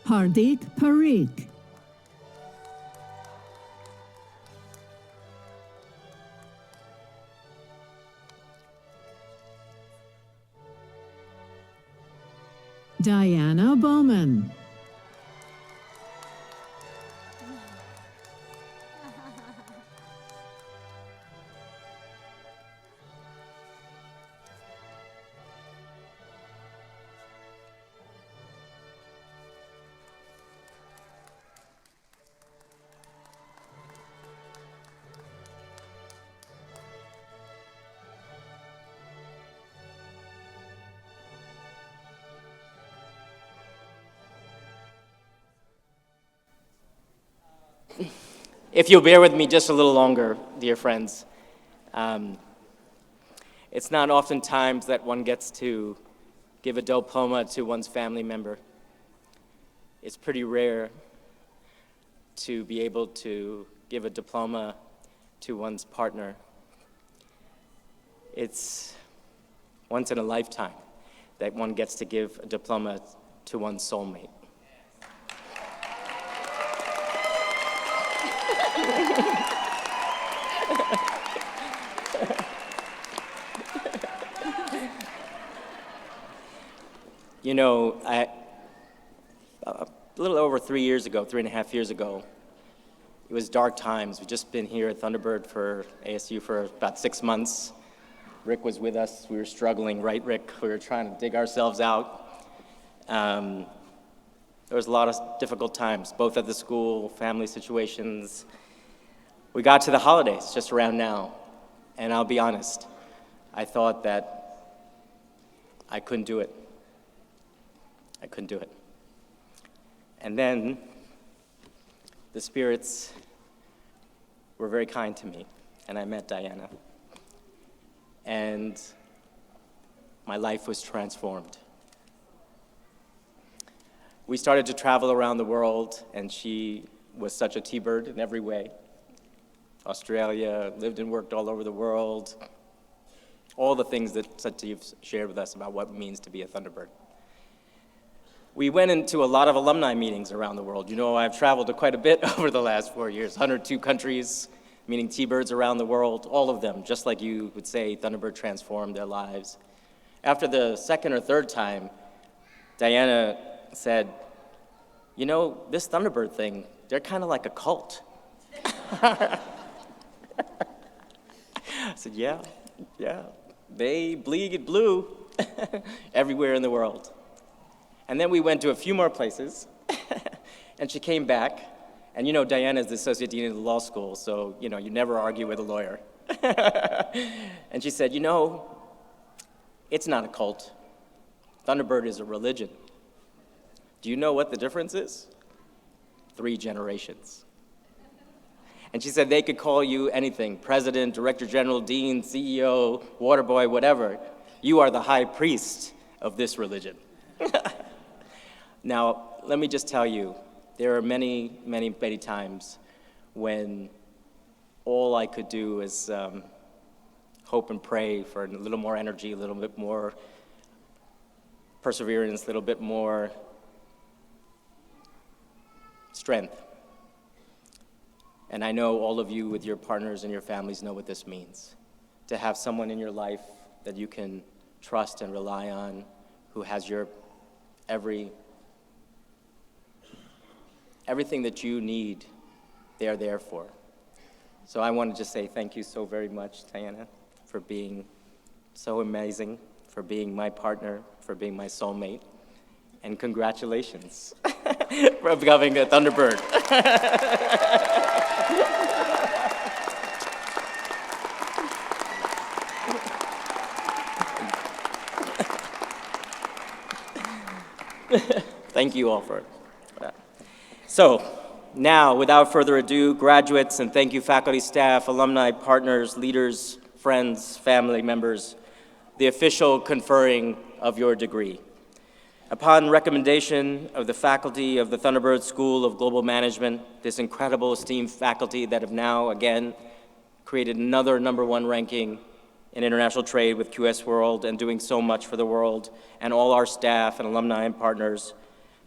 Hardik Parikh. Diana Bowman. If you'll bear with me just a little longer, dear friends, it's not oftentimes that one gets to give a diploma to one's family member. It's pretty rare to be able to give a diploma to one's partner. It's once in a lifetime that one gets to give a diploma to one's soulmate. You know, a little over 3 years ago, 3.5 years ago, it was dark times. We'd just been here at Thunderbird for ASU for about 6 months. Rick was with us. We were struggling, right, Rick? We were trying to dig ourselves out. There was a lot of difficult times, both at the school, family situations. We got to the holidays just around now, and I'll be honest, I thought that I couldn't do it. I couldn't do it. And then the spirits were very kind to me, and I met Diana. And my life was transformed. We started to travel around the world, and she was such a T-bird in every way. Australia, lived and worked all over the world. All the things that you've shared with us about what it means to be a Thunderbird. We went into a lot of alumni meetings around the world. You know, I've traveled to quite a bit over the last 4 years, 102 countries, meeting T-birds around the world, all of them, just like you would say, Thunderbird transformed their lives. After the second or third time, Diana said, you know, this Thunderbird thing, they're kind of like a cult. I said, yeah, they bleed blue everywhere in the world. And then we went to a few more places, and she came back, and you know, Diana is the associate dean of the law school, so you know, you never argue with a lawyer. And she said, you know, it's not a cult. Thunderbird is a religion. Do you know what the difference is? 3 generations. And she said they could call you anything, president, director general, dean, CEO, water boy, whatever. You are the high priest of this religion. Now, let me just tell you, there are many, many, many times when all I could do is hope and pray for a little more energy, a little bit more perseverance, a little bit more strength. And I know all of you with your partners and your families know what this means. To have someone in your life that you can trust and rely on, who has your everything that you need, they're there for. So I want to just say thank you so very much, Diana, for being so amazing, for being my partner, for being my soulmate, and congratulations for becoming a Thunderbird. Thank you all for that. So now, without further ado, graduates, and thank you faculty, staff, alumni, partners, leaders, friends, family members, the official conferring of your degree. Upon recommendation of the faculty of the Thunderbird School of Global Management, this incredible esteemed faculty that have now, again, created another #1 ranking in international trade with QS World and doing so much for the world, and all our staff and alumni and partners,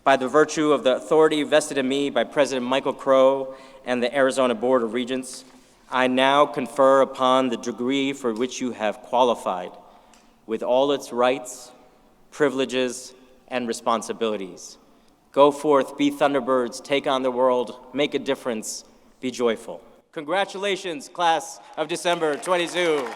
by the virtue of the authority vested in me by President Michael Crow and the Arizona Board of Regents, I now confer upon the degree for which you have qualified, with all its rights, privileges, and responsibilities. Go forth, be Thunderbirds, take on the world, make a difference, be joyful. Congratulations, class of December 22.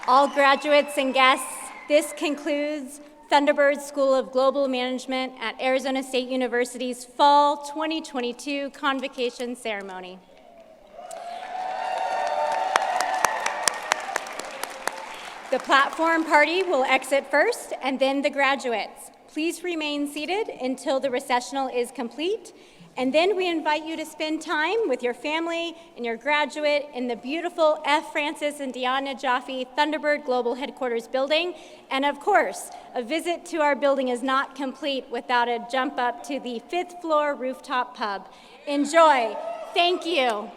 All graduates and guests, this concludes Thunderbird School of Global Management at Arizona State University's Fall 2022 Convocation Ceremony. The platform party will exit first, and then the graduates. Please remain seated until the recessional is complete, and then we invite you to spend time with your family and your graduate in the beautiful F. Francis and Deanna Jaffe Thunderbird Global Headquarters building. And of course, a visit to our building is not complete without a jump up to the 5th floor rooftop pub. Enjoy. Thank you.